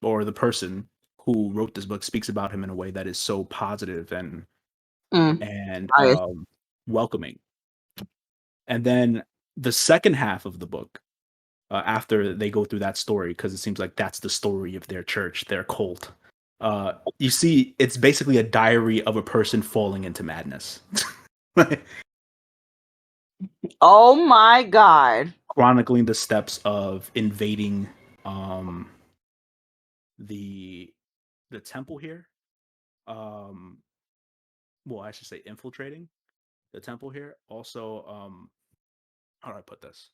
or the person who wrote this book speaks about him in a way that is so positive and Nice. welcoming. And then the second half of the book, after they go through that story, because it seems like that's the story of their church, their cult. You see, it's basically a diary of a person falling into madness. Oh my god. Chronicling the steps of invading the temple here. Well, I should say infiltrating the temple here. Also, how do I put this?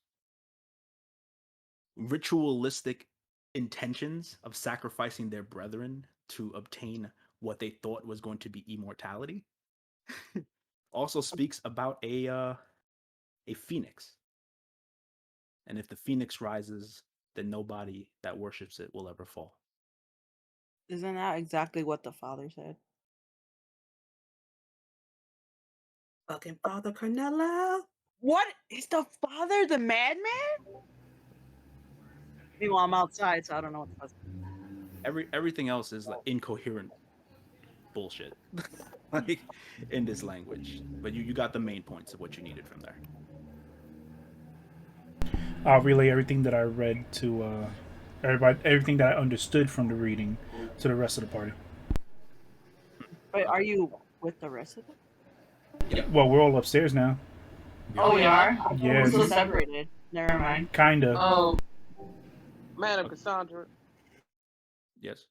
Ritualistic intentions of sacrificing their brethren to obtain what they thought was going to be immortality. Also speaks about a phoenix. And if the phoenix rises, then nobody that worships it will ever fall. Isn't that exactly what the father said? Fucking Father Carnello. What is the father the madman? Meanwhile, I'm outside, so I don't know what the fuck. Everything else is like incoherent bullshit, like in this language. But you got the main points of what you needed from there. I'll relay everything that I read to everybody, everything that I understood from the reading to the rest of the party. Wait, are you with the rest of them? Yeah. Well, we're all upstairs now. Oh, we are? Yeah. We're still separated. Never mind. Kinda. Oh, Madam Cassandra. Yes.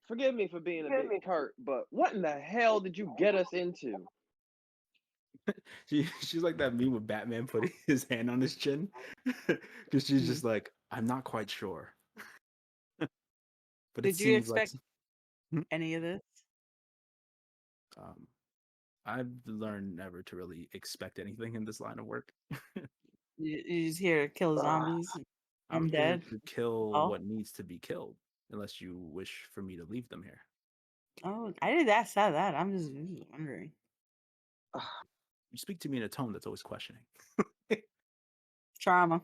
Forgive me for being a bit curt, but what in the hell did you get us into? She's like that meme with Batman putting his hand on his chin, because she's just like, I'm not quite sure. But Did you expect any of this? I've learned never to really expect anything in this line of work. You just here to kill zombies. I'm here dead. to kill Oh. what needs to be killed, unless you wish for me to leave them here. Oh, I didn't ask that. I'm just wondering. You speak to me in a tone that's always questioning. Trauma.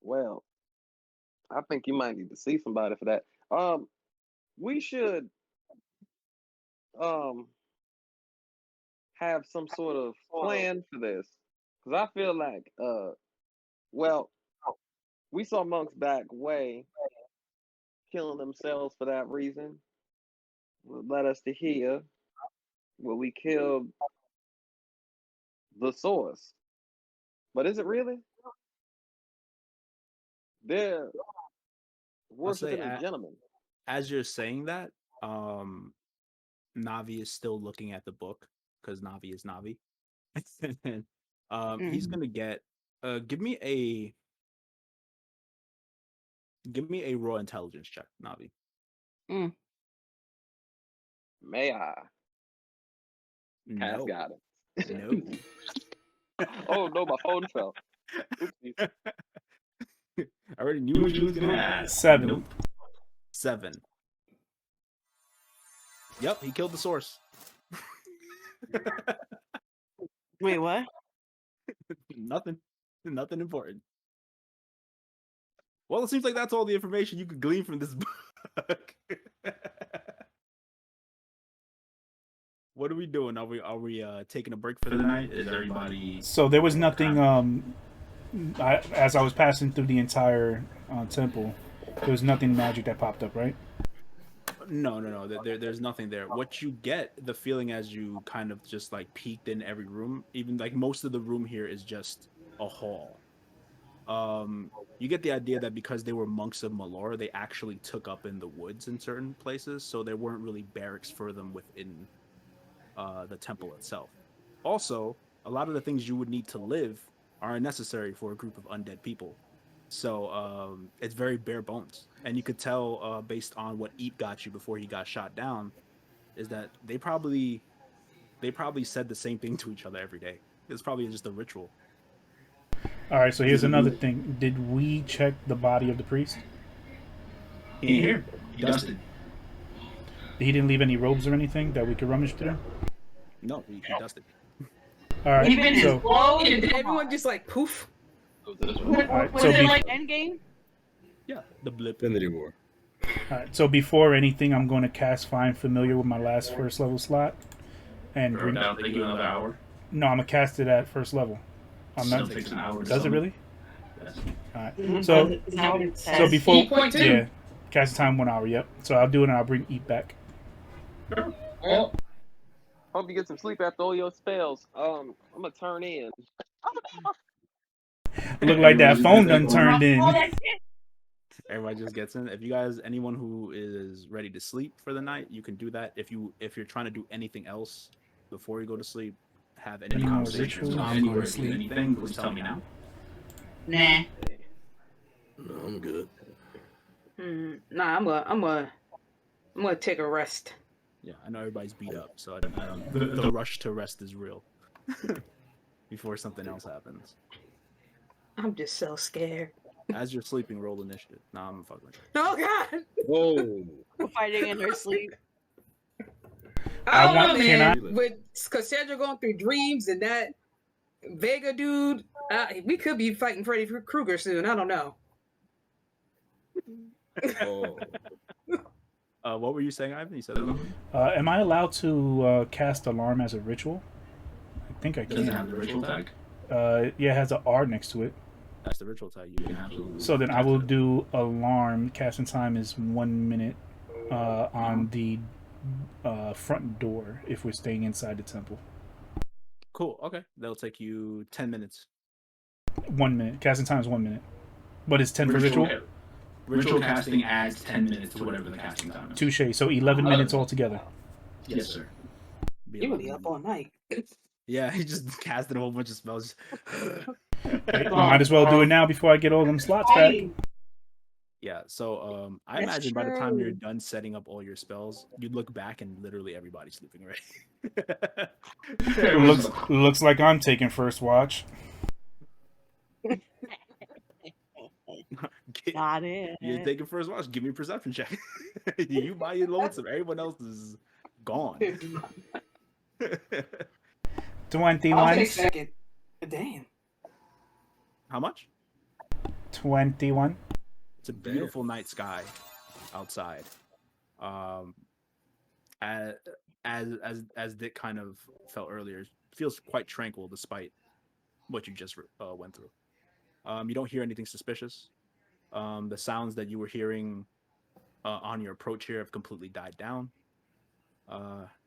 Well, I think you might need to see somebody for that. We should have some sort of plan for this, because I feel like well, we saw monks back way killing themselves for that reason. What led us to here, where we killed the source. But is it really? They're worshiping a gentleman. As you're saying that, Navi is still looking at the book, because Navi is Navi. He's gonna get give me a raw intelligence check, Navi. May I? Cass No. got it. No. Oh no, my phone fell. Oopsies. I already knew what you was gonna 7. Nope. 7. Yep, he killed the source. Wait, what? Nothing important. Well, it seems like that's all the information you could glean from this book. What are we doing? Are we taking a break for the night? Is everybody? So there was nothing. As I was passing through the entire temple, there was nothing magic that popped up, right? No. There's nothing there. What you get the feeling as you kind of just like peeked in every room, even like most of the room here is just a hall. You get the idea that because they were monks of Malor, they actually took up in the woods in certain places, so there weren't really barracks for them within the temple itself. Also, a lot of the things you would need to live are necessary for a group of undead people. So it's very bare bones. And you could tell based on what Eep got you before he got shot down, is that they probably said the same thing to each other every day. It's probably just a ritual. All right, so here's another thing. Did we check the body of the priest? He ain't here. He dusted. He didn't leave any robes or anything that we could rummage through? No, he dusted. All right, Even his so clothes, did everyone just like poof? all right, Was so it like Endgame? Yeah, the blip. Infinity War. Alright, so before anything, I'm going to cast Find Familiar with my last first level slot. And bring... That'll take you another hour. No, I'm going to cast it at first level. I'm Still not... takes an hour. to Does it summon. really? Yes. Alright. So, Is that what it says? so before... Eat point two. Yeah. Casting time 1 hour, yep. So I'll do it and I'll bring Eat back. Well, Hope you get some sleep after all your spells. I'm gonna turn in. Look like that phone done turned in. Everybody just gets in. If you guys, anyone who is ready to sleep for the night, you can do that. If you're trying to do anything else before you go to sleep, have any Any more conversations. rituals? I'm going to sleep. Anything, please tell me now. Nah. No, I'm good. Nah, I'm gonna take a rest. Yeah, I know everybody's beat up, so I don't the rush to rest is real. Before something else happens. I'm just so scared. As you're sleeping, roll initiative. Nah, I'm fucking with you. Oh God! Whoa. Fighting in her sleep. I don't know, can man. With Cassandra going through dreams and that Vega dude, we could be fighting Freddy Krueger soon. I don't know. Oh. What were you saying, Ivan? You said it. Am I allowed to cast Alarm as a ritual? I think I Does it can. have the ritual tag? Yeah, it has an R next to it. That's the ritual tag. You can absolutely. So then I will do Alarm. Casting time is 1 minute on the front door if we're staying inside the temple. Cool. Okay, that'll take you 10 minutes. 1 minute. Casting time is 1 minute. But it's 10 for ritual? Ritual casting adds 10 minutes to whatever the casting time is. Touche. So 11 minutes altogether. Yes, sir. Be You able gonna be to- up all night. Yeah, he just casted a whole bunch of spells. Hey, might as well do it now before I get all them slots back. Yeah, so I That's imagine by the time you're true. done setting up all your spells, you'd look back and literally everybody's sleeping already. Looks like I'm taking first watch. Got it. You're taking first watch. Give me a perception check. You by your lonesome. Everyone else is gone. 21. second. Damn. How much? 21. It's a beautiful night sky outside. As Dick kind of felt earlier, it feels quite tranquil despite what you just went through. You don't hear anything suspicious. The sounds that you were hearing on your approach here have completely died down.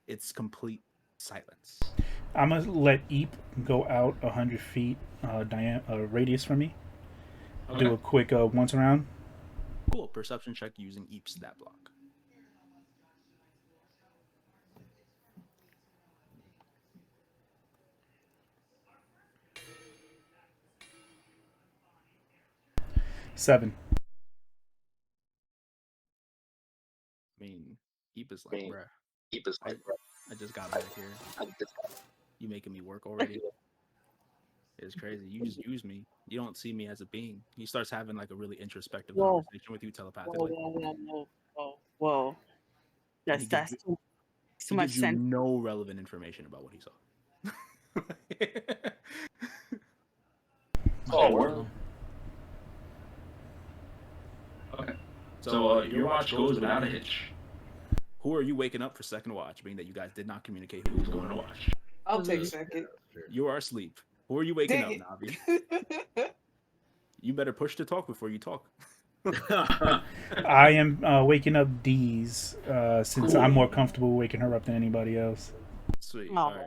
It's complete silence. I'm gonna let Eep go out 100 feet radius from me. Do a quick once around. Cool. Perception check using Eep's stat block. Seven. I mean, Eep is like, bruh. I just got back here. You making me work already? It's crazy. You just use me. You don't see me as a being. He starts having like a really introspective Whoa. conversation with you telepathically. Whoa. That's He gives that's you- too He much gives you sense. no relevant information about what he saw. Oh, word. Okay. So your watch goes without a hitch. Who are you waking up for second watch, being that you guys did not communicate who was Who's going going to to watch? watch? I'll take a second. You are asleep. Who are you waking Dang up, Navi? You better push to talk before you talk. I am waking up Dee's since I'm more comfortable waking her up than anybody else. Sweet. Oh, All right.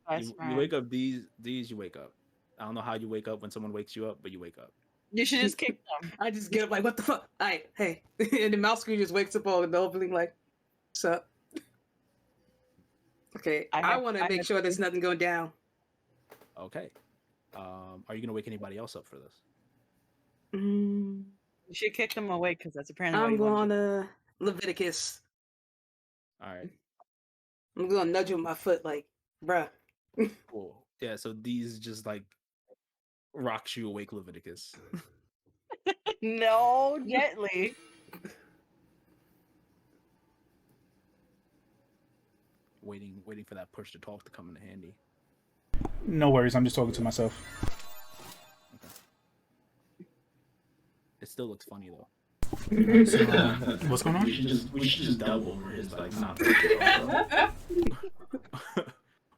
best You friend. wake up these, you wake up. I don't know how you wake up when someone wakes you up, but you wake up. You should just kick them. I just get up like, what the fuck? Alright, hey. And the mouse screen just wakes up all the opening like, what's up? Okay, I want to make sure there's nothing going down. Okay. Are you gonna wake anybody else up for this? Mm, You should kick them away because that's apparently what I'm you want going to to Leviticus. All right. I'm going to nudge with my foot like, bruh. Cool. Yeah. So these just like rocks you awake, Leviticus. do. No, gently. waiting for that push to talk to come in handy. No worries, I'm just talking to myself. It still looks funny though. So, what's going on? We should just double over his like not.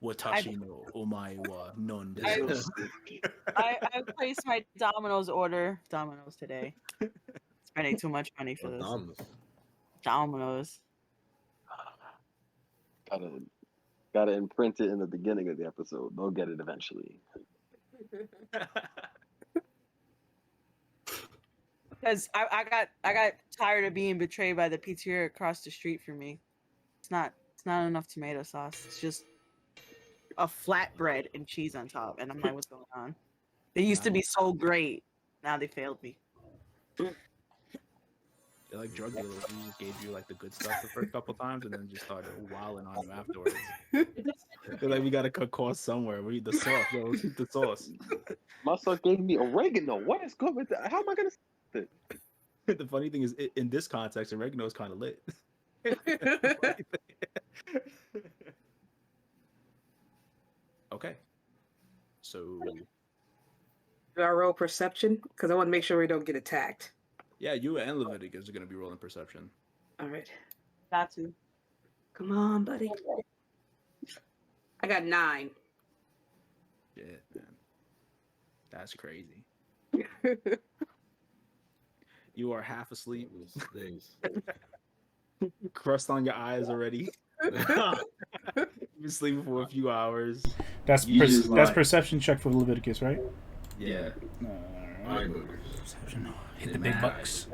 Watashi no omae wa non I- desu. I placed my Domino's order. Domino's today. Spending too much money for this. Domino's. Gotta imprint it in the beginning of the episode. They'll get it eventually. Because I got tired of being betrayed by the pizzeria across the street from me. It's not enough tomato sauce. It's just a flatbread and cheese on top. And I'm like, what's going on? They used to be so great. Now they failed me. They're like drug dealers who just gave you like the good stuff the first couple times and then just started wilding on you afterwards. They're like, we gotta cut costs somewhere. We need the sauce, yo. Let's eat the sauce. My son gave me oregano. What is good with that? How am I gonna say it? The funny thing is, in this context, oregano is kind of lit. Okay. So, Do I roll perception? Because I want to make sure we don't get attacked. yeah, you and Leviticus are going to be rolling perception. All right. Got to. Come on, buddy. I got 9. Shit, man. That's crazy. You are half asleep. Crust on your eyes already. You've been sleeping for a few hours. That's You just that's lied. perception check for Leviticus, right? Yeah. Alright. Perception. Hit the big bucks.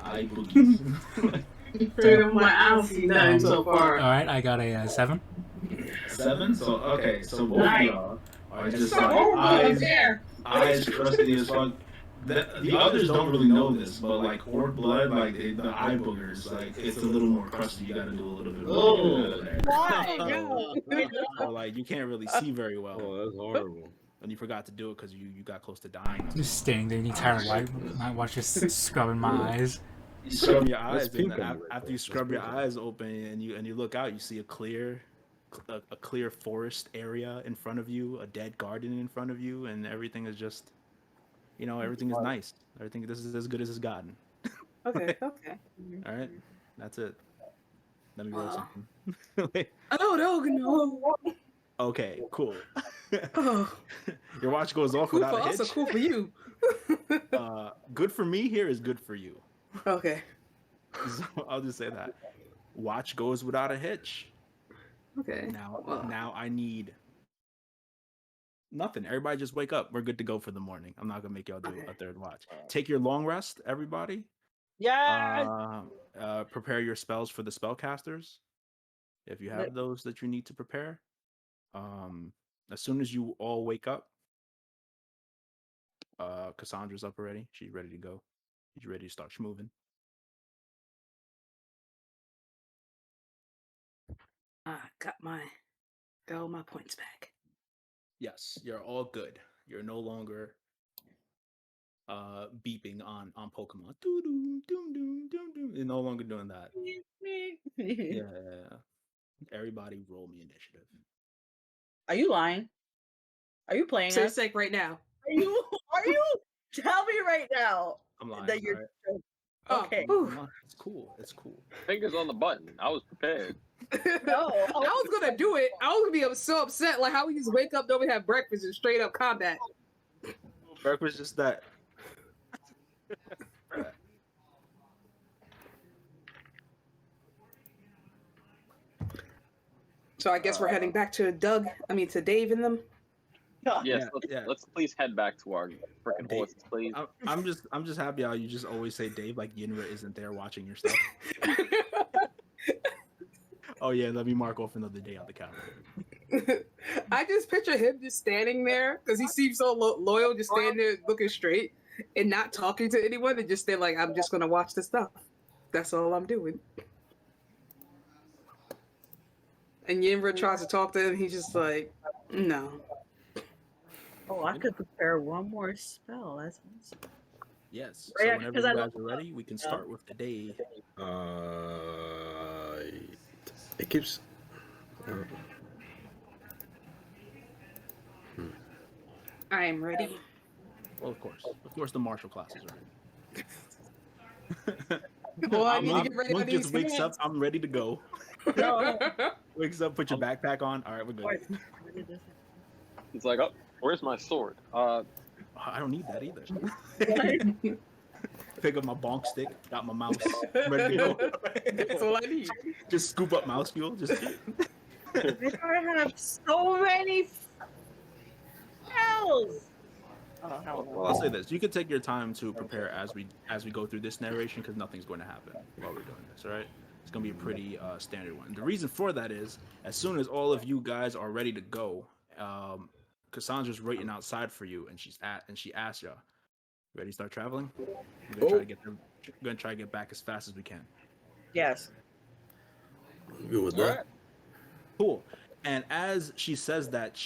I boogies. I don't see nothing so far. All right, I got a 7. 7. So okay. So both of y'all are just So like horrible there. eyes crusty as fuck. The others don't really know this, but like orc blood, like the eye boogers, like it's a little more crusty. You got to do a little bit of there. Or like you can't really see very well. Oh, that's horrible. And you forgot to do it because you got close to dying. Just standing there, the entire night, watch just scrubbing my eyes. You scrub your eyes, That's and pink on after you That's scrub your pink on eyes open and you look out, you see a clear forest area in front of you, a dead garden in front of you, and everything is just, everything is nice. Everything, this is as good as it's gotten. Okay, okay. All right, that's it. Let me roll Wow. something. Oh, no. Okay, cool. Oh, Your watch goes off cool for without a us or hitch. cool for you? Good for me here is good for you. Okay. So I'll just say that. Watch goes without a hitch. Okay. Now I need nothing. Everybody just wake up. We're good to go for the morning. I'm not gonna make y'all do a third watch. Take your long rest, everybody. Yeah. Prepare your spells for the spellcasters. If you have those that you need to prepare. As soon as you all wake up, Cassandra's up already. She's ready to go. She's ready to start schmoving. Got all my points back. Yes, you're all good. You're no longer beeping on Pokemon. Doo-doo, doom, doom, doom, doom. You're no longer doing that. Yeah. Everybody roll me initiative. Are you lying? Are you playing So us? it's like right now. Are you? Tell me right now I'm lying. that you're. alright? Okay. Oh, Come on, it's cool. It's cool. Fingers on the button. I was prepared. No. I was gonna do it. I was gonna be so upset. Like how we just wake up, don't we have breakfast and straight up combat? Burke was just that. So I guess we're heading back to to Dave and them. Yes, Yeah, let's, yeah. let's please head back to our freaking Dave. horses, please. I'm just happy how you just always say Dave like Yinra isn't there watching your stuff. Oh yeah, let me mark off another day on the calendar. I just picture him just standing there because he seems so loyal, just standing there looking straight and not talking to anyone, and just stay like, I'm just gonna watch the stuff. That's all I'm doing. And Yinra tries to talk to him. He's just like, no. Oh, I could prepare one more spell. That's awesome. Yes. Oh, So yeah, whenever you 'cause I guys love- are ready, we can start with the day. It keeps. I am ready. Well, of course the martial classes are ready. Well, I need to get ready for Monk these just wakes up. commands. I'm ready to go. Wakes up, put your backpack on. All right, we're good. He's like, oh, where's my sword? I don't need that either. Pick up my bonk stick. Got my mouse. Ready to go. That's all I need. Just scoop up mouse fuel. Just. I have so many spells. Oh, hell no. Well, I'll say this: you can take your time to prepare as we go through this narration, because nothing's going to happen while we're doing this. All right, it's going to be a pretty standard one. The reason for that is, as soon as all of you guys are ready to go, Cassandra's waiting outside for you, and she asks y'all, "Ready to start traveling? We're gonna try to get there. We're gonna try to get back as fast as we can." Yes. I'm good with All that. right. Cool. And as she says that,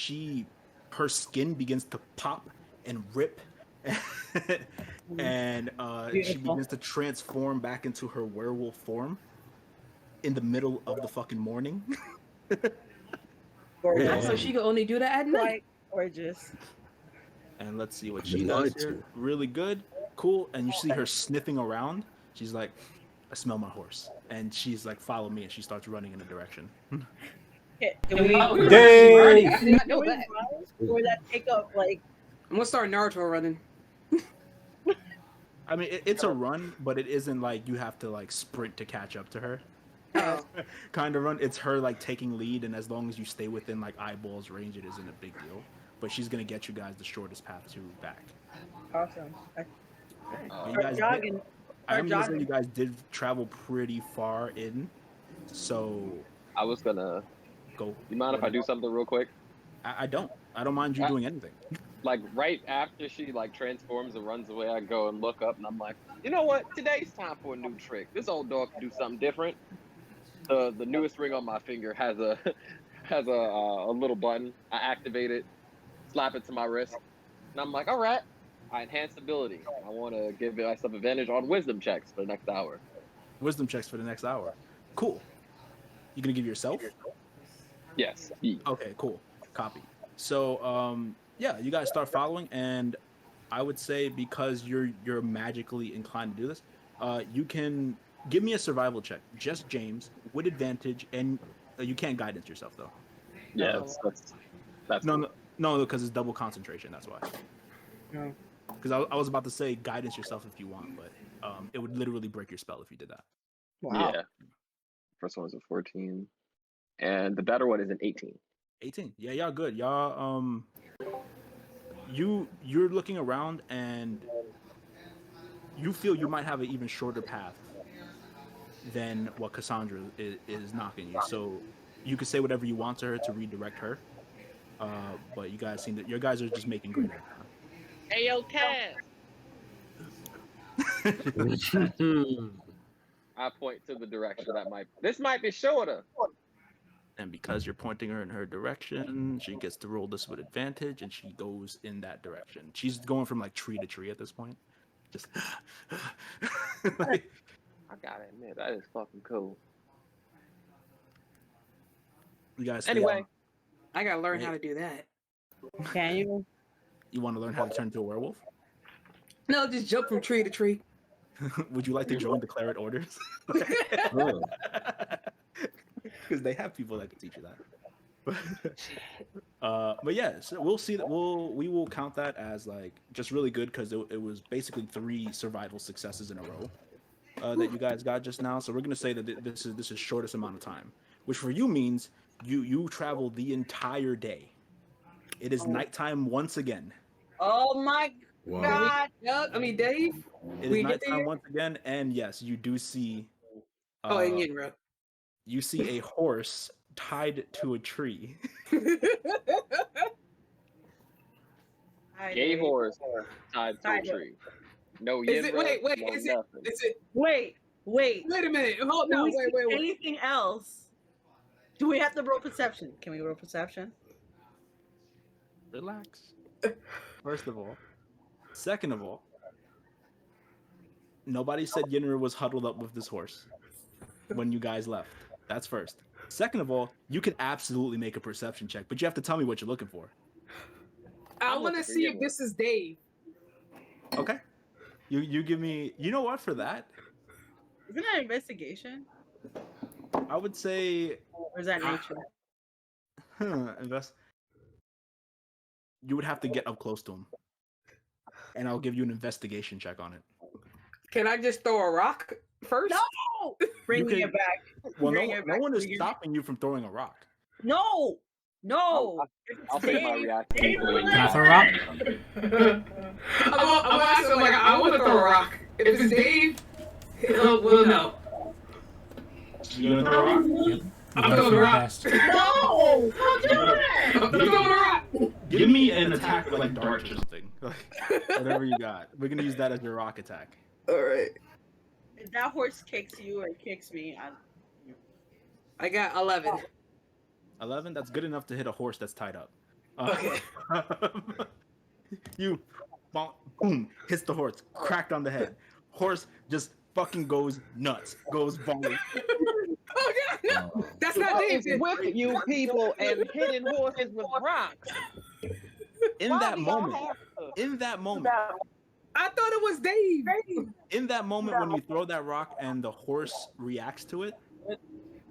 her skin begins to pop and rip, and she Beautiful. begins to transform back into her werewolf form in the middle of the fucking morning. Gorgeous. So she can only do that at night. Quite gorgeous. And let's see what I've she been does lied here. to. Really good. Cool. And you see her sniffing around. She's like, I smell my horse. And she's like, follow me. And she starts running in a direction. Okay, can we Oh, Dang. I did not know that. or that take up like I'm gonna start Naruto running. I mean, it's a run, but it isn't like you have to like sprint to catch up to her. Oh. Kind of run. It's her like taking lead, and as long as you stay within like eyeballs range, it isn't a big deal. But she's gonna get you guys the shortest path to back. awesome. You Or guys jogging. I'm gonna say jogging. you guys did travel pretty far in, so I was gonna. go. You mind if I do something real quick? I don't. I don't mind you doing anything. Like right after she like transforms and runs away, I go and look up, and I'm like, you know what? Today's time for a new trick. This old dog can do something different. The newest ring on my finger has a little button. I activate it, slap it to my wrist, and I'm like, all right. I enhance ability. I want to give myself advantage on wisdom checks for the next hour. Wisdom checks for the next hour. Cool. You gonna give yourself? Yes. Okay, cool. Copy. So, yeah, you guys start following, and I would say because you're magically inclined to do this, you can give me a survival check, just James, with advantage, and you can't guidance yourself though. Yeah, that's No, because it's double concentration. That's why. No. Because I was about to say guidance yourself if you want, but it would literally break your spell if you did that. Wow. Yeah. First one was a 14, and the better one is an 18. 18. Yeah, y'all good. Y'all you're looking around and you feel you might have an even shorter path than what Cassandra is knocking you. So you could say whatever you want to her to redirect her. But you guys seem that your guys are just making great. Hey, yo, Cass. I point to the direction this might be shorter. And because you're pointing her in her direction, she gets to roll this with advantage, and she goes in that direction. She's going from like tree to tree at this point. Just like, I gotta admit, that is fucking cool. you guys. Anyway, I gotta learn how to do that. Can you? You want to learn how to turn into a werewolf? No, just jump from tree to tree. Would you like to join the Claret Orders? Oh. Because they have people that can teach you that. But yeah, so we'll see that we will count that as like just really good because it was basically 3 survival successes in a row that you guys got just now. So we're gonna say that this is shortest amount of time, which for you means you travel the entire day. It is nighttime once again. Oh my Wow. god. Yup, I mean, Dave. It We is get nighttime there? once again, and yes, you do see. Oh, and Yinra. You see a horse tied to a tree. gay horse tied to a Tied to- tree. No Is it? Yinra, Wait. no Is it? nothing. Is it? Wait. Wait a minute. Hold Do no. we see Wait. anything else? Do we have to roll perception? Can we roll perception? Relax. First of all. Second of all, nobody said Yinra was huddled up with this horse when you guys left. That's first. Second of all, you can absolutely make a perception check, but you have to tell me what you're looking for. I I'm want to looking for see if Yinra. this is Dave. Okay? You give me. You know what? For that, Isn't that investigation? I would say Or is that nature? invest. You would have to get up close to him, and I'll give you an investigation check on it. Can I just throw a rock first? No! Bringing can- it back. Well, Bring no, it no back one to is your- stopping you from throwing a rock. No! No! I'll say my reaction. Dave, when Can I you- throw a rock? I'm gonna ask him like I want to throw a rock. If it's Dave, we'll know. You gonna throw a rock? Yep. I'm Gotta throwing throw a rock. past. No! Don't do that! I'm throwing a rock. Give me an attack like darts or something. Something, whatever you got. We're gonna use that as your rock attack. All right. If that horse kicks you or kicks me, I got 11. 11. That's good enough to hit a horse that's tied up. Okay. You, boom, hits the horse, cracked on the head. Horse just fucking goes nuts, goes bonkers. Oh God, no. That's not What Dave. is with you people and hitting horses with rocks? In Why that do y'all moment, have to- in that moment, I thought it was Dave. in that moment when you throw that rock and the horse reacts to it,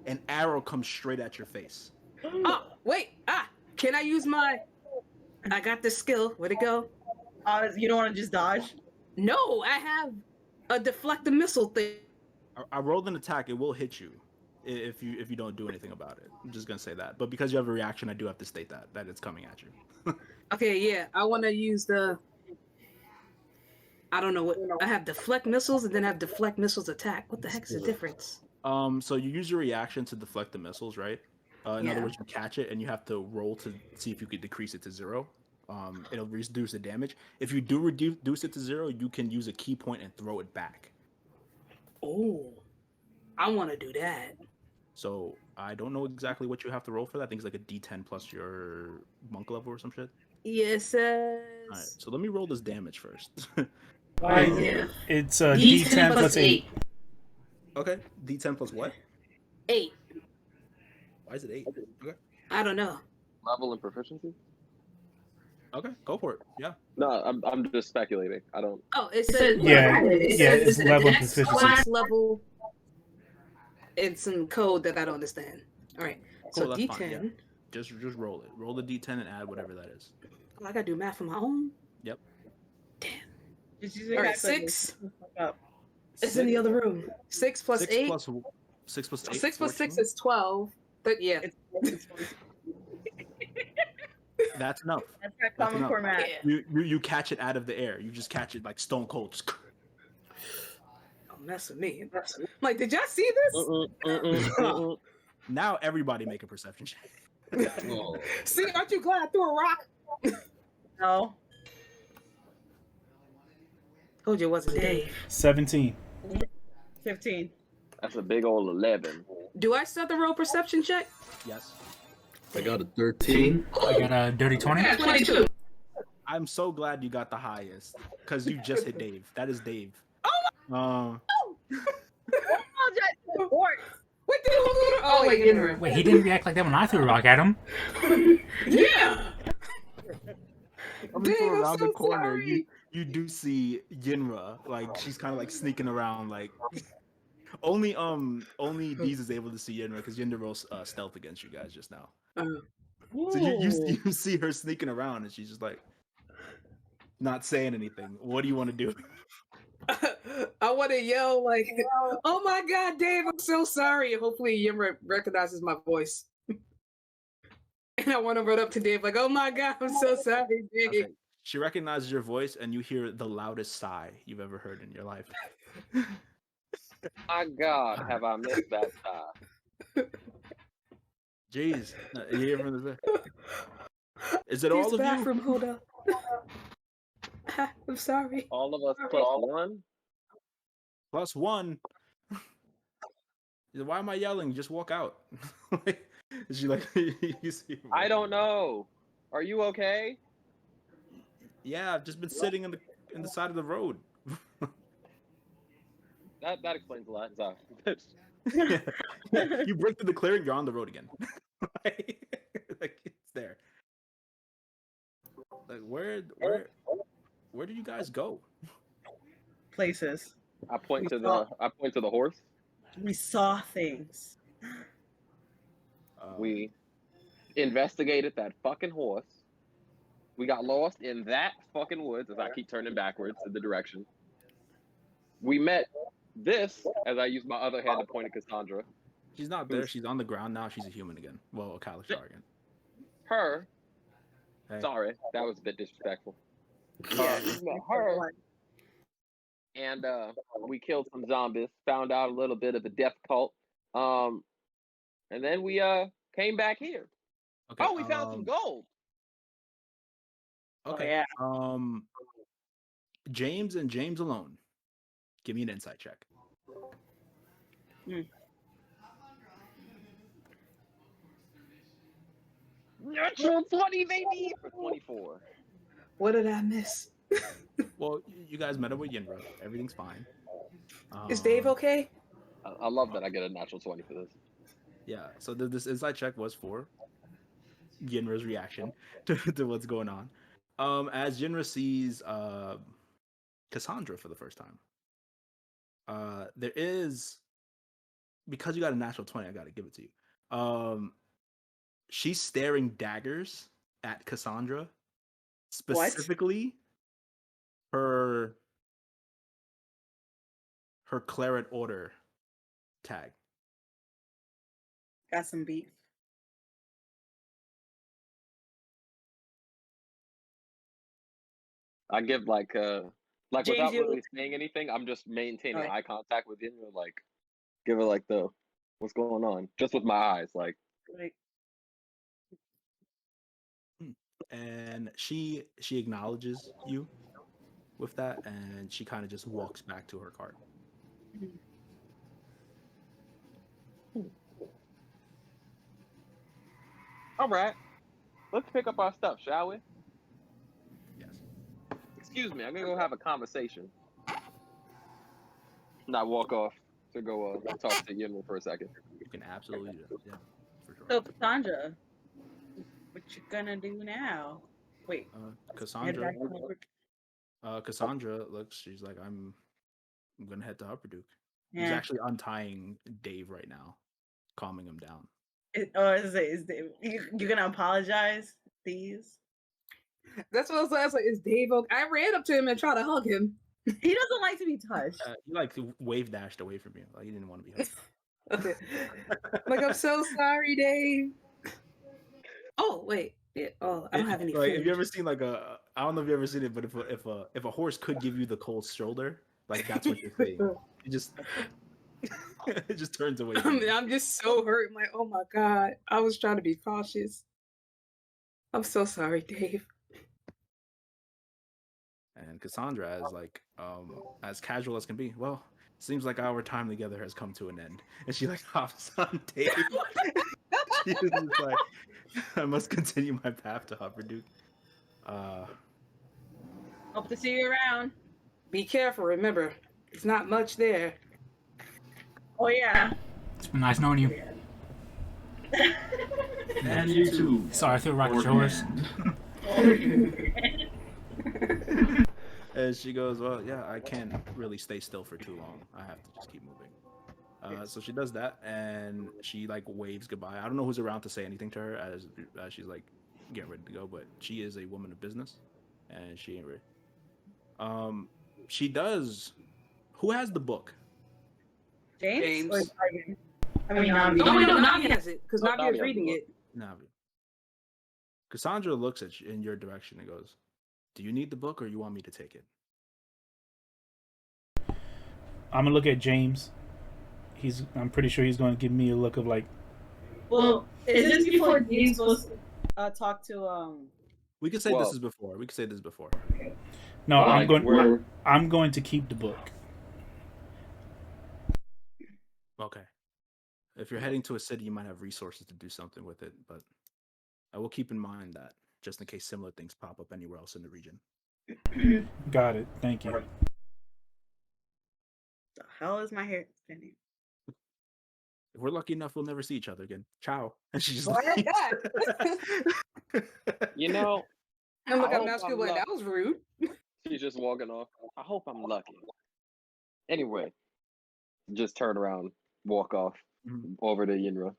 an arrow comes straight at your face. Oh, wait. Can I use my... I got this skill. Where'd it go? you don't want to just dodge? No, I have a deflect the missile thing. I rolled an attack; it will hit you if you don't do anything about it. I'm just gonna say that. But because you have a reaction, I do have to state that it's coming at you. Okay, yeah. I want to use the... I don't know what... I have deflect missiles and then I have deflect missiles attack. What the heck is the difference? So you use your reaction to deflect the missiles, right? In other Yeah. words, you catch it and you have to roll to see if you could decrease it to 0. It'll reduce the damage. If you do reduce it to 0, you can use a key point and throw it back. Oh, I want to do that. So I don't know exactly what you have to roll for that. I think it's like a D10 plus your monk level or some shit. Yes. All right, so let me roll this damage first. Yeah. It's D10 plus 8. Okay, D10 plus what? 8. Why is it 8? Okay, I don't know. Level and proficiency? okay, go for it. Yeah. No, I'm just speculating. I don't. Oh, it said Yeah, it yeah, says it's level and X proficiency. class level. It's some code that I don't understand. All right, so Cool, that's fine, D10. yeah. Just roll it. Roll the D10 and add whatever that is. Oh, I gotta do math on my own. Yep. Just use All right, calculator. 6. Up. It's in the other room. 6 plus 6 8. plus 6 plus 8. 6 plus 6 14? is 12. But yeah. That's enough. That's that That's common enough. core math. Yeah. You catch it out of the air. You just catch it like stone cold. Just Don't mess with me. I'm like, did y'all see this? now everybody make a perception check. Oh. See, aren't you glad I threw a rock? No. Told you it wasn't Dave. 17. 15. That's a big old 11. Do I still have to roll perception check? Yes. I got a 13. I got a dirty 20. Yeah, 22. I'm so glad you got the highest because you just hit Dave. That is Dave. Apologize to the court. What did it go to? Oh, wait, in the room. Wait, he didn't react like that when I threw a rock at him. Yeah. I'm Dave, I'm around so the corner. sorry. You do see Yinra, like she's kind of like sneaking around, like only Deez is able to see Yinra because Yinra rolled stealth against you guys just now. So you see her sneaking around and she's just like not saying anything. What do you want to do? I want to yell like, "Oh my God, Dave! I'm so sorry." And hopefully, Yimra recognizes my voice. And I want to run up to Dave like, "Oh my God, I'm so sorry, Dave." Okay. She recognizes your voice and you hear the loudest sigh you've ever heard in your life. My God, have I missed that time? Jeez, you hear from the Is it Use all of you? bathroom, hold up. I'm sorry. All of us plus 1? Plus 1. Why am I yelling? Just walk out. Is she like? You see I don't know. Are you okay? Yeah, I've just been sitting in the side of the road. That explains a lot. Sorry. You break through the clearing, you're on the road again. Like it's there. Like where did you guys go? Places. I point We to saw- the horse. We saw things. We investigated that fucking horse. We got lost in that fucking woods as I keep turning backwards in the direction. We met this as I use my other hand to point at Cassandra. She's not there. She's on the ground now. She's a human again. Well, a Kalashtar again. Her. Hey. Sorry, that was a bit disrespectful. Yeah. We met her. And we killed some zombies, found out a little bit of the death cult. And then we came back here. Okay. Oh, we found some gold. Okay. Oh, yeah. James and James alone. Give me an insight check. Natural 20, baby, for 24. What did I miss? Well, you guys met up with Yinra. Everything's fine. Is Dave okay? I love that I get a natural 20 for this. Yeah. So this inside check was for Yinra's reaction to what's going on. As Yinra sees Cassandra for the first time, there is, because you got a natural 20, I got to give it to you. She's staring daggers at Cassandra, specifically her Claret Order tag. Got some beef. I give like James, without you- really saying anything, I'm just maintaining Alright. eye contact with you, like give her like the what's going on, just with my eyes, like. Like, And she acknowledges you with that, and she kind of just walks back to her cart. All right, let's pick up our stuff, shall we? Yes. Excuse me, I'm gonna go have a conversation. Not walk off to go talk to Yinra for a second. You can absolutely do that. Yeah, for sure. so, Cassandra, what you gonna do now? Wait. head Cassandra. back to the- Cassandra looks. She's like, I'm gonna head to Upperduke. He's Yeah. actually untying Dave right now, calming him down. Is you gonna apologize, please? That's what I was like. Is Dave okay? I ran up to him and tried to hug him. He doesn't like to be touched. He like wave dashed away from you. Like he didn't want to be hugged. Okay. Like, I'm so sorry, Dave. Oh, wait. Yeah. Oh, I don't have any Like, food. have you ever seen like I don't know if you ever seen it, but if a horse could give you the cold shoulder, like that's what you're saying. It just it just turns away. From you. I'm just so hurt. I'm like, oh my God. I was trying to be cautious. I'm so sorry, Dave. And Cassandra is like, as casual as can be. Well, seems like our time together has come to an end. And she like hops on Dave. She's just like, I must continue my path to Upperduke. Hope to see you around. Be careful. Remember, it's not much there. Oh yeah. It's been nice knowing you. And you too. Sorry, I threw a rock at your horse. And she goes, well, yeah, I can't really stay still for too long. I have to just keep moving. So she does that, and she like waves goodbye. I don't know who's around to say anything to her as she's like getting ready to go, but she is a woman of business, and she ain't ready. She does. Who has the book? James? James. I mean, No, Navi has it because Oh, Navi Navi has is reading the it. Navi. Cassandra looks at you in your direction and goes, "Do you need the book, or you want me to take it?" I'm gonna look at James. I'm pretty sure he's going to give me a look of like, Well, is this before James was talk to We could say Well- this is before. We could say this is before. no, Like, we're- I'm going to keep the book. Okay. If you're heading to a city, you might have resources to do something with it, but I will keep in mind that just in case similar things pop up anywhere else in the region. Got it. Thank you. the hell is my hair spinning? If we're lucky enough, we'll never see each other again. Ciao. And she just Why leaves. that? You know, And look I at hope Mouse I'm like, lucky. that was rude. she's just walking off. I hope I'm lucky. Anyway, just turn around, walk off Mhm. over to Yinra.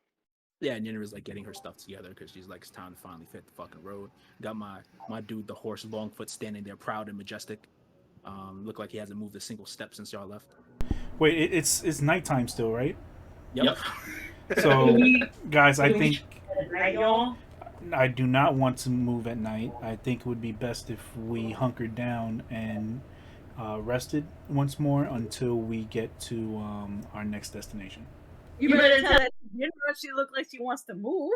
Yeah, and Yenna's like getting her stuff together because she's like, it's time to finally fit the fucking road. Got my dude, the horse Longfoot, standing there proud and majestic. Look like he hasn't moved a single step since y'all left. Wait, it's nighttime still, right? Yep. So, guys, I think Right, y'all? I do not want to move at night. I think it would be best if we hunkered down and rested once more until we get to our next destination. You better tell that she look like she wants to move.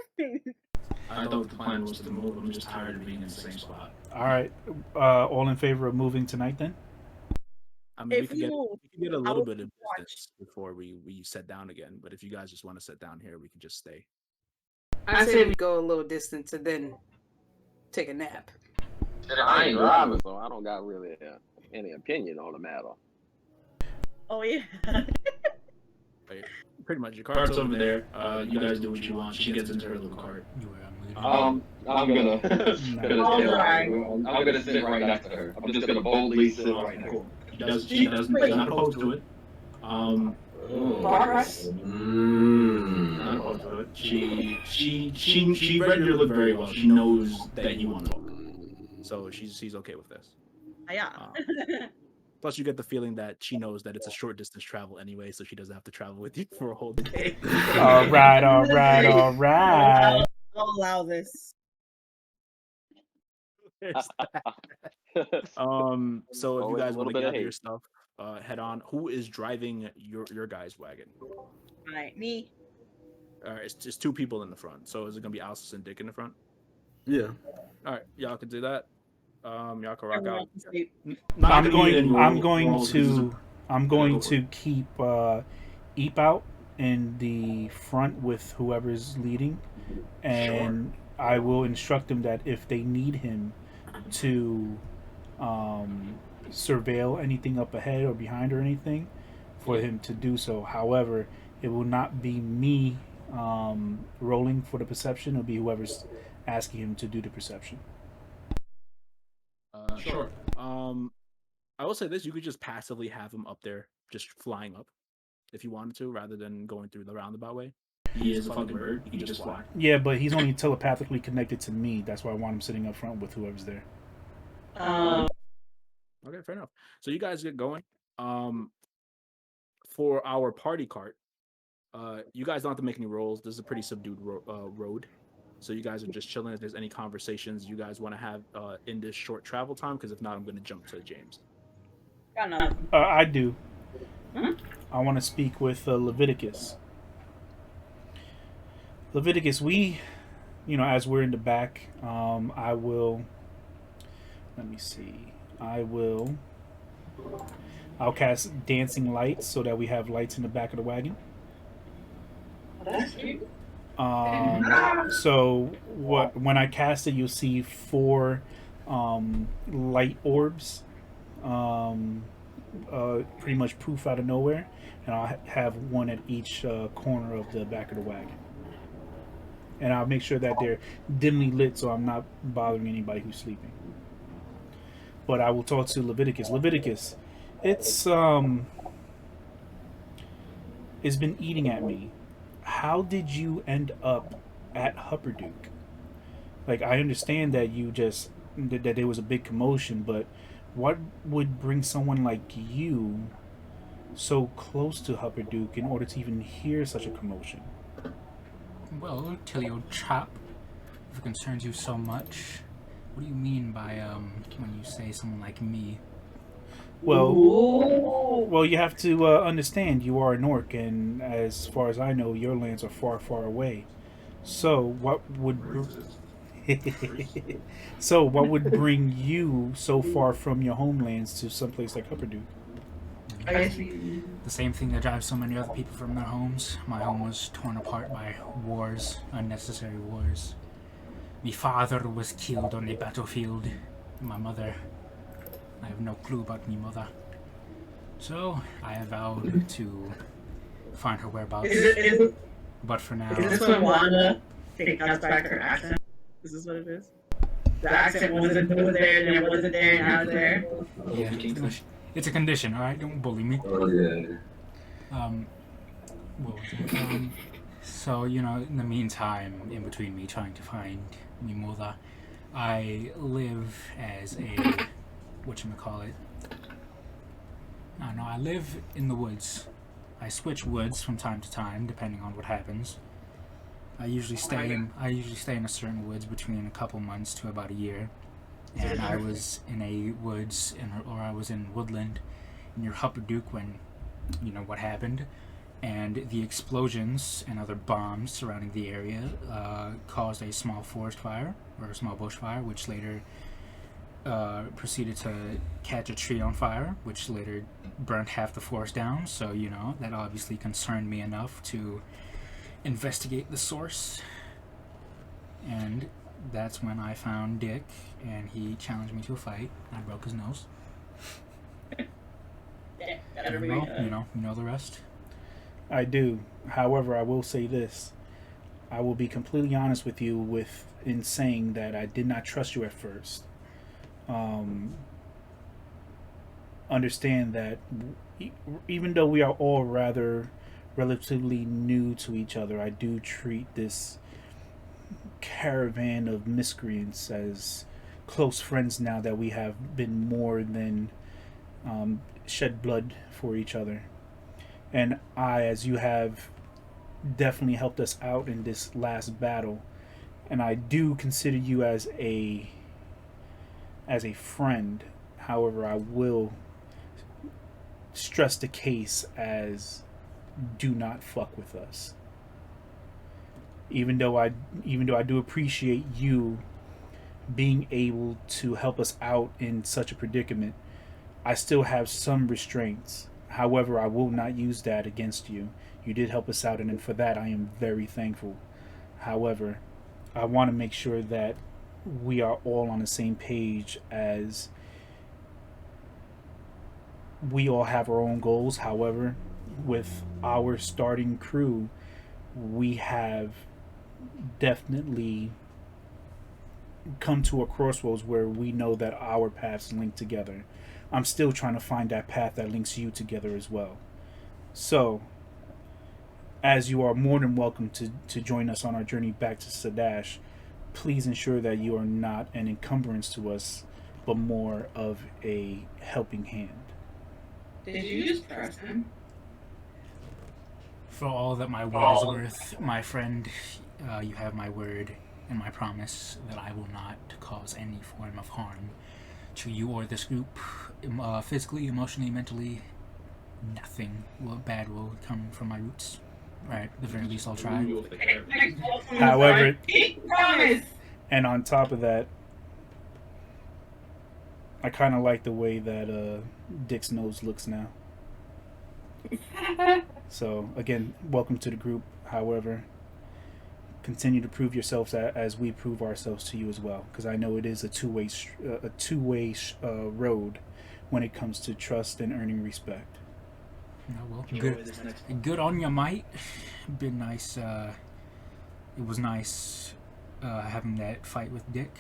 I thought the plan was to move. I'm just tired of being in the same spot. All right, all in favor of moving tonight then? I mean, we If could get you, a I little would bit of watch. distance before we sit down again. But if you guys just want to sit down here, we can just stay. I say we go a little distance and then take a nap. I ain't driving, so I don't got really any opinion on the matter. Oh yeah. Right? Pretty much, your Cart's car's over there. You guys do what you want. She gets into her little cart. I'm gonna, Alright. I'm gonna sit right next to her. I'm just gonna boldly sit right next to her. Cool. She does not opposed to it. Alright. Not opposed to it. She read your look very well. She knows that you want to talk. so she's okay with this. Yeah. Plus, you get the feeling that she knows that it's a short distance travel anyway, so she doesn't have to travel with you for a whole day. All right, all right, all right. I'll allow this. There's that. So if you Always a guys want little to bit of gather your hate. stuff, head on. Who is driving your guys' wagon? Alright, me. It's just two people in the front. So is it gonna be Alice and Dick in the front? Yeah. All right, y'all can do that. Y'all can rock Everyone out. can sleep. I'm going to keep Eep out in the front with whoever's leading, and I will instruct them that if they need him to surveil anything up ahead or behind or anything, for him to do so. However, it will not be me rolling for the perception. It'll be whoever's asking him to do the perception. Sure. I will say this: you could just passively have him up there, just flying up, if you wanted to, rather than going through the roundabout way. He is a fucking bird. He can just fly. Yeah, but he's only telepathically connected to me. That's why I want him sitting up front with whoever's there. Okay, fair enough. So you guys get going. For our party cart, you guys don't have to make any rolls. This is a pretty subdued road. So you guys are just chilling. If there's any conversations you guys want to have in this short travel time, because if not, I'm going to jump to James. Got none. I do. Hmm? I want to speak with Leviticus. Leviticus, as we're in the back, I will. Let me see. I'll cast dancing lights so that we have lights in the back of the wagon. That's cute. So when I cast it, you'll see 4 light orbs, pretty much poof out of nowhere, and I'll have one at each corner of the back of the wagon. And I'll make sure that they're dimly lit, so I'm not bothering anybody who's sleeping. But I will talk to Leviticus. Leviticus, it's been eating at me. How did you end up at Hupperduke? Like, I understand that that there was a big commotion, but what would bring someone like you so close to Hupperduke in order to even hear such a commotion? Well, tell you, old chap, if it concerns you so much, what do you mean by when you say someone like me? Well, you have to understand you are an orc, and as far as I know, your lands are far, far away. So what would bring you so far from your homelands to someplace like Hupperduke? The same thing that drives so many other people from their homes. My home was torn apart by wars, unnecessary wars. My father was killed on the battlefield. My mother, I have no clue about my mother. So I have vowed to find her whereabouts. But for now, Is this when Wanda takes back her accent? Is this what it is? The accent was there, and it wasn't there, and now it's there. yeah, It's a condition, all right? Don't bully me. Oh yeah. What was it? So, in the meantime, in between me trying to find Mimola, I live as a, whatchamacallit? No, I live in the woods. I switch woods from time to time, depending on what happens. I usually stay in a certain woods between a couple months to about a year. And I was in a woods, or I was in woodland near Hupperduke when, what happened. And the explosions and other bombs surrounding the area caused a small forest fire, or a small bushfire, which later proceeded to catch a tree on fire, which later burnt half the forest down. So, that obviously concerned me enough to investigate the source. And that's when I found Dick, and he challenged me to a fight. I broke his nose. And, well, you know the rest. I do. However, I will say this. I will be completely honest with you in saying that I did not trust you at first. Understand that even though we are all relatively new to each other, I do treat this caravan of miscreants as close friends now that we have been more than shed blood for each other. And as you have definitely helped us out in this last battle, and I do consider you as a friend. However, I will stress the case as do not fuck with us. Even though I do appreciate you being able to help us out in such a predicament, I still have some restraints. However, I will not use that against you. You did help us out, and for that I am very thankful. However, I want to make sure that we are all on the same page, as we all have our own goals. However, with our starting crew, we have definitely come to a crossroads where we know that our paths link together. I'm still trying to find that path that links you together as well. So, as you are more than welcome to join us on our journey back to Sadash, please ensure that you are not an encumbrance to us, but more of a helping hand. Did you just press him? For all that my word is worth, my friend, you have my word and my promise that I will not cause any form of harm to you or this group, physically, emotionally, mentally. Nothing bad will come from my roots. Right, at the very least, I'll try. However, and on top of that, I kind of like the way that Dick's nose looks now. So So again, welcome to the group. However, continue to prove yourselves as we prove ourselves to you as well, because I know it is a two-way road when it comes to trust and earning respect. Well, good on your mate. Been nice. It was nice having that fight with Dick.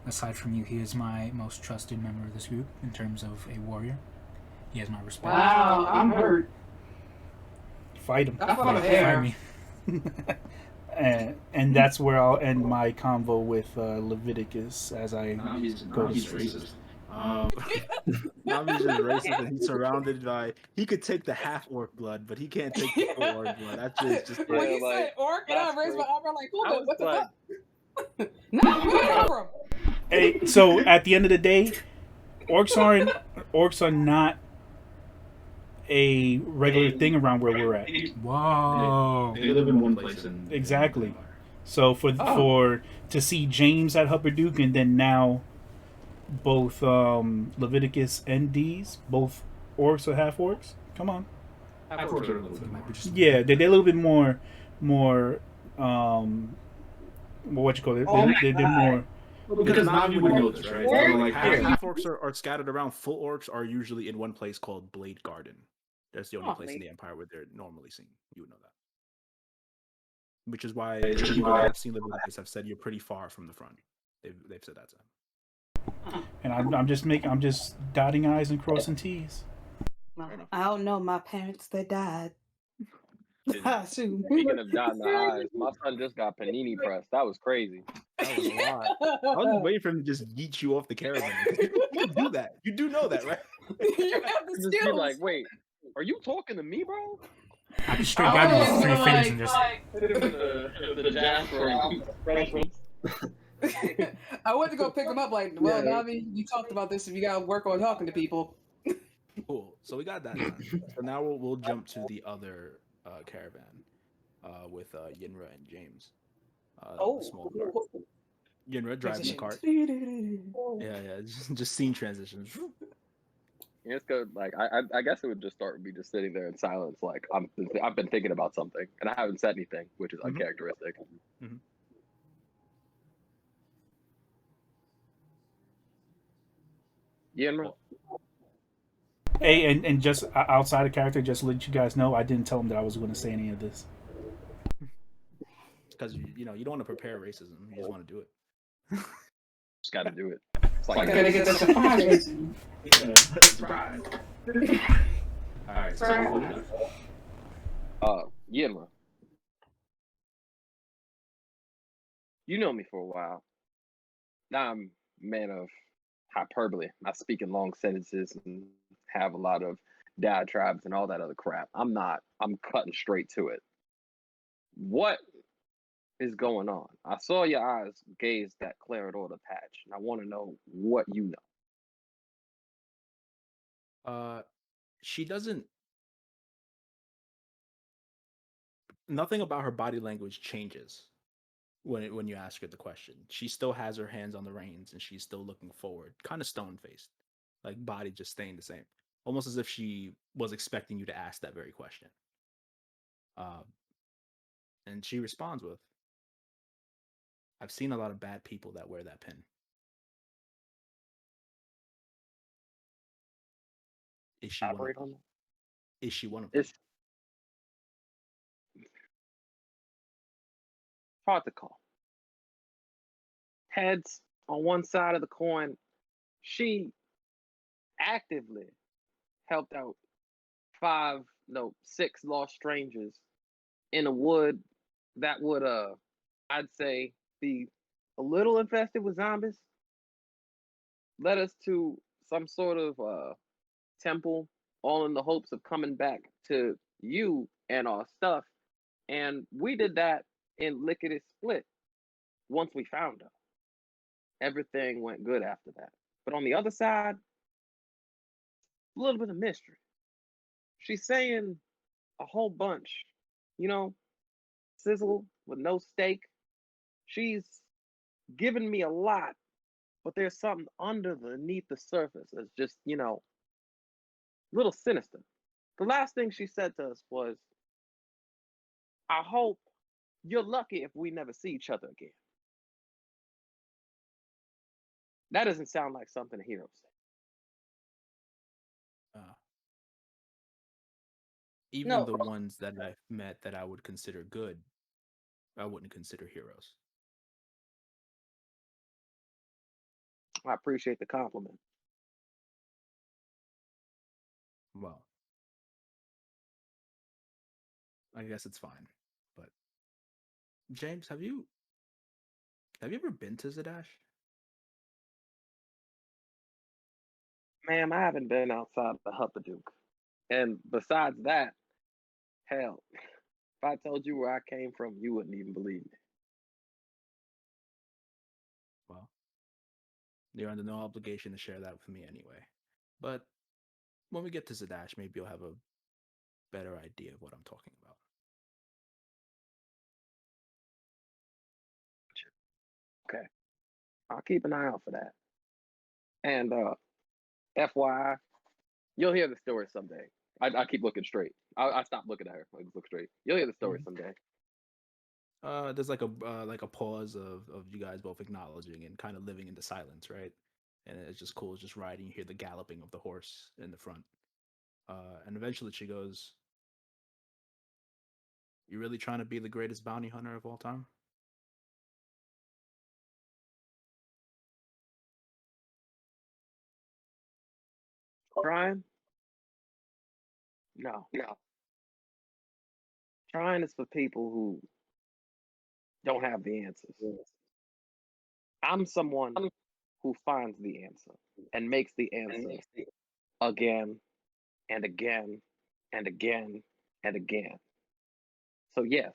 Aside from you, he is my most trusted member of this group in terms of a warrior. He has my respect. Wow, I'm hurt. Fight him. Fight me. And that's where I'll end my convo with Leviticus as I go to sleep. Racist. Nami's just racist, and he's surrounded by. He could take the half orc blood, but he can't take the full orc blood. That's just. When you said orc, and I raised my eyebrow like, hold on, what the fuck? No, where did it come from? Hey, so at the end of the day, orcs are not a regular thing around where we're at. Whoa. They live in one place. Exactly. So for to see James at Hupperduke, and then now both Leviticus and D's, both orcs or half orcs. Come on. Half orcs are a little bit more. Yeah, they're a little bit more what you call it? They're more. Because Nami would know this, right? So like half orcs are scattered around. Full orcs are usually in one place called Blade Garden. That's the only place in the Empire where they're normally seen. You would know that. Which is why people that have seen Leviticus have said you're pretty far from the front. They've said that to him. And I'm just dotting I's and crossing T's. Well, I don't know. My parents, they died. Speaking of dotting the I's, my son just got panini pressed. That was crazy. That was a lot. I was waiting for him to just yeet you off the caravan. You can do that. You do know that, right? You have the Just be skills. like, wait, are you talking to me, bro? I just straight got him with 3 fingers and just. The Jasper. I went to go pick him up. Like, well, Navi, you talked about this. If you gotta work on talking to people. Cool. So we got that done. So now we'll jump to the other caravan with Yinra and James. The small cart. Yinra driving the cart. Yeah, just scene transitions. Yeah, it's good. Like I guess it would just start with me just sitting there in silence, like I've been thinking about something and I haven't said anything, which is uncharacteristic. Mm-hmm. Yinra. Hey, and just outside of character, just to let you guys know, I didn't tell him that I was going to say any of this. Because you don't want to prepare racism. You just want to do it. Just got to do it. It's like I gotta get the surprise. Surprise. All right. So, Yinra. You know me for a while. Now I'm a man of hyperbole. I speak in long sentences and have a lot of diatribes and all that other crap. I'm not. I'm cutting straight to it. What is going on? I saw your eyes gaze that Claridor patch, and I want to know what you know. She doesn't. Nothing about her body language changes when you ask her the question. She still has her hands on the reins and she's still looking forward, kind of stone faced, like body just staying the same, almost as if she was expecting you to ask that very question. And she responds with, "I've seen a lot of bad people that wear that pin. Is she one of them? Is she one of them?" It's hard to call. Heads on one side of the coin, she actively helped out 6 lost strangers in a wood that would I'd say be a little infested with zombies. Led us to some sort of temple, all in the hopes of coming back to you and our stuff. And we did that in lickety split. Once we found her, everything went good after that. But on the other side, a little bit of mystery. She's saying a whole bunch, sizzle with no steak. She's given me a lot, but there's something underneath the surface that's just, a little sinister. The last thing she said to us was, "I hope you're lucky if we never see each other again." That doesn't sound like something a hero said. Even the ones that I've met that I would consider good, I wouldn't consider heroes. I appreciate the compliment. Well, I guess it's fine. But James, have you ever been to Zadash? Ma'am, I haven't been outside the Huppaduke. And besides that, hell, if I told you where I came from, you wouldn't even believe me. Well, you're under no obligation to share that with me anyway. But when we get to Zadash, maybe you'll have a better idea of what I'm talking about. Okay. I'll keep an eye out for that. And FYI, you'll hear the story someday. I keep looking straight. I stop looking at her. I just look straight. You'll hear the story someday. There's like a pause of you guys both acknowledging and kind of living into silence, right? And it's just cool. It's just riding. You hear the galloping of the horse in the front. And eventually she goes, "You really trying to be the greatest bounty hunter of all time?" Trying? No. Trying is for people who don't have the answers. I'm someone who finds the answer and makes the answer again and again and again and again. So yes.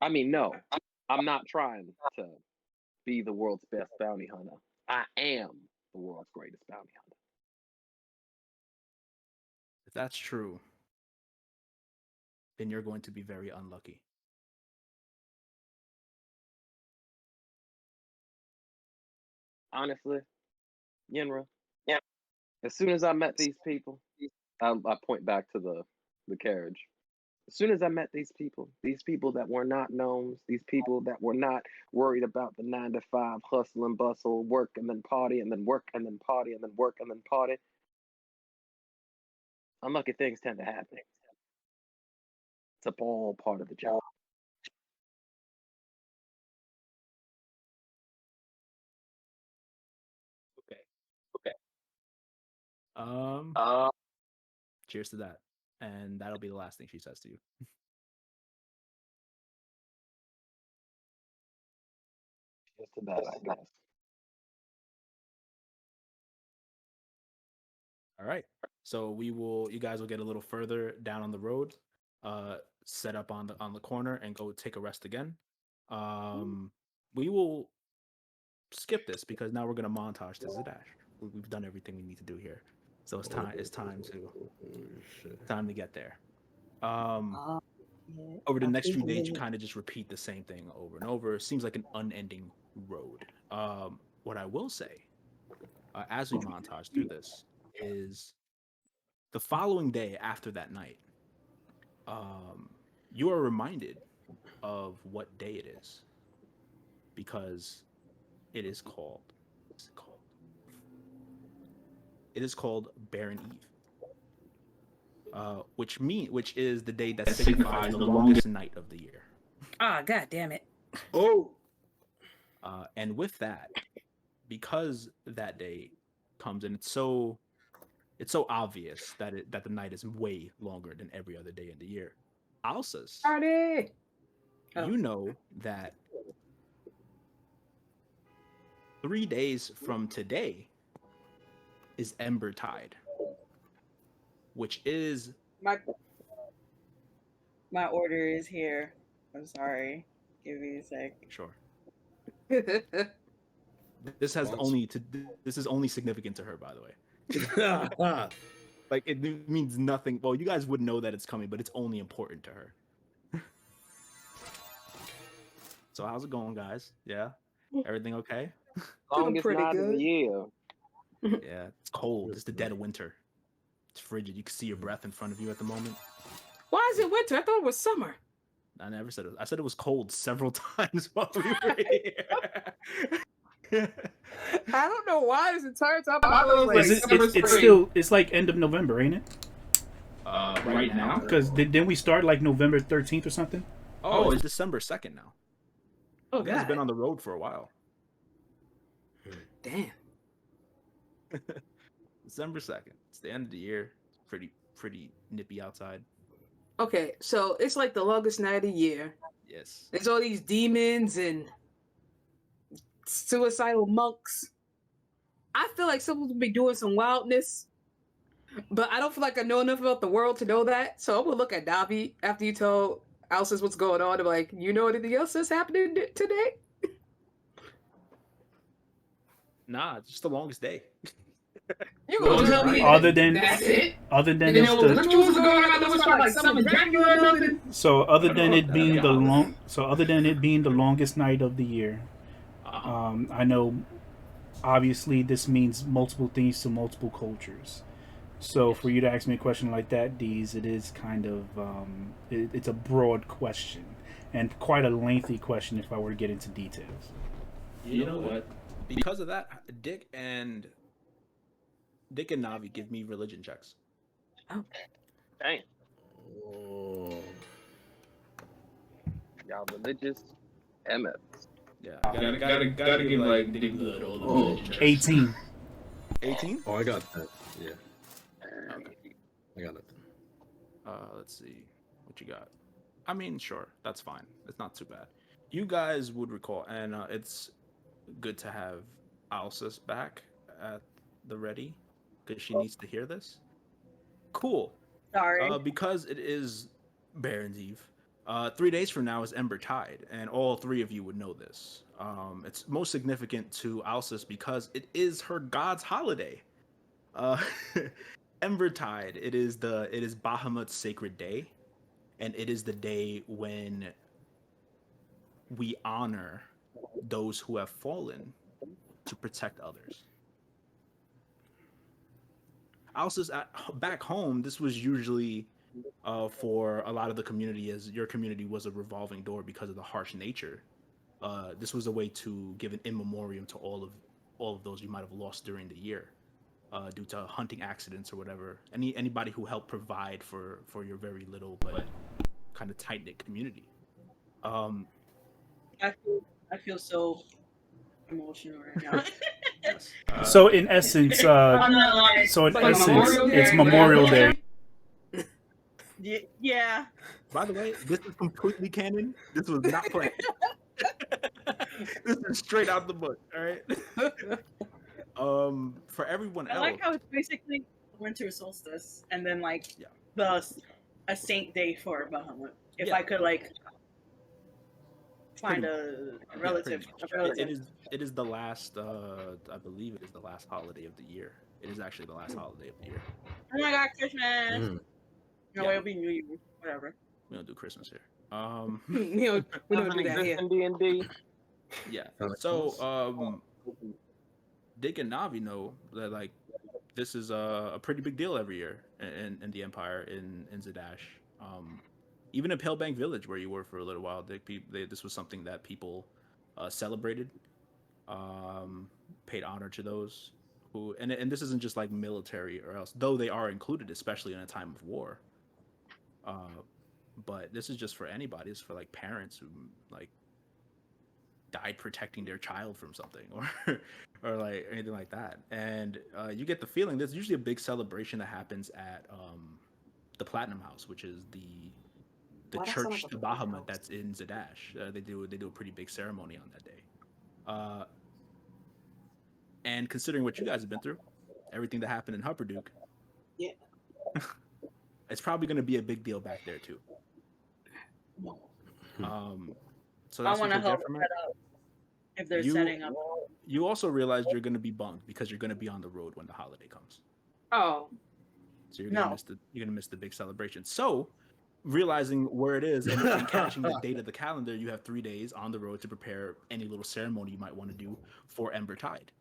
I mean, no, I'm not trying to be the world's best bounty hunter. I am the world's greatest bounty hunter. If that's true, then you're going to be very unlucky. Honestly, Yenra, as soon as I met these people, I point back to the carriage. As soon as I met these people that were not gnomes, these people that were not worried about the 9 to 5 hustle and bustle, work and then party and then work and then party and then work and then party, unlucky things tend to happen. It's all part of the job. Okay. Cheers to that. And that'll be the last thing she says to you. Cheers to that, I guess. All right. So you guys will get a little further down on the road, set up on the corner and go take a rest again. We will skip this because now we're gonna montage to Zadash. We've done everything we need to do here. So it's time to get there. Over the next few days, you kind of just repeat the same thing over and over. It seems like an unending road. What I will say, as we montage through this, is the following day after that night, you are reminded of what day it is, because it is called Barren Eve, which is the day that signifies the longest night of the year. Ah, god damn it. Oh. And with that, because that day comes and it's so obvious that the night is way longer than every other day in the year. Alsace, Party! You know that 3 days from today is Embertide, which is my order is here. I'm sorry. Give me a sec. Sure. This is only significant to her, by the way. Like, it means nothing. Well, you guys would know that it's coming, but it's only important to her. So how's it going, guys? Yeah? Everything okay? Longest night of the year. Yeah, it's cold. It's the dead of winter. It's frigid. You can see your breath in front of you at the moment. Why is it winter? I thought it was summer. I never said it. I said it was cold several times while we were here. I don't know why this entire time It's like end of November, ain't it? Right now? Because didn't we start like November 13th or something? Oh, it's December 2nd now. Oh, you guys have been on the road for a while. Damn. December 2nd. It's the end of the year. Pretty nippy outside. Okay, so it's like the longest night of the year. Yes. There's all these demons and suicidal monks. I feel like someone would be doing some wildness, but I don't feel like I know enough about the world to know that. So I'm gonna look at Davi after you tell Alsace what's going on. I'm like, you know anything else that's happening today? Nah, it's just the longest day. You gonna tell me other than that's it? Other than You it's know, the, rituals are going on. Those are like some Dracula or something. so other than it being the longest night of the year, I know obviously this means multiple things to multiple cultures. So for you to ask me a question like that, Deez, it is kind of it's a broad question and quite a lengthy question if I were to get into details. You know what? Because of that, Dick and Navi give me religion checks. Oh, dang! Y'all religious MF. Yeah, gotta give like Dick Good all the religion checks. 18. 18? Oh, I got that. Yeah, Okay. I got nothing. Let's see what you got. I mean, sure, that's fine. It's not too bad. You guys would recall, and it's good to have Alsis back at the ready because she needs to hear this. Cool. Sorry. Because it is Baron's Eve. 3 days from now is Ember Tide, and all three of you would know this. It's most significant to Alsis because it is her god's holiday. Uh, Ember Tide. It is Bahamut's sacred day, and it is the day when we honor those who have fallen to protect others. Alsis, back home, this was usually for a lot of the community, as your community was a revolving door because of the harsh nature. This was a way to give an in memoriam to all of those you might have lost during the year due to hunting accidents or whatever. Anybody who helped provide for your very little but kind of tight knit community. I feel so emotional right now. So in essence, it's Memorial Day. Yeah. By the way, this is completely canon. This was not planned. This is straight out the book. All right. For everyone else, I like how it's basically winter solstice, and then like yeah. a saint day for Bahamut. If Yeah. I could like find a relative. It is the last. I believe it is the last holiday of the year. It is actually the last holiday of the year. Oh my God, Christmas! No, Yeah. it'll be New Year. Whatever. We don't do Christmas here. we don't do that here. D&D. Yeah. So, Dick and Navi know that like this is a pretty big deal every year in the Empire in Zadash. Even in Palebank Village, where you were for a little while, this was something that people celebrated, paid honor to those who, and this isn't just like military or else, though they are included, especially in a time of war. But this is just for anybody. It's for like parents who like died protecting their child from something or like anything like that. And you get the feeling there's usually a big celebration that happens at the Platinum House, which is the church to Bahamut that's in Zadash. They do a pretty big ceremony on that day. And considering what you guys have been through, everything that happened in Hupperduke, yeah, it's probably going to be a big deal back there too. So that's I want to what help get from it. set up if they're setting up. You also realize you're going to be bummed because you're going to be on the road when the holiday comes. Oh, so you're going to miss the big celebration. So, realizing where it is and catching the date of the calendar, you have 3 days on the road to prepare any little ceremony you might want to do for Ember Tide.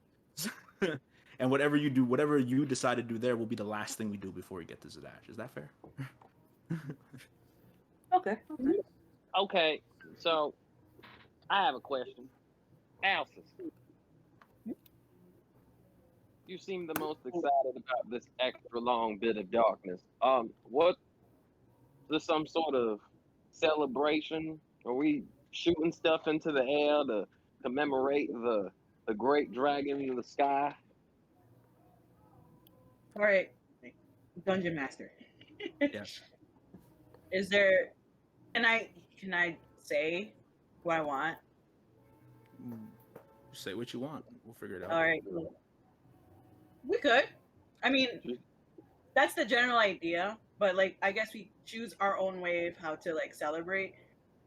And whatever you decide to do there will be the last thing we do before we get to Zadash. Is that fair? Okay. Okay, so I have a question. Alsis, you seem the most excited about this extra long bit of darkness. What is this some sort of celebration? Are we shooting stuff into the air to commemorate the great dragon in the sky? All right, Dungeon Master. Yes. Is there? Can I say what I want? Say what you want. We'll figure it out. All right. We could. I mean, that's the general idea, but like I guess we choose our own way of how to like celebrate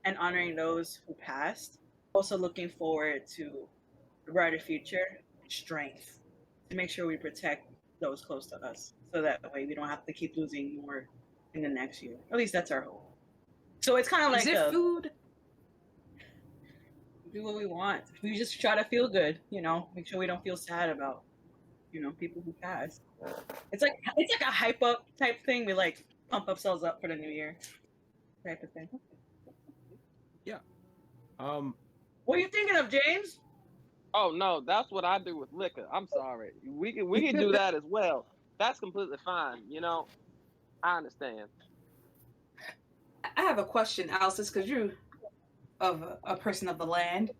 and honoring those who passed. Also looking forward to a brighter future, strength to make sure we protect those close to us, so that way we don't have to keep losing more in the next year. At least that's our hope. So it's kind of like food. Do what we want. We just try to feel good, make sure we don't feel sad about, people who passed. It's like a hype up type thing. We like pump ourselves up for the new year type of thing. Yeah. What are you thinking of, James? Oh no, that's what I do with liquor. I'm sorry. We can do that as well. That's completely fine. I understand. I have a question, Alsis, because you're a person of the land.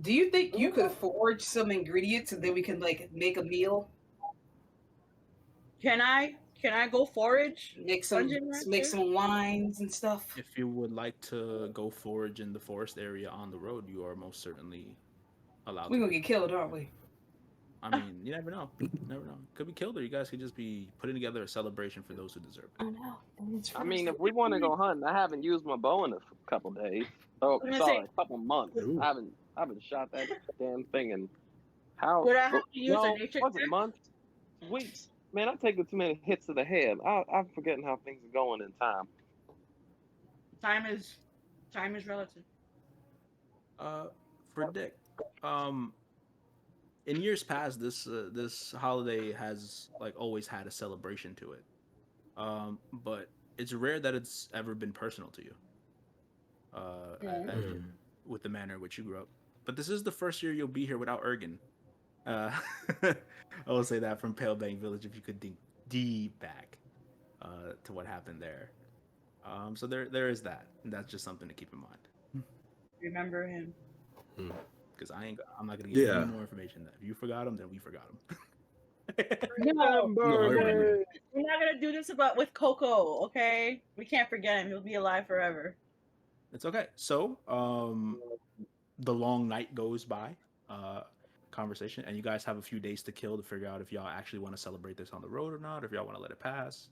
Do you think you could forge some ingredients and then we can like make a meal? Can I go forage? Make some Dungeon Master? make some wines and stuff. If you would like to go forage in the forest area on the road, you are most certainly allowed. We're to. gonna get killed, aren't we? I mean, you never know. Never know. Could be killed, or you guys could just be putting together a celebration for those who deserve it. I know. I mean, if we want to go hunting, I haven't used my bow in a couple days. Oh, I'm gonna sorry, say- a couple months. Ooh. I haven't shot that damn thing in how? Would I have to use a no, nature was it check? months, weeks? Man, I'm taking too many hits to the head. I'm forgetting how things are going in time. Time is relative. For Dick, in years past, this holiday has like always had a celebration to it. But it's rare that it's ever been personal to you. With the manner in which you grew up. But this is the first year you'll be here without Ergen. I will say that from Pale Bang Village, if you could dig deep back to what happened there. So there is that. And that's just something to keep in mind. Remember him. Because I'm not gonna give you Yeah. any more information. If you forgot him, then we forgot him. No, No, I remember. we're not gonna do this with Coco, okay? We can't forget him. He'll be alive forever. It's okay. So, the long night goes by, conversation, and you guys have a few days to kill to figure out if y'all actually want to celebrate this on the road or not, if y'all want to let it pass.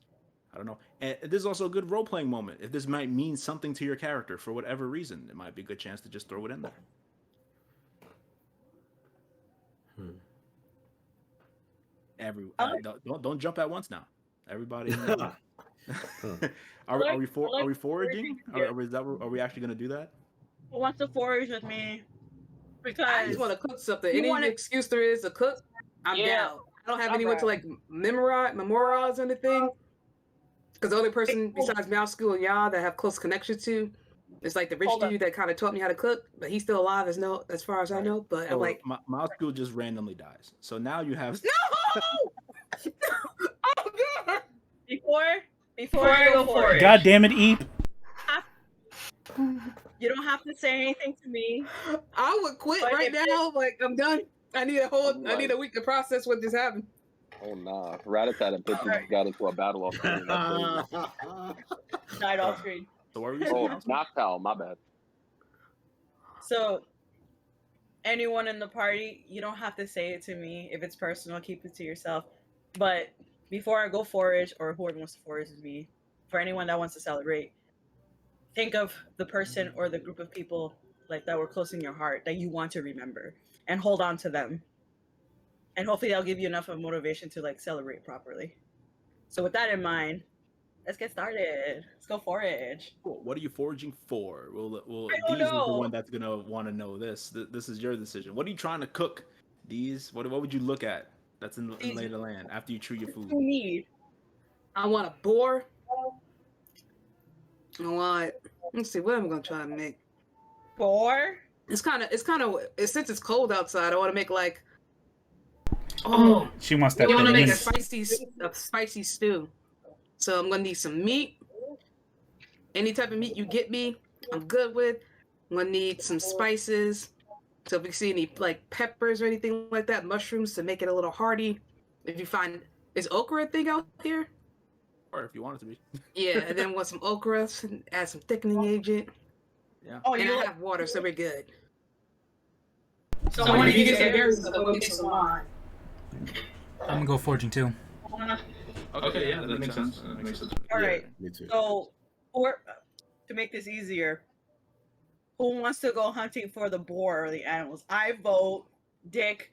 I don't know. And this is also a good role playing moment. If this might mean something to your character for whatever reason, it might be a good chance to just throw it in there. Don't jump at once now. Everybody. Are we foraging? Are we actually gonna do that? Who wants to forage with me? Because I just want to cook something. You Any wanna- excuse there is to cook, I'm Yeah. down. I don't have anyone to like memorize anything. Because the only person besides Mouse School and y'all that have close connection to is like the rich Hold up. dude that kind of taught me how to cook, but he's still alive as far as I know. But So I'm like, Miles School just randomly dies. So now you have no! Oh god! before I go forage, God damn it, Eep. you don't have to say anything to me. I would quit But right if now. Like I'm done. I need a week to process what just happened. Oh nah, Ratata and Pitcher got into a battle off screen. Died off screen. So what were you Oh, saying? Knockdown, my bad. So, anyone in the party, you don't have to say it to me. If it's personal, keep it to yourself. But before I go forage, or whoever wants to forage with me, for anyone that wants to celebrate, think of the person or the group of people like that were close in your heart that you want to remember, and hold on to them. And hopefully, they'll give you enough of motivation to like celebrate properly. So, with that in mind, let's get started. Let's go forage. Cool. What are you foraging for? Well, I don't Deez is the know. one that's gonna want to know this. This is your decision. What are you trying to cook, Deez? What would you look at? That's in Deez, lay of the land after you chew your food. What do you need? I want a boar. I want. Let's see what I'm gonna try to make. Boar? Since it's cold outside, I want to make like. Oh, she wants that. I want to make a Denise. spicy stew. So I'm gonna need some meat. Any type of meat you get me, I'm good with. I'm gonna need some spices. So if you see any like peppers or anything like that, mushrooms to make it a little hearty. If you find is okra a thing out here? Or if you want it to be. Yeah, and then want some okra, add some thickening agent. Yeah. Oh, And you I have water, so we're good. So when you get some berries, I'll go get some wine. I'm gonna go foraging too. Okay, yeah, that makes sense. That makes sense. All right. Me too. So, to make this easier, who wants to go hunting for the boar or the animals? I vote Dick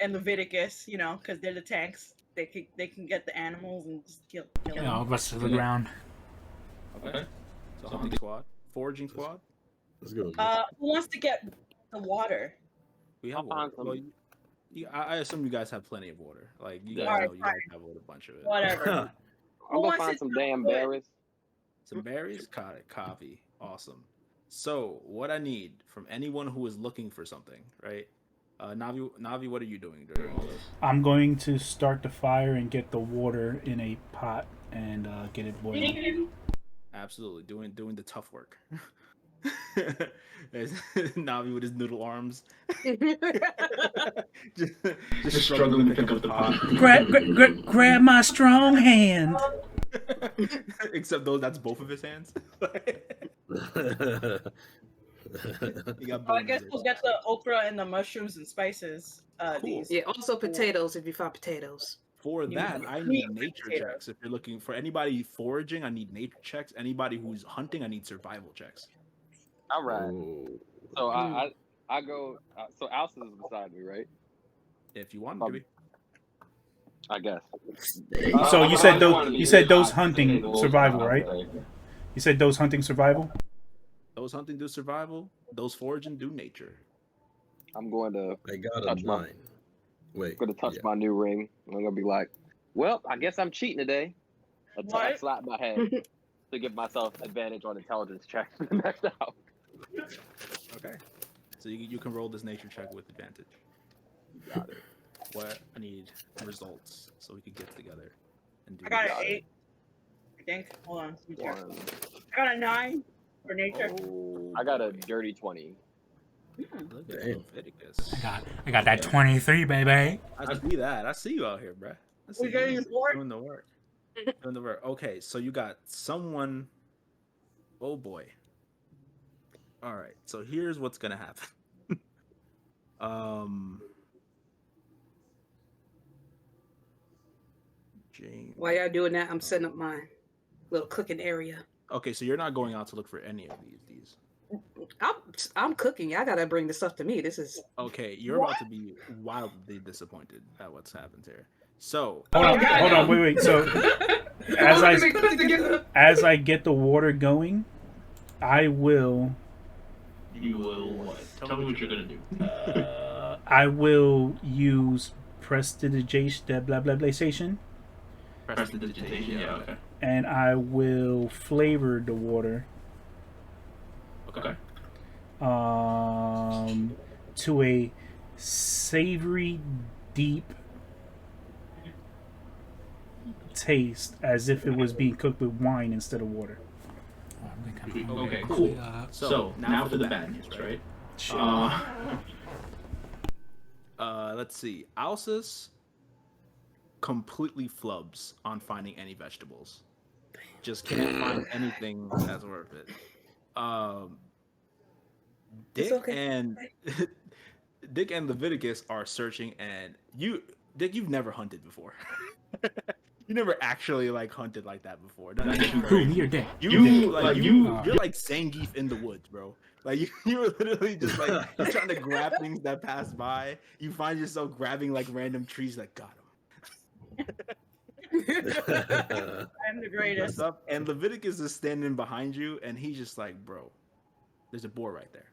and Leviticus. You know, because they're the tanks. They can get the animals and just kill You them. know, rest of the ground. Okay. So hunting squad, foraging squad. Let's go. Who wants to get the water? We have I'll find water. Well, I assume you guys have plenty of water. Like you guys Alright, know, you guys have a bunch of it. Whatever. I'm Who gonna wants find to some do damn it? berries. Some berries, got it. Copy. Awesome. So what I need from anyone who is looking for something, right? Navi, what are you doing during all this? I'm going to start the fire and get the water in a pot and get it boiling. Absolutely, doing the tough work. There's Navi with his noodle arms. just, Just struggling to pick up the pot. Grab my strong hand. Except that's both of his hands. He got I both guess of his. we'll get the okra and the mushrooms and spices. These. Yeah, also potatoes if you find potatoes. For You that, I need need nature potato. checks. If you're looking for anybody foraging, I need nature checks. Anybody who's hunting, I need survival checks. All right. Oh. So I go. So Alsa is beside me, right? If you want to be. I guess. So you said those hunting survival, right? You said those hunting survival. Those hunting do survival. Those foraging do nature. I'm going to. I got a Touch my- 9. Wait. Going to touch yeah. my new ring. I'm gonna be like, well, I guess I'm cheating today. What? Slap my head to give myself advantage on intelligence check for the next hour. Okay. So you can roll this nature check with advantage. Got it. What I need results so we can get together and do. I got an Got it. 8. I think. Hold on. Let me check. One. I got a 9 for nature. Oh, I got a boy. dirty 20. Look at Damn. Leviticus. I got that 23, baby. I see that. I see you out here, bruh. I see We getting you bored? doing the work. Doing the work. Okay, so you got someone. Oh boy. All right. So here's what's gonna happen. James. While y'all doing that, I'm setting up my little cooking area. Okay, so you're not going out to look for any of these. I'm cooking. Y'all gotta bring the stuff to me. This is Okay, you're about to be wildly disappointed at what's happened here. So Hold on, wait. So as I get the water going, I will You will what? Tell me what you're gonna do. I will use prestidigitation, blah blah blah station, Prestidigitation. Yeah. Okay. and I will flavor the water Okay. to a savory, deep taste, as if it was being cooked with wine instead of water. Okay. Cool. So now for the bad news, right? let's see. Alsace completely flubs on finding any vegetables. Just can't find anything that's worth it. Dick and Dick and Leviticus are searching, and Dick, you've never hunted before. You never actually hunted like that before. Who, me or Dick? You're like Zangief in the woods, bro. Like you're literally just you're trying to grab things that pass by. You find yourself grabbing random trees, got him. I'm the greatest. And Leviticus is standing behind you, and he's just like, bro, there's a boar right there.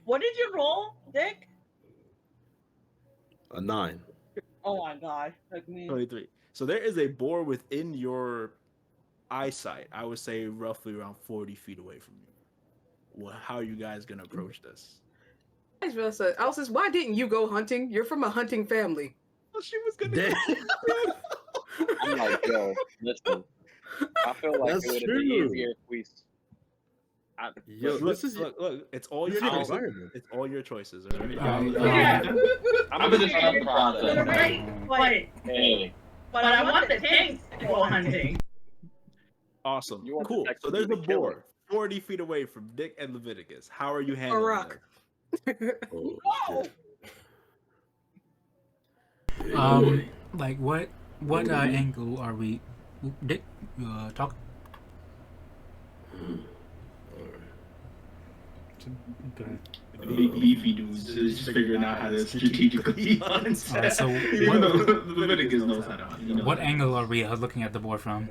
What did you roll, Dick? A 9. Oh my god. Like me. 23. So there is a boar within your eyesight. I would say roughly around 40 feet away from you. Well, how are you guys gonna approach this? Alsace, why didn't you go hunting? You're from a hunting family. Well, she was gonna. I'm like, yo, listen. I feel like That's it would have true. been easier if we. Yo, look, this is look, it's all your choices. It's all your choices. All right? I'm gonna start the process. Right, but I want the tanks to go hunting. Awesome. You want Cool. the So there's a to kill boar 40 feet away from Dick and Leviticus. How are you A handling rock. this? oh, shit. What angle are we? Dick, talk. Big beefy dudes is just figuring out how to strategically hunt. So Even though Leviticus knows how to hunt. He knows What angle are we looking at the boar from?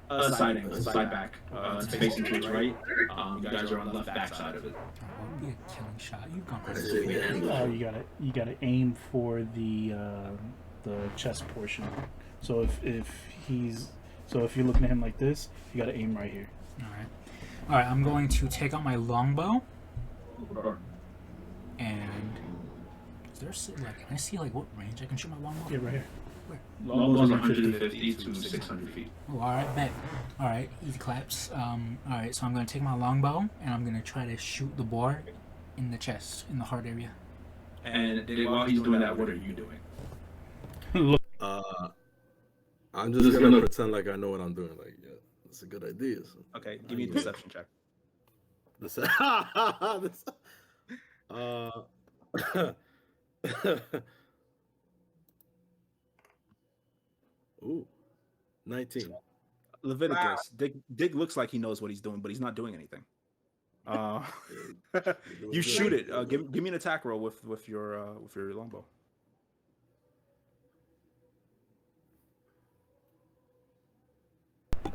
side angle, side back. It's facing to its right. You guys are on the left back side of it. What would be a killing shot? You've gone I crazy. say we handle it. You gotta aim for the chest portion. So if you're looking at him like this, you gotta aim right here. All right. I'm going to take out my longbow. And is there can I see what range I can shoot my longbow? Yeah, right here. Longbows 150 to 600 feet. Oh, all right, bet. All right, easy claps. All right, so I'm gonna take my longbow and I'm gonna try to shoot the boar in the chest, in the heart area. And while he's doing that, what are you doing? I'm just gonna pretend like I know what I'm doing. Like, yeah, that's a good idea. So. Okay, give me a deception check. Ooh, 19. Leviticus. Dick looks like he knows what he's doing, but he's not doing anything. You shoot it. Give me an attack roll with your longbow.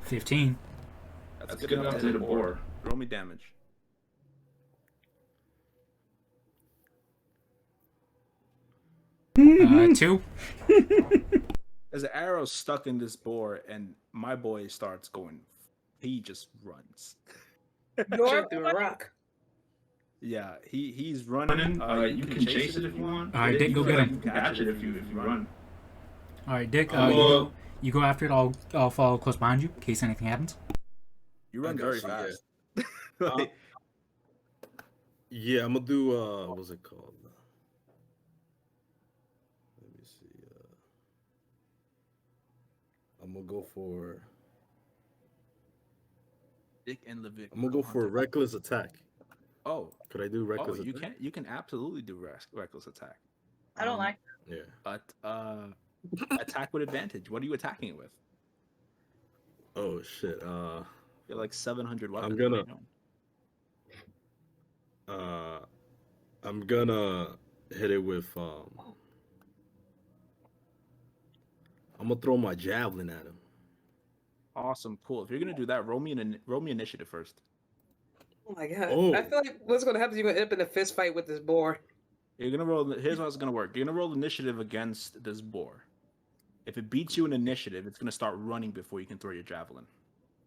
$15. That's good enough to hit a boar. Roll me damage. Two. There's an arrow stuck in this boar, and my boy starts going. He just runs. You're through a rock. Yeah, he's running. You can chase it if you want. All right, Dick, go get him. You can catch it if you run. All right, Dick. You go after it. I'll follow close behind you in case anything happens. You run very fast. Yeah, I'm gonna do what's it called? Let me see. I'm gonna go for. Dick and Leviticus. I'm gonna go for reckless attack. Oh, could I do reckless? You attack? can. You can absolutely do reckless attack. I don't like Yeah. But attack with advantage. What are you attacking it with? Oh shit. You're like 700 weapons. I'm gonna hit it with I'm gonna throw my javelin at him. Awesome, cool. If you're gonna do that, roll me initiative first. Oh my god. Oh. I feel like what's gonna happen is you're gonna end up in a fist fight with this boar. You're gonna roll. Here's how it's gonna work. You're gonna roll initiative against this boar. If it beats you in initiative, it's gonna start running before you can throw your javelin.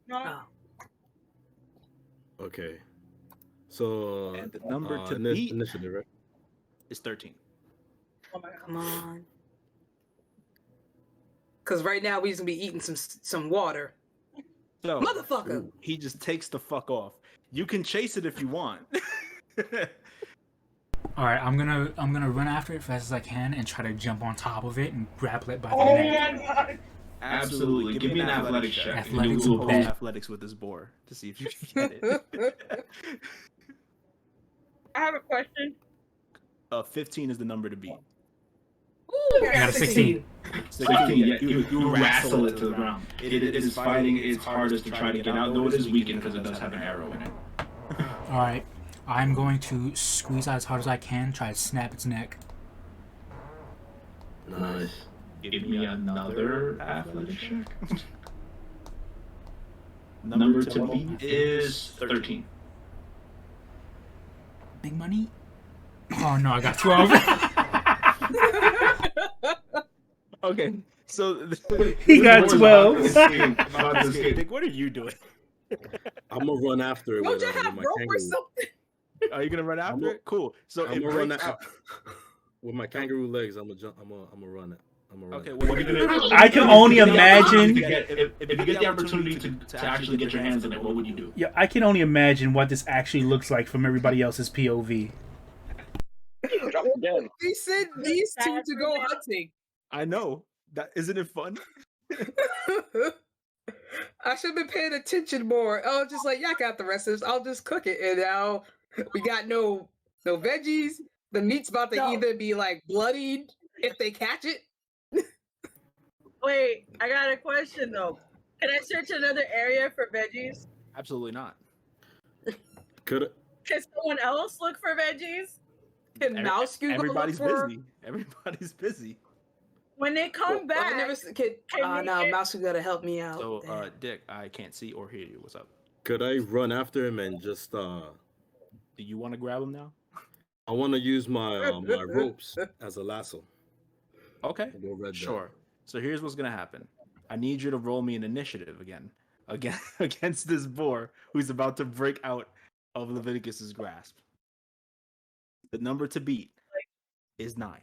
No. Okay. So And the number to beat initiative, right? is 13. Oh my god. Come on. Cause right now we just gonna be eating some water. So Motherfucker. he just takes the fuck off. You can chase it if you want. All right, I'm gonna run after it as fast as I can and try to jump on top of it and grapple it by the Oh neck. my god. Absolutely. Give me an athletics check. Athletics Do bet. athletics with this boar to see if you can get it. I have a question. 15 is the number to beat. Ooh, I got a 16. 16, yeah, you wrestle it to the ground. It is fighting its hardest to try to get out, though it is weakened because it does have an arrow in it. All right, I'm going to squeeze out as hard as I can, try to snap its neck. Nice. Give me another athletics check. Number to beat is 13. Big money? Oh no, I got 12. Okay, so He got 12. Dick, what are you doing? I'm gonna run after it Don't with, you with have my rope or kangaroo. something? Are you gonna run after it? Cool. So I'm it gonna run breaks out. with my kangaroo legs. I'm gonna jump. I'm gonna run it. I'm gonna run Okay, it. what are you gonna? I can only imagine. If you get the opportunity to actually get your hands on it, what would you do? Yeah, I can only imagine what this actually looks like from everybody else's POV. Drop again. They said these two to go hunting. I know. That isn't it fun? I should have been paying attention more. I was just like, yeah, I got the rest of this. I'll just cook it. And now we got no veggies. The meat's about to either be like bloodied if they catch it. Wait, I got a question though. Can I search another area for veggies? Absolutely not. Could it? Can someone else look for veggies? Can Mouse you go look Everybody's for? busy. Everybody's busy. When they come Well, I back, never kid. can No, we get- Mouse, you gotta help me out. So, Damn. Dick, I can't see or hear you. What's up? Could I run after him and just Do you want to grab him now? I want to use my my ropes as a lasso. Okay. Go red Sure. So here's what's gonna happen. I need you to roll me an initiative again against this boar who's about to break out of Leviticus's grasp. The number to beat is 9. And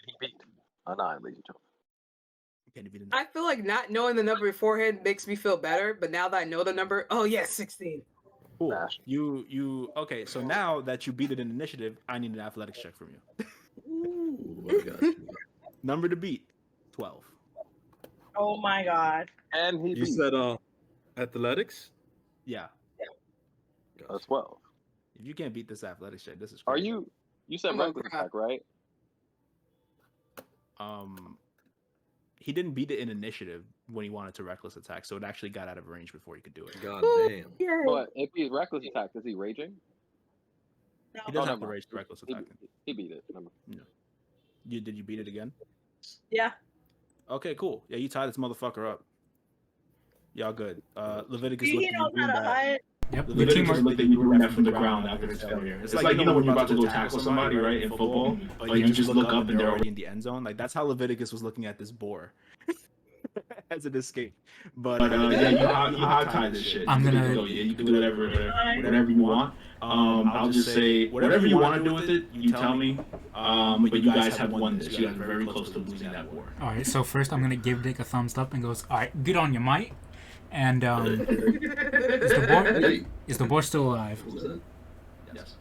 he beat a 9, ladies and gentlemen. Can't even. I feel like not knowing the number beforehand makes me feel better, but now that I know the number, oh yeah, 16. Cool. You okay? So now that you beat it in initiative, I need an athletics check from you. Ooh, I got you. Number to beat, 12. Oh my god. And he You beat said athletics? Yeah. a 12. If you can't beat this athletics check, this is. Are Crazy. you said Oh my reckless God. attack, right? He didn't beat it in initiative when he wanted to reckless attack, so it actually got out of range before he could do it. God damn. But if he's reckless attack, is he raging? He doesn't have never to mind. rage to reckless attack. He beat it. Remember. Did you beat it again? Yeah. Okay, cool. Yeah, you tied this motherfucker up. Y'all good. Leviticus He looked at knows you, how to Greenback. hide. Yep. The Leviticus teamwork. looked at you right from the ground after his failure. It's like, you know, when you're about to go tackle somebody, right, in football, but you just look up and they're already in the end zone. Like, that's how Leviticus was looking at this boar as it escaped. But yeah, you hot tie this shit. I'm gonna- You can do whatever you want. I'll just say whatever you want to do with it, you tell me. But you guys have won this. You guys are very close to losing that war. All right. So first, I'm gonna give Dick a thumbs up and goes, "All right, good on you, Mike." And is the boar still alive? Yes.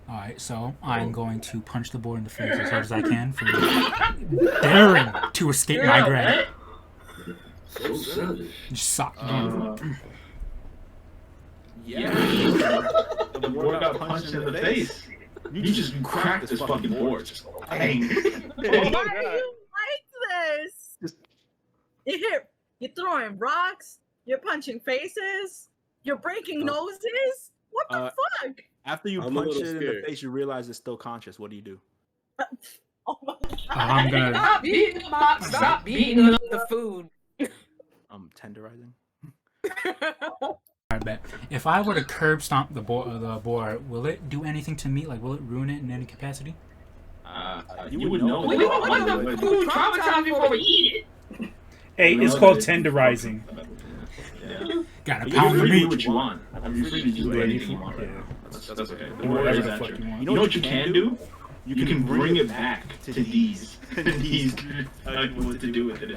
All right. So I'm going to punch the boar in the face as hard as I can for daring to escape my grab. So savage. Just sock. yeah, The boar got punched in the face. You just cracked this fucking board. Just bang. Why do you like this? You're throwing rocks. You're punching faces. You're breaking noses. What the fuck? After you I'm a punch it little in the scared. face, you realize it's still conscious. What do you do? Oh my god. I'm gonna. Stop beating him up. Stop beating up the food. Tenderizing. I bet. If I were to curb stomp the boar, will it do anything to me? Like, will it ruin it in any capacity? You would know. We don't want the food traumatized before we eat it. Hey, it's called tenderizing. Yeah. Got a You pound can of do meat. what you want. You're free to do anything you want. That's okay. Whatever the fuck you want. You know what you can do? You can bring it back to these. These tell you what to do with it.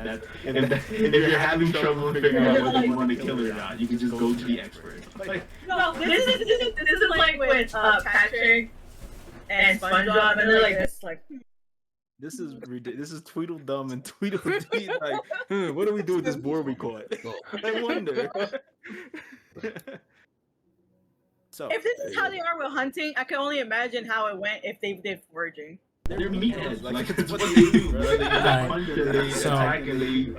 If you're having trouble figuring out whether you want to kill it or not, you can just go to the expert. Like, No, this is like with Patrick and SpongeBob, and they're like this, like. This is ridiculous. This is Tweedledum and Tweedledee. Like, what do we do with this boar we caught? I wonder. So If this is how they are with hunting, I can only imagine how it went if they did foraging. they're meatheads. Like, it's what they do, bro. They punch and they attack and they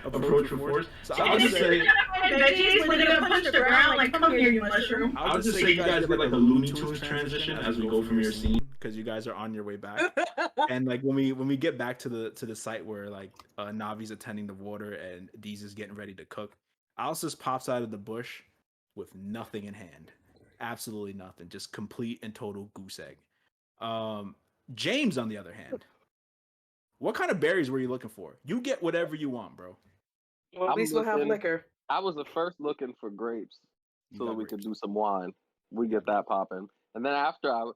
approach with force. So I'll just say, Veggies, when they're gonna punch the ground, like, come here, you mushroom. I'll just say you guys get like a Looney Tunes transition as we go from your scene. because you guys are on your way back, and like when we get back to the site where like Navi's attending the water and Deez is getting ready to cook, Alice just pops out of the bush with nothing in hand, absolutely nothing, just complete and total goose egg. James, on the other hand, what kind of berries were you looking for? You get whatever you want, bro. Well, at least we'll have liquor. I was at first looking for grapes You so got that we grapes. could do some wine. We get that popping, and then after I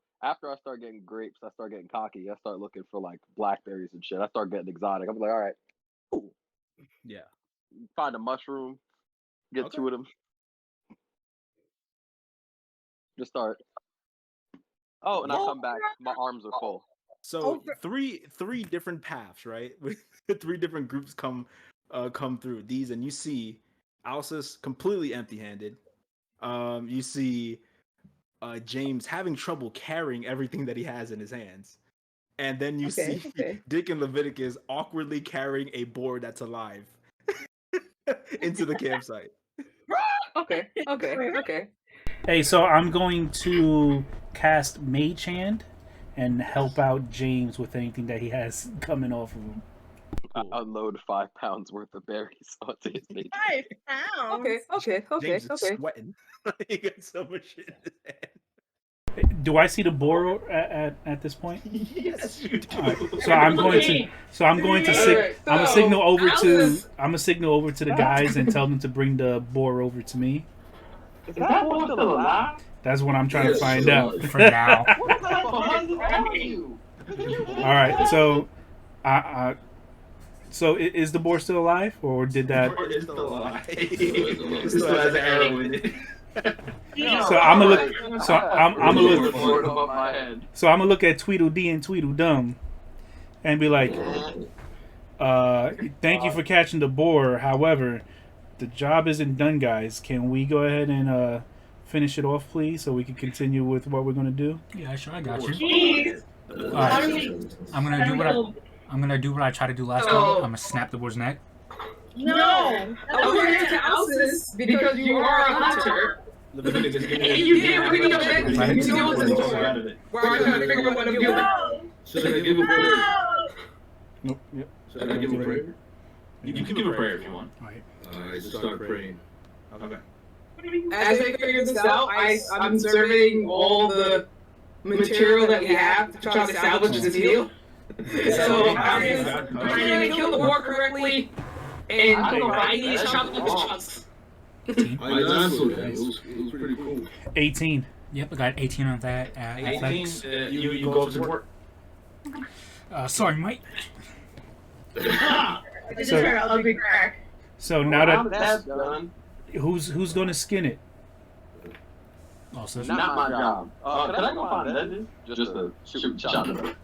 start getting grapes, I start getting cocky. I start looking for like blackberries and shit. I start getting exotic. I'm like, all right, ooh. Yeah. Find a mushroom, get Okay. two of them. Just start. Oh, and I come back. My arms are full. So three different paths, right? Three different groups come through these, and you see Alsus completely empty-handed. You see James having trouble carrying everything that he has in his hands, and then you see Dick and Leviticus awkwardly carrying a boar that's alive into the campsite. Okay. Hey, so I'm going to cast Mage Hand and help out James with anything that he has coming off of him. I unload 5 pounds worth of berries onto his mate. 5 pounds. James is sweating. He got so much shit in his hand. Do I see the boar at this point? Yes, you do. Alright, so I'm going to signal over to the guys and tell them to bring the boar over to me. Is that boy still alive? That's what I'm trying to find out. For now. What the fuck is wrong with you? All right, so I So is the boar still alive, or did that? It's still alive. It still has an arrow in it. So I'm gonna look. So I'm gonna look. above my head. So I'm gonna look at Tweedledee and Tweedledum, and be like, "Thank you for catching the boar. However, the job isn't done, guys. Can we go ahead and finish it off, please, so we can continue with what we're gonna do?" Yeah, sure, I got you. Jeez. Alright, I'm gonna do what I tried to do last time. I'm gonna snap the boar's neck. No. I'm going to Alsus because you are a hunter. And you didn't bring your bed. You know what to do. We're trying to figure out what to do. Should I give a prayer? Nope. Yep. Should I give a prayer? You can give a prayer if you want. Alright. I just start praying. Okay. As I figure this out, I'm observing all the material that we have to try to salvage this deal. So I'm trying to kill the boar correctly, and I need to chop up his chunks. I lassoed him. It was pretty cool. 18. Yep, I got 18 on that. 18. Athletics. You go to work. Sorry, Mike. So now that That's done. who's gonna skin it? Also, Not my job. Can I go find that? Just to shoot chop it up.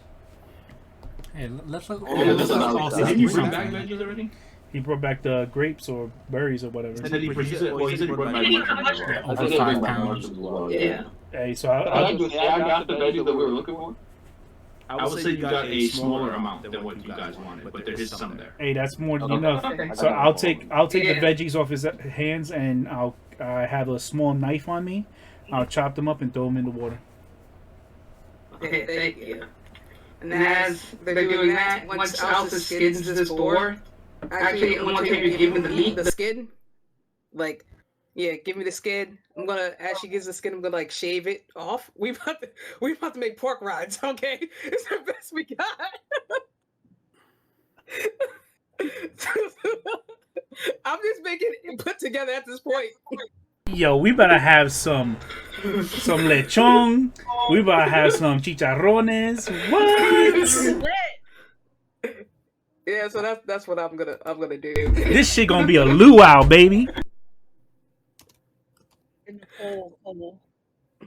hey, let's look. Didn't you bring back veggies already? He brought back the grapes or berries or whatever. And then he said he brought back mushrooms. Over 5 pounds. Yeah. Hey, so I got the veggies that we were looking for. I would say you got a smaller amount than what you guys wanted, but there is some there. hey, that's more than enough. So I'll take the veggies off his hands, and I have a small knife on me. I'll chop them up and throw them in the water. Okay, thank you. And as they're doing that, once Alpha skins this boar, actually, I want you to give me the meat, the skin. Like, yeah, give me the skin. I'm gonna, as she gives the skin, I'm gonna like shave it off. We about to make pork rinds, okay? It's the best we got. I'm just making it put together at this point. Yo, we better have some lechon. We better have some chicharrones. What? Yeah, so that's what I'm gonna do. This shit gonna be a luau, baby. In the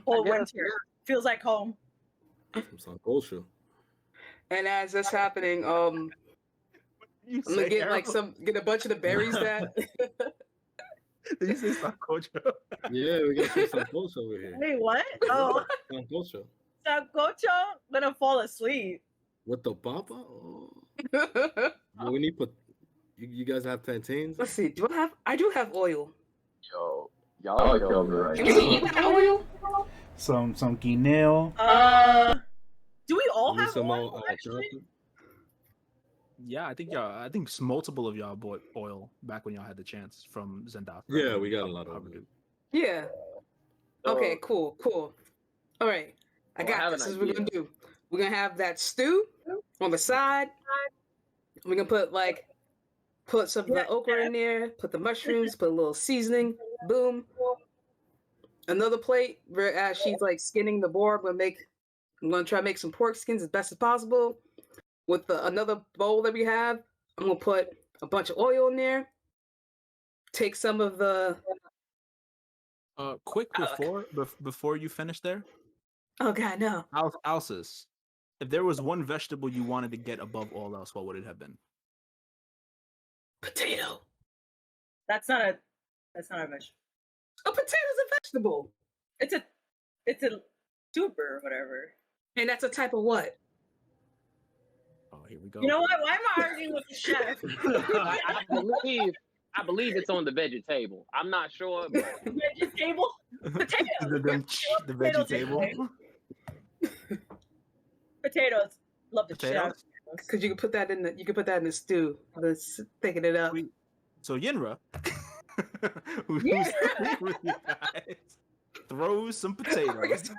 cold winter. Feels like home. Some culture. And as that's happening, I'm gonna get get a bunch of the berries that. Did you say sancocho? Yeah, we got some sancocho over here. Wait, what? Oh, Sancocho. sancocho? Gonna fall asleep. With the papa? Oh. We need you guys have plantains? Let's see. I do have oil. Yo, y'all killed me right Can we eat that oil? Some guineo. Do we all Need have some oil, actually? chocolate? Yeah, I think multiple of y'all bought oil back when y'all had the chance from Zendaka. Yeah, we got a lot of it. Yeah. Okay, cool. All right. I Well, I got have this. an This is what we're idea. gonna do. We're gonna have that stew on the side. We're gonna put some of the okra in there, put the mushrooms, put a little seasoning, boom. Another plate where as she's like skinning the boar, I'm gonna try to make some pork skins as best as possible. With another bowl that we have, I'm gonna put a bunch of oil in there. Take some of the. Quick before you finish there, Oh God, no! Alsis, if there was one vegetable you wanted to get above all else, what would it have been? Potato. That's not a vegetable. A potato's a vegetable, It's a tuber or whatever. and that's a type of what? Oh, here we go. You know what? Why am I arguing with the chef? I believe it's on the veggie table. I'm not sure, but Vegetable? Potatoes. the veggie table. Potatoes. Love the Potatoes? chef. Because you can put that in the stew. Let's thinking it up. So Yinra, who's with you guys, throws some potatoes.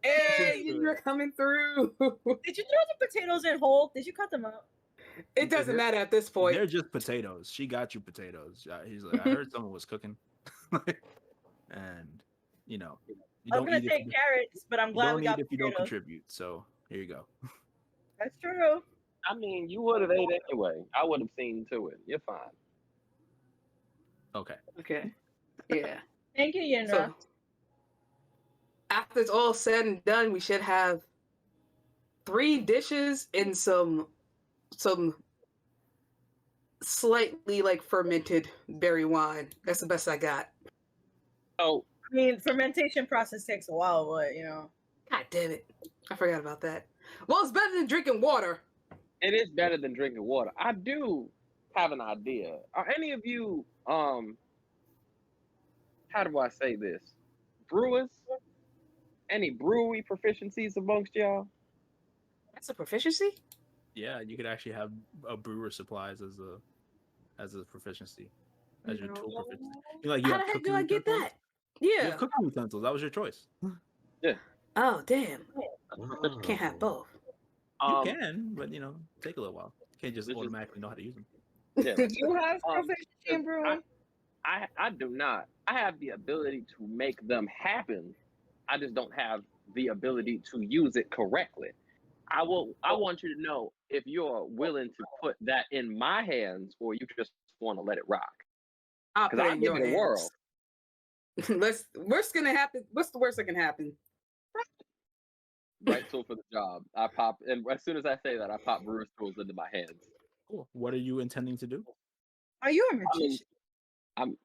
Hey, you're coming through. Did you throw the potatoes in whole? Did you cut them up? It doesn't matter at this point. They're just potatoes. She got you potatoes. He's like, I heard someone was cooking, and you I'm gonna take carrots, but I'm glad we got if you don't potatoes. contribute. So here you go. That's true. I mean, you would have ate anyway. I would have seen to it. You're fine. Okay. Okay. Yeah. Thank you, Yindra. So after it's all said and done, we should have 3 dishes and some slightly like fermented berry wine. That's the best I got. Oh, I mean, fermentation process takes a while, but you know. God damn it. I forgot about that. Well, it's better than drinking water. it is better than drinking water. I do have an idea. Are any of you how do I say this? Brewers? Any brewery proficiencies amongst y'all? That's a proficiency? Yeah, you could actually have a brewer supplies as a proficiency, as your tool proficiency. You How have the heck do cooking I get utensils? that? You Yeah. have cooking utensils. That was your choice. Yeah. Oh, damn. Can't have both. You can, but take a little while. You can't just automatically know how to use them. Yeah. Do you have proficiency in brewing? I do not. I have the ability to make them happen. I just don't have the ability to use it correctly. I want you to know if you're willing to put that in my hands or you just want to let it rock. I'll put it I'll in give your it a whirl. hands. What's gonna happen? What's the worst that can happen? Right tool for the job. I pop, and as soon as I say that, I pop brewer's tools into my hands. Cool. What are you intending to do? Are you a magician? I'm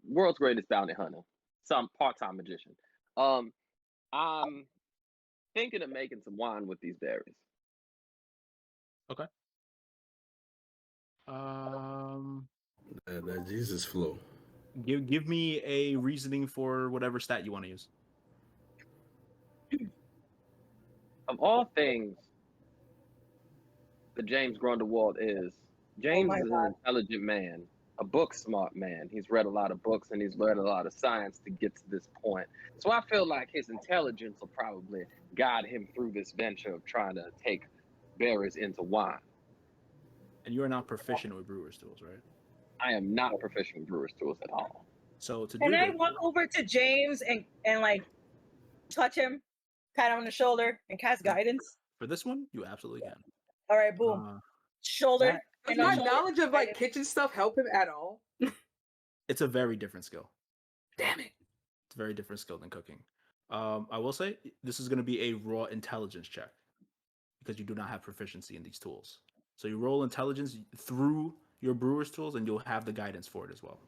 world's greatest bounty hunter. Some part-time magician. I'm thinking of making some wine with these berries. Okay. That Jesus flow. Give me a reasoning for whatever stat you want to use. Of all things, that James Grundelwald is. James is an intelligent man, a book smart man. He's read a lot of books and he's learned a lot of science to get to this point. So I feel like his intelligence will probably guide him through this venture of trying to take berries into wine. And you are not proficient with brewer's tools, right? I am not proficient with brewer's tools at all. So to Can do I this, walk over to James and like touch him, pat him on the shoulder, and cast guidance? for this one, you absolutely can. All right, boom. Shoulder. Does and my shoulder. knowledge of like kitchen stuff help him at all? It's a very different skill. Damn it. It's a very different skill than cooking. I will say this is going to be a raw intelligence check because you do not have proficiency in these tools. So you roll intelligence through your brewer's tools, and you'll have the guidance for it as well.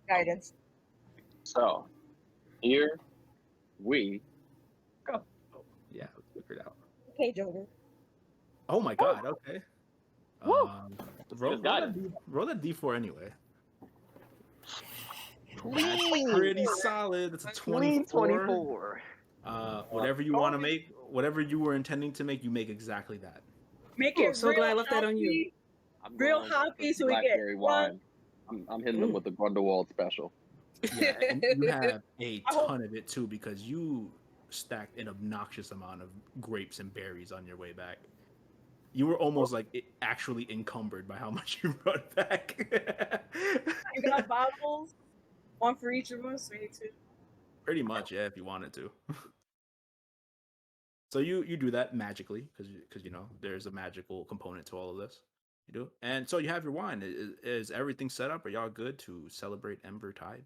Guidance. So here we go. Yeah, let's figure it out. Okay, Joker. Oh my god, okay. Roll got that D4 anyway. That's pretty solid. It's a 24. Whatever you want to make, whatever you were intending to make, you make exactly that. Make it so real glad I left that on you. hoppy, I'm real going hoppy with so we get blackberry wine. I'm hitting them with the Grundelwald special. Yeah, and you have a ton of it too because you stacked an obnoxious amount of grapes and berries on your way back. You were almost like actually encumbered by how much you brought back. You got bottles, one for each of us. We need two. Pretty much, yeah, if you wanted to. So you do that magically because there's a magical component to all of this. You do, and so you have your wine. Is everything set up? Are y'all good to celebrate Ember Tide?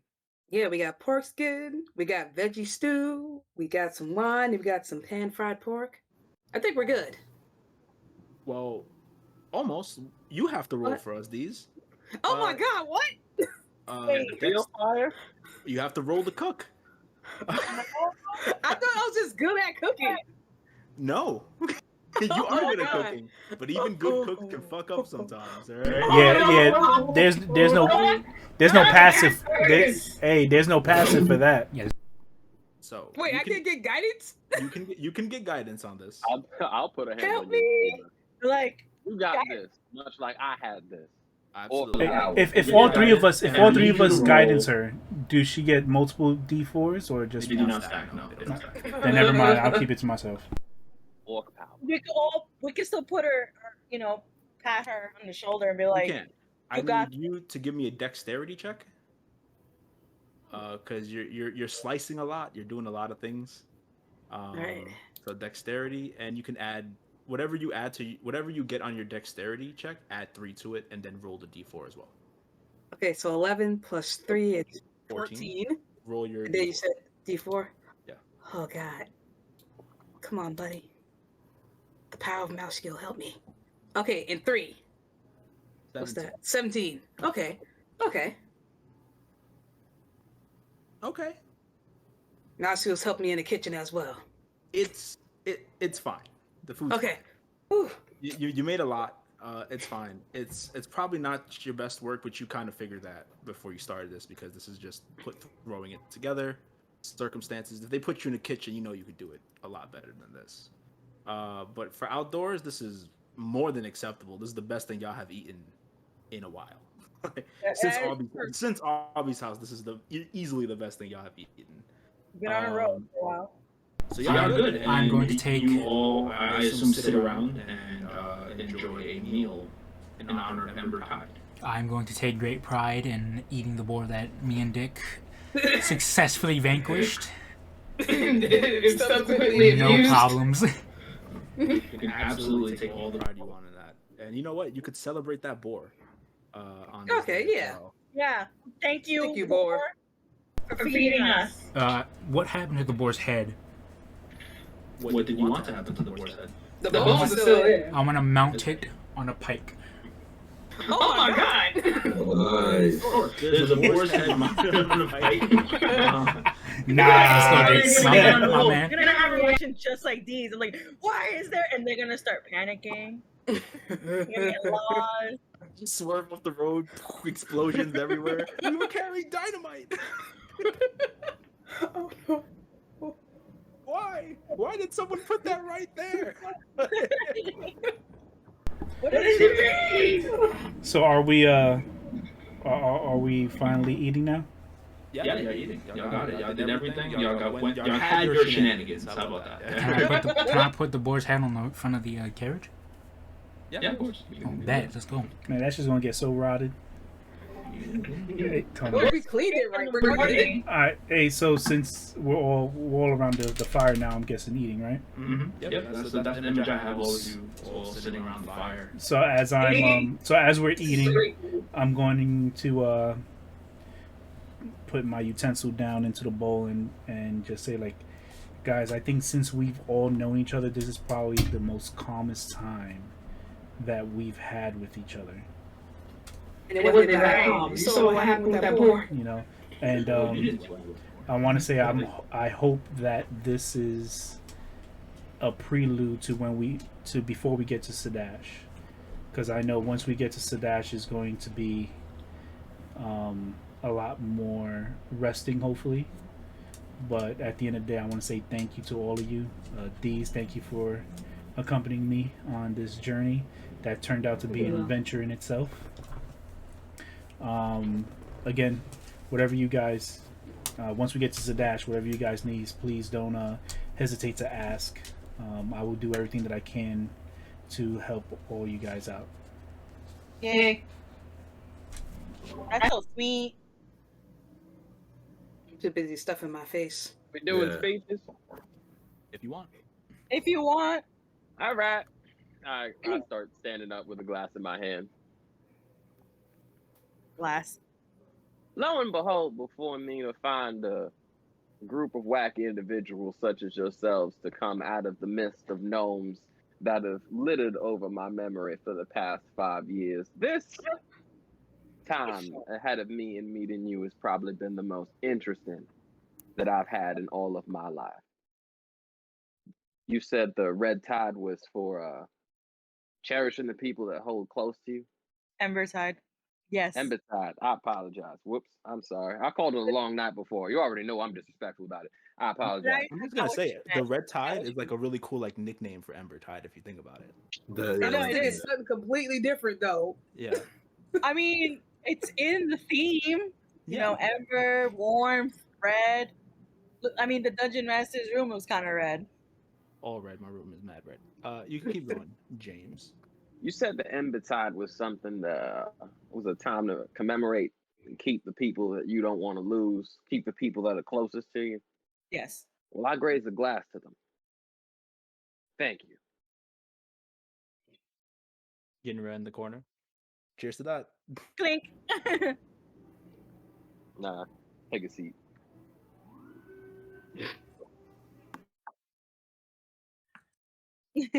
Yeah, we got pork skin, we got veggie stew, we got some wine, we got some pan-fried pork. I think we're good. Well, almost. You have to roll What? for us these. Oh my god, what? Fire? You have to roll the cook. I thought I was just good at cooking. No. You are Oh my good at God. cooking, but even good cooks can fuck up sometimes. All right? Yeah. There's no passive. There's no passive for that. Yeah. So Wait, you I can, can't get guidance? you can get guidance on this. I'll put a hand Help on me. you. Like, You got this, much like I had this. Absolutely. If all three of us guidance her, do she get multiple D4s or just They do one? not stack. No, they don't stack. Then never mind. I'll keep it to myself. Orc power. we can still put her, pat her on the shoulder and be like, You can. I you got- need you to give me a dexterity check. Because you're slicing a lot. You're doing a lot of things. Right. So dexterity, and you can add whatever you add to whatever you get on your dexterity check, add 3 to it, and then roll the d4 as well. Okay, so 11 plus 3 is 14. Roll your. And then you said D4? Yeah. Oh, God. Come on, buddy. The power of mouse skill, help me. Okay, and 3. 17. What's that? 17. Okay. Okay. Okay. Mouse skills help me in the kitchen as well. It's fine. The food's Okay. fine. You made a lot. It's fine. It's probably not your best work, but you kind of figured that before you started this because this is just throwing it together. Circumstances. If they put you in the kitchen, you know you could do it a lot better than this. But for outdoors, this is more than acceptable. This is the best thing y'all have eaten in a while. Since Aubrey's house, this is easily the best thing y'all have eaten. Been on a road for a while. So y'all good. I'm going to take. You all, I assume, sit around and enjoy a meal in honor of Embertide. I'm going to take great pride in eating the boar that me and Dick successfully vanquished. No problems. You can absolutely take all the pride you want in that. And you know what? You could celebrate that boar. On this Okay, day, yeah. so. Yeah. Thank you, Thank you, boar. for feeding us. What happened to the boar's head? What did you want to happen to the boar's head? The bones are still there. I want to mount it on a pike. Oh my God! There's a boar's head mounted on a pike. Nah, You're my man. gonna have reactions just like these. I'm like, why is there? And they're gonna start panicking. You're gonna get lost. Just swerve off the road, explosions everywhere. We were carrying dynamite. Why? Why did someone put that right there? What does it mean? So are we finally eating now? Yeah, you're eating. Y'all got it. Y'all did everything. Y'all had your shenanigans. How about that? Can I put the boar's head on the front of the carriage? Yeah, of course. Oh, bet. Let's go. Man, that's just gonna get so rotted. Hey, Tony. Well, we cleaned it right. We're recording. All right. Hey, so since we're all around the fire now, I'm guessing eating, right? Mm-hmm. Yep. That's an image I have all of you all sitting around the fire. So as as we're eating, I'm going to put my utensil down into the bowl and just say, like, guys, I think since we've all known each other, this is probably the most calmest time that we've had with each other. And it wasn't that calm. So what happened with that boar? You know, and I want to say I hope that this is a prelude to before we get to Sadash, because I know once we get to Sadash is going to be a lot more resting, hopefully. But at the end of the day, I want to say thank you to all of you. Deez, thank you for accompanying me on this journey that turned out to be an adventure in itself. Again, whatever you guys, once we get to Sadash, whatever you guys need, please don't hesitate to ask. I will do everything that I can to help all you guys out. Yay. That's so sweet. Too busy stuffing my face. We doing faces? If you want. If you want. All right. I start standing up with a glass in my hand. Glass. Lo and behold, before me to find a group of wacky individuals such as yourselves to come out of the mist of gnomes that have littered over my memory for the past 5 years. This time ahead of me and meeting you has probably been the most interesting that I've had in all of my life. You said the red tide was for cherishing the people that hold close to you. Embertide. Yes. Embertide. I apologize. Whoops. I'm sorry. I called it a long night before. You already know I'm disrespectful about it. I apologize. I'm just gonna say it. The Red Tide is like a really cool like nickname for Embertide if you think about it. I know it is something completely different though. Yeah. I mean, it's in the theme. You know, Ember, warmth, red. I mean, the Dungeon Master's room was kind of red. All red. My room is mad red. You can keep going, James. You said the Embertide was something that was a time to commemorate and keep the people that you don't want to lose, keep the people that are closest to you. Yes. Well, I raise a glass to them. Thank you. Ginra in the corner. Cheers to that. Clink. Nah, take a seat.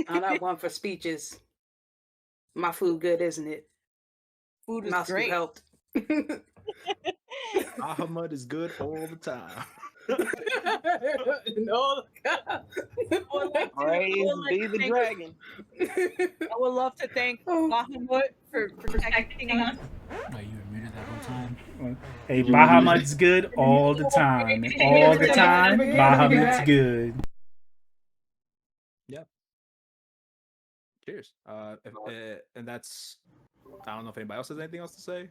I got one for speeches. My food good, isn't it? Food is Mouse great. helped. Ahmad is good all the time. No, Praise be the dragon. I would love to thank Bahamut for protecting us. Oh, you were muted that whole time. Hey, Bahamut's good all the time. All the time, Bahamut's good. Yeah. Cheers. And that's. I don't know if anybody else has anything else to say.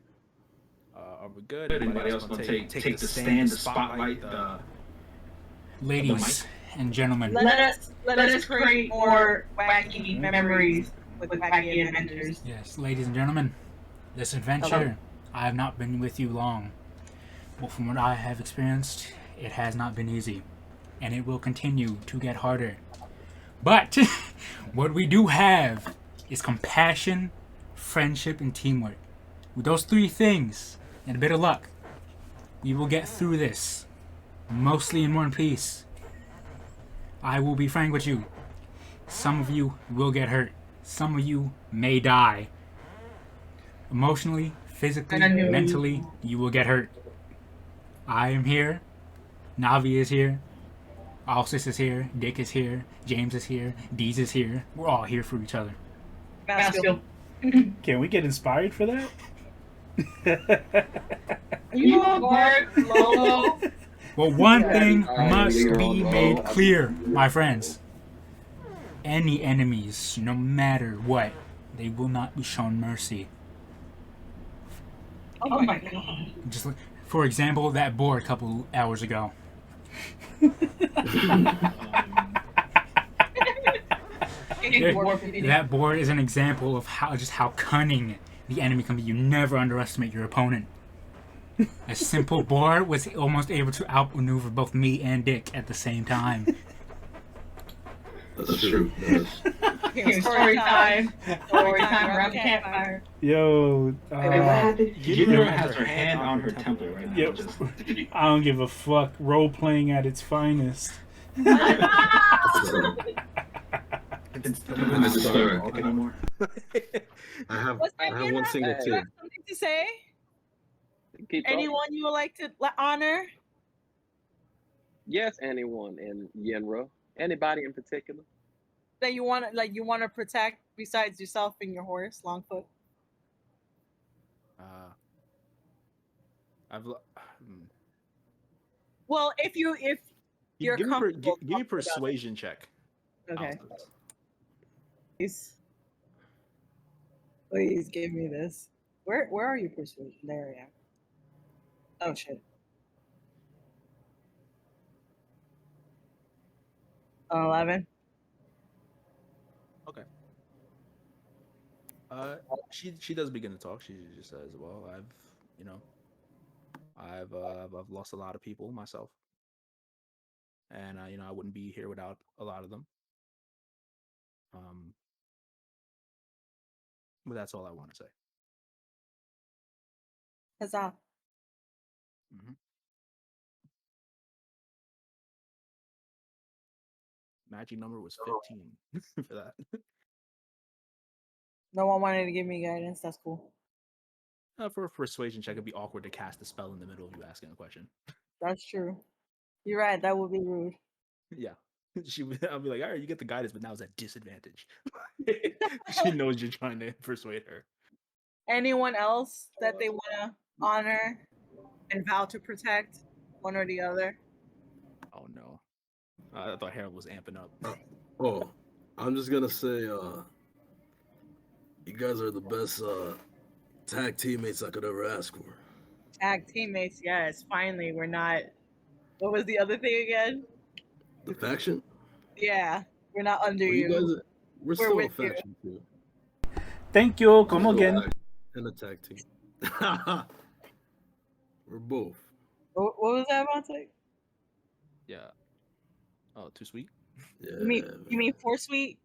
Are we good? Anybody else want to take the stand, the spotlight, the Ladies and gentlemen, Let us create more wacky memories with wacky adventures. yes, ladies and gentlemen, this adventure, I have not been with you long. But from what I have experienced, it has not been easy. And it will continue to get harder. But what we do have is compassion, friendship, and teamwork. With those three things and a bit of luck, we will get through this, mostly in one piece. I will be frank with you. Some of you will get hurt. Some of you may die. Emotionally, physically, mentally, you will get hurt. I am here. Navi is here. Alsis is here. Dick is here. James is here. Deez is here. We're all here for each other. Baskill. Can we get inspired for that? You a bark, Lolo? Well, one thing must be made clear, my friends. Any enemies, no matter what, they will not be shown mercy. Oh my god. Just like, for example, that boar a couple hours ago. That board is an example of how cunning the enemy can be. You never underestimate your opponent. A simple boar was almost able to outmaneuver both me and Dick at the same time. That's true. Story time. Story time around the campfire. Yo, Ginra has her hand on her temple right now. Yep. Just, I don't give a fuck. Role playing at its finest. it's I'm sorry. anymore. I have What's that, one Ginra? single You tip. have something to say? Keep talking. Anyone you would like to honor? Yes, anyone in Yenra. Anybody in particular? That you want to protect besides yourself and your horse, Longfoot? Well, if you're give comfortable. me a persuasion check. Okay. Please give me this. Where are you, persuasion? There I am. Oh shit. 11. Okay. She does begin to talk. She just says, "Well, I've lost a lot of people myself, and I wouldn't be here without a lot of them. But that's all I want to say." Huzzah. Mm-hmm. Magic number was 15 for that. No one wanted to give me guidance. That's cool. For a persuasion check, it'd be awkward to cast a spell in the middle of you asking a question. That's true. You're right. That would be rude. Yeah. I'll be like, all right, you get the guidance, but now it's at disadvantage. She knows you're trying to persuade her. Anyone else that they want to honor and vow to protect, one or the other? Oh no. I thought Harold was amping up. Oh, I'm just gonna say, you guys are the best tag teammates I could ever ask for. Tag teammates, yes. Finally, we're not. What was the other thing again? The faction? Yeah, we're not under Well, you. you guys we're still a with you. faction too. Thank you. Come again. And a tag team. We're both. What was that about? Yeah. Oh, too sweet? Yeah. You mean 4 sweet?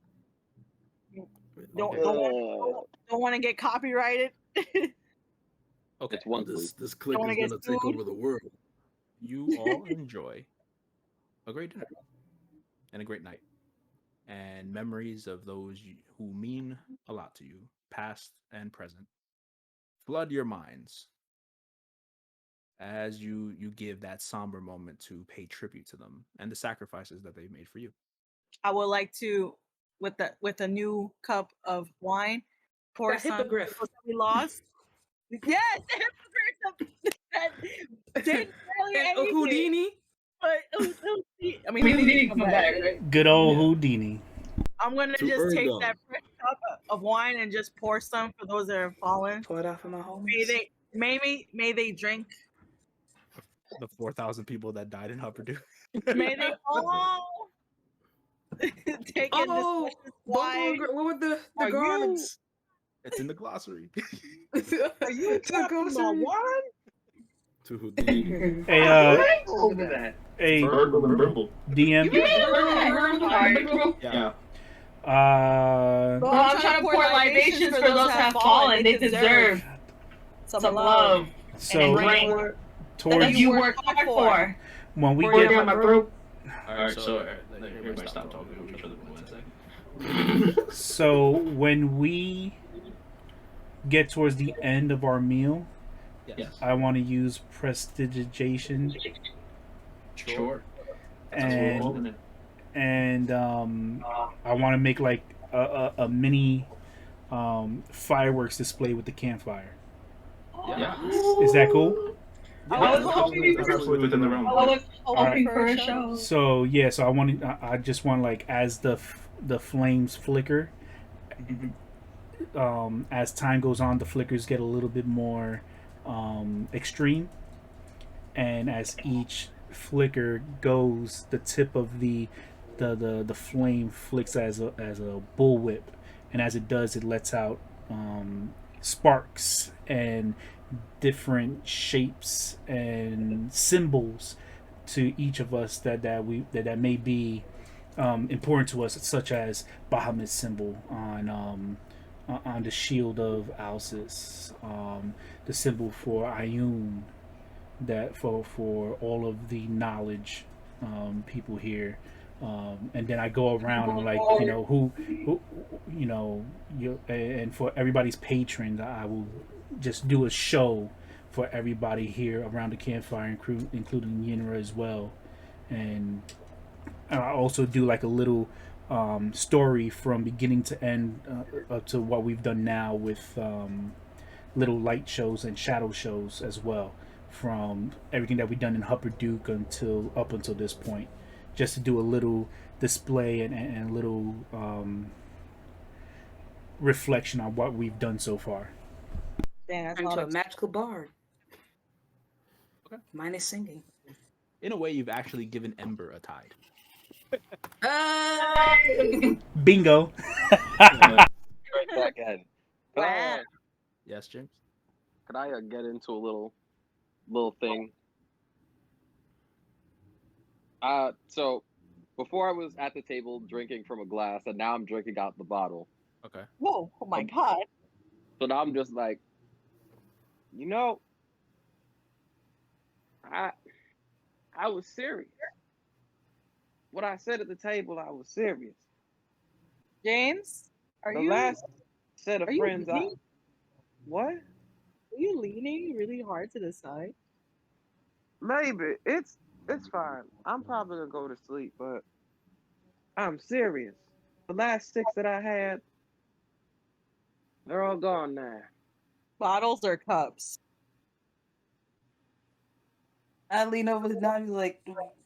Don't Don't want to get copyrighted. Okay. It's one This clip wanna is get gonna take sued? over the world. You all enjoy a great dinner and a great night, and memories of those who mean a lot to you, past and present, flood your minds as you give that somber moment to pay tribute to them and the sacrifices that they've made for you. I would like to, with a new cup of wine, pour That some hippogriff. people that we lost. Yes, the hippogriff that didn't really And anything. Houdini. But I mean, Houdini didn't come back, right? Good old Houdini. I'm gonna To just take Ergo. that fresh cup of wine and just pour some for those that have fallen. Pour it out for my homies. May they drink. The 4,000 people that died in Hupperdook. May they all take in Oh, this wine. what were the Are gods? It's in the glossary. Are you talking about wine? To Houdini. Hey, over that. hey, Virgil and Brimble. DM. Yeah. Well, I'm trying to pour libations for those that have fallen. They deserve some love. So Rain. towards That you worked hard for. when we Pour it get down my throat. Alright, So, everybody stop talking to each other for 1 second. so when we get towards the end of our meal, Yes. I want to use prestidigitation Sure. That's what we're and holding it. I want to make like a mini fireworks display with the campfire. Yeah. Is that cool? I was hoping That's absolutely within the realm. I was Alright. hoping for a show. So yeah, so I just want like as the flames flicker, as time goes on, the flickers get a little bit more extreme, and as each flicker goes, the tip of the flame flicks as a bullwhip, and as it does, it lets out sparks and different shapes and symbols to each of us that may be important to us, such as Bahamut's symbol on the shield of Alsis, the symbol for Ayun, that for all of the knowledge people here, and then I go around and like who and for everybody's patrons, I will just do a show for everybody here around the campfire, including Yinra as well, and I also do like a little story from beginning to end up to what we've done now with little light shows and shadow shows as well, from everything that we've done in Hupperdook up until this point, just to do a little display and a little reflection on what we've done so far. Dang, Into a magical bard. Okay. Minus singing. In a way, you've actually given Ember a tide. Bingo. Right back at it. Yes, James? Could I get into a little thing? So before I was at the table drinking from a glass, and now I'm drinking out the bottle. Okay. Whoa! Oh my god! So now I'm just like, I was serious. What I said at the table, I was serious. James, The last set of are you friends leaning? What? Are you leaning really hard to the side? Maybe. It's fine. I'm probably gonna go to sleep, but I'm serious. The last 6 that I had, they're all gone now. Bottles or cups? I lean over the dog, like,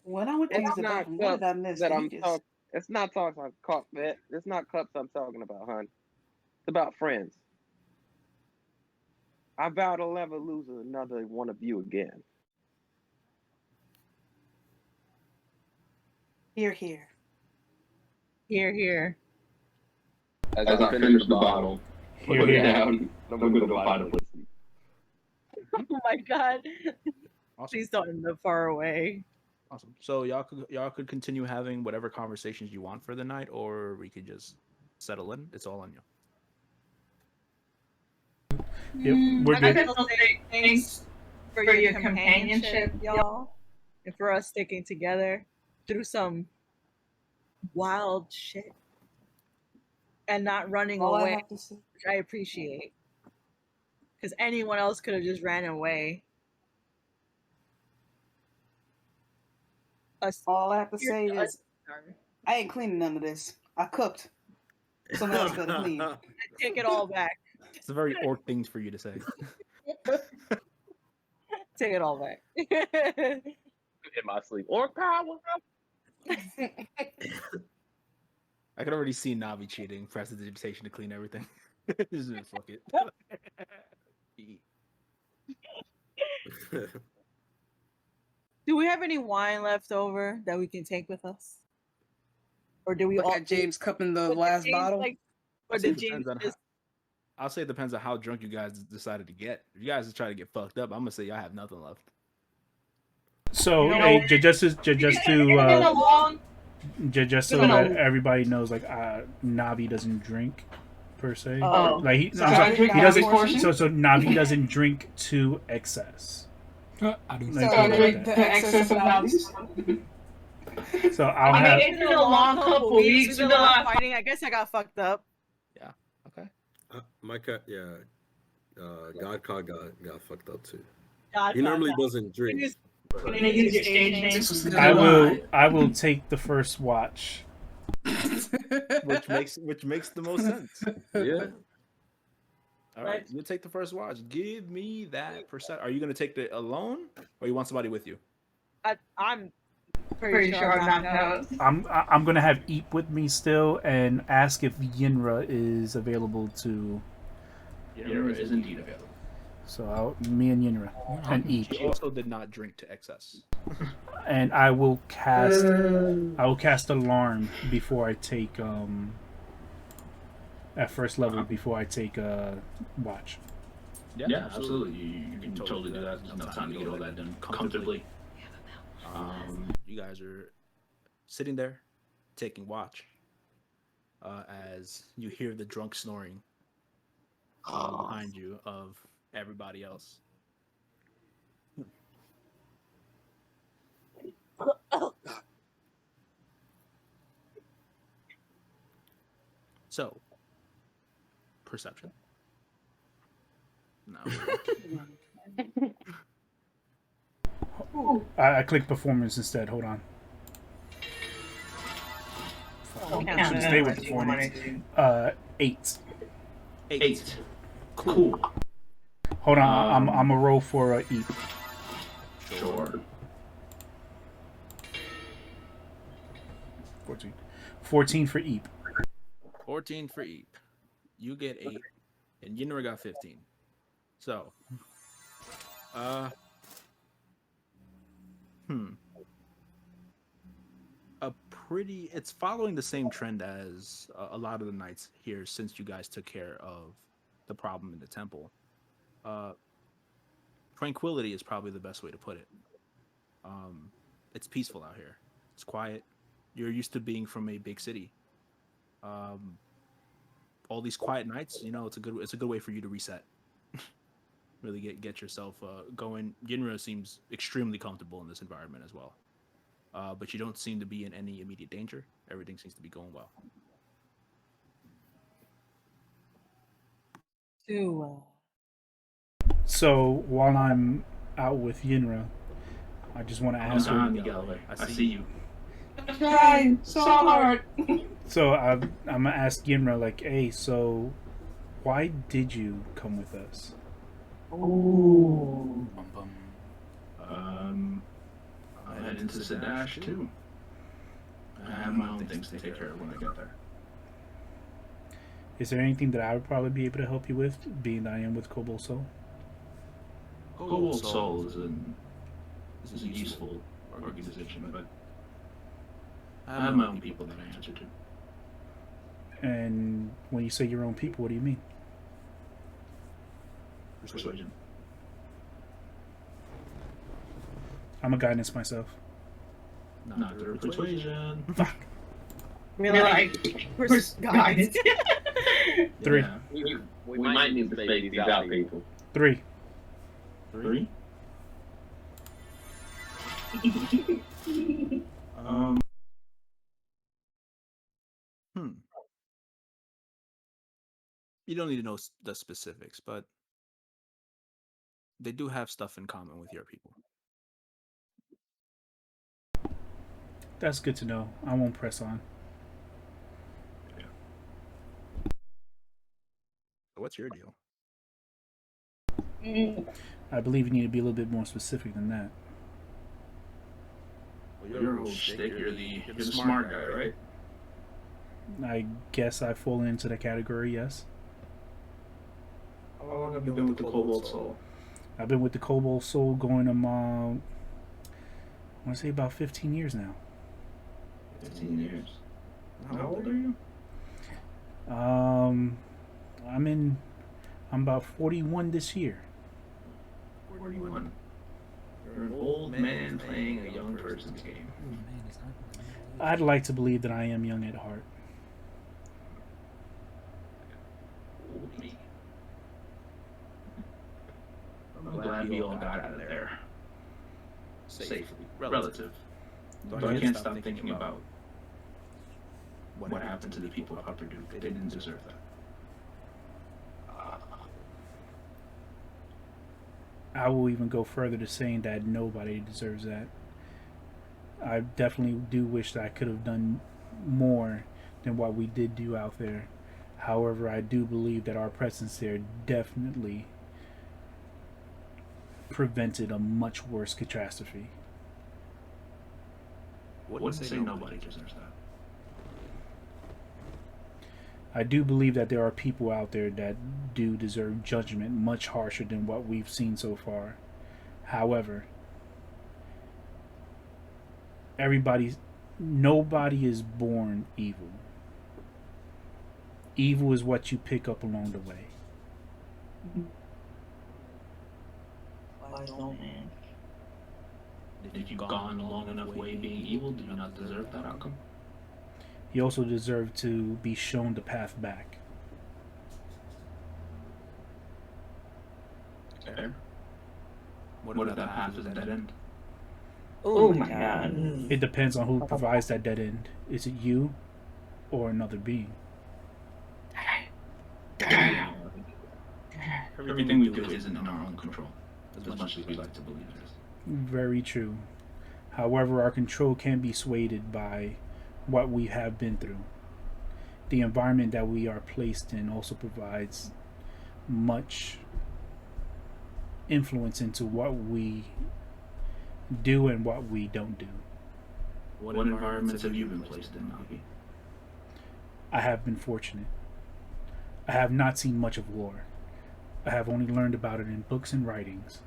when I went to use It's the not bathroom, what cups did I miss? that You I'm just- talking. It's not talking about cup. It's not cups I'm talking about, hon. It's about friends. I vow to never lose another one of you again. Here, here. Here, here. As As I finish the bottle, Here, put it here. down. I'm gonna go find a place. Oh my god! Awesome. Please don't end up far away. Awesome. So y'all could continue having whatever conversations you want for the night, or we could just settle in. It's all on you. Yep, we're I good. can still say thanks for your companionship, y'all, and for us sticking together through some wild shit and not running All I away, have to say, which I appreciate. Because anyone else could have just ran away. all I have to say Sorry. is I ain't cleaning none of this. I cooked. Someone else better clean. I take it all back. It's a very orc thing for you to say. Take it all back. In my sleep. Orc power. I could already see Navi cheating, prestidigitation to clean everything. Just fuck it. Do we have any wine left over that we can take with us? Or do we Look all at James cupping the But last James, bottle. like, or I'll say did it James depends on just I'll say it depends on how drunk you guys decided to get. If you guys are trying to get fucked up, I'm gonna say y'all have nothing left. So, You know, hey, just so that everybody knows, like, Navi doesn't drink per se. Oh. Like he, So I'm I sorry, drink he half doesn't. portion? So Navi doesn't drink to excess. I do. Like, So I drink the excess of values. So I'll I have. mean, it's been a long couple weeks. We did a lot of fighting. I guess I got fucked up. Yeah. Okay. My cat, yeah. Godcog got fucked up too. God, He normally God. doesn't drink. You're gonna use your stage names. I will take the first watch. which makes the most sense. Yeah. All right, you take the first watch. Give me that percent. Are you gonna take it alone, or you want somebody with you? I'm Pretty sure I'm knocked out. I'm gonna have Eep with me still, and ask if Yinra is available to. Yinra is indeed available. So me and Yinra and Eep. She also did not drink to excess. And I will cast alarm before I take at first level before I take watch. Yeah, absolutely. You can totally do that. There's enough time to get all that done comfortably. You guys are sitting there taking watch as you hear the drunk snoring behind you of everybody else. So, perception. No. I click performance instead. Hold on. Should stay with performance. 8. 8. Cool. Hold on. I'm a roll for Eep. Sure. 14 for Eep. 14 for Eep. You get 8, and Yinra got 15. So, it's following the same trend as a lot of the nights here since you guys took care of the problem in the temple. Tranquility is probably the best way to put it. It's peaceful out here. It's quiet. You're used to being from a big city. All these quiet nights, it's a good way for you to reset. Really get yourself going. Yinra seems extremely comfortable in this environment as well. But you don't seem to be in any immediate danger. Everything seems to be going well. So while I'm out with Yinra, I just want to ask her. I see you. I'm trying so hard. So I'm gonna ask Yinra, like, hey, so why did you come with us? Ooh. I head into Sadash too. I have my own things to take care of when I get there. Is there anything that I would probably be able to help you with, being that I am with Cobalt Soul? Cobalt Soul is a useful organization, but I have my own people that I answer to. And when you say your own people, what do you mean? Persuasion. I'm a guidance myself. Not through persuasion. Fuck. We're like, guys. 3. Yeah. We might need to space these out, people. 3. 3. um. You don't need to know the specifics, but they do have stuff in common with your people. That's good to know. I won't press on. What's your deal? I believe you need to be a little bit more specific than that. Well, you're a whole stick. You're the smart guy, right? I guess I fall into the category, yes. How long have you been with the Cobalt Soul? I've been with the Cobalt Soul going on, I want to say about 15 years now. 15 years. How old are you? I'm about 41 this year. 41. You're an old man playing a young person's game. I'd like to believe that I am young at heart. Old me. I'm glad we all got out of there. Safely. Relative. But I can't stop thinking about what happened to the people of Upper Duke. They didn't deserve that. I will even go further to saying that nobody deserves that. I definitely do wish that I could have done more than what we did do out there. However, I do believe that our presence there definitely prevented a much worse catastrophe. Wouldn't say nobody deserves that. I do believe that there are people out there that do deserve judgment much harsher than what we've seen so far. However, nobody is born evil. Evil is what you pick up along the way. Wise old man. If you've gone a long enough way being evil, do you not deserve that outcome? You also deserve to be shown the path back. Fair. What if that path is a dead end? Oh my god. It depends on who provides that dead end. Is it you or another being? Everything we do isn't in our own control, as much as we like to believe it is. Very true. However, our control can be swayed by what we have been through. The environment that we are placed in also provides much influence into what we do and what we don't do. What environments have you been placed in, Navi? I have been fortunate. I have not seen much of war. I have only learned about it in books and writings.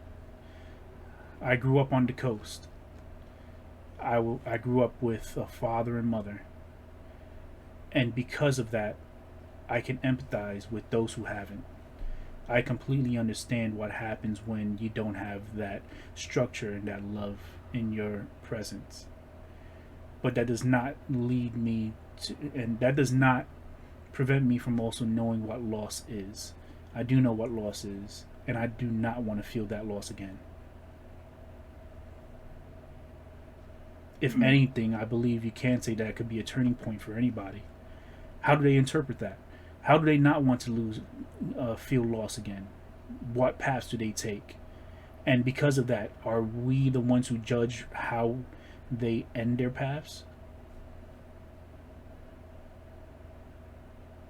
I grew up on the coast. I grew up with a father and mother. And because of that, I can empathize with those who haven't. I completely understand what happens when you don't have that structure and that love in your presence. But that does not lead me to, and that does not prevent me from also knowing what loss is. I do know what loss is, and I do not want to feel that loss again. If anything, I believe you can say that it could be a turning point for anybody. How do they interpret that? How do they not want to feel loss again? What paths do they take? And because of that, are we the ones who judge how they end their paths?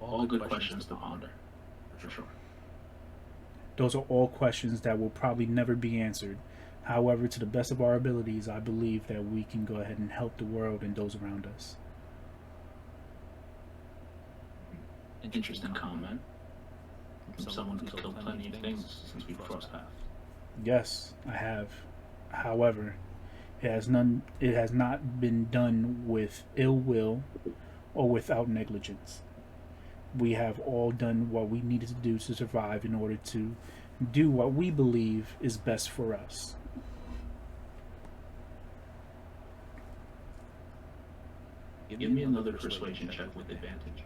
All good questions to ponder, for sure. Those are all questions that will probably never be answered. However, to the best of our abilities, I believe that we can go ahead and help the world and those around us. Interesting comment from someone who's killed plenty of things since we've crossed paths. Yes, I have. However, it has not been done with ill will or without negligence. We have all done what we needed to do to survive in order to do what we believe is best for us. Give me another persuasion check with advantage.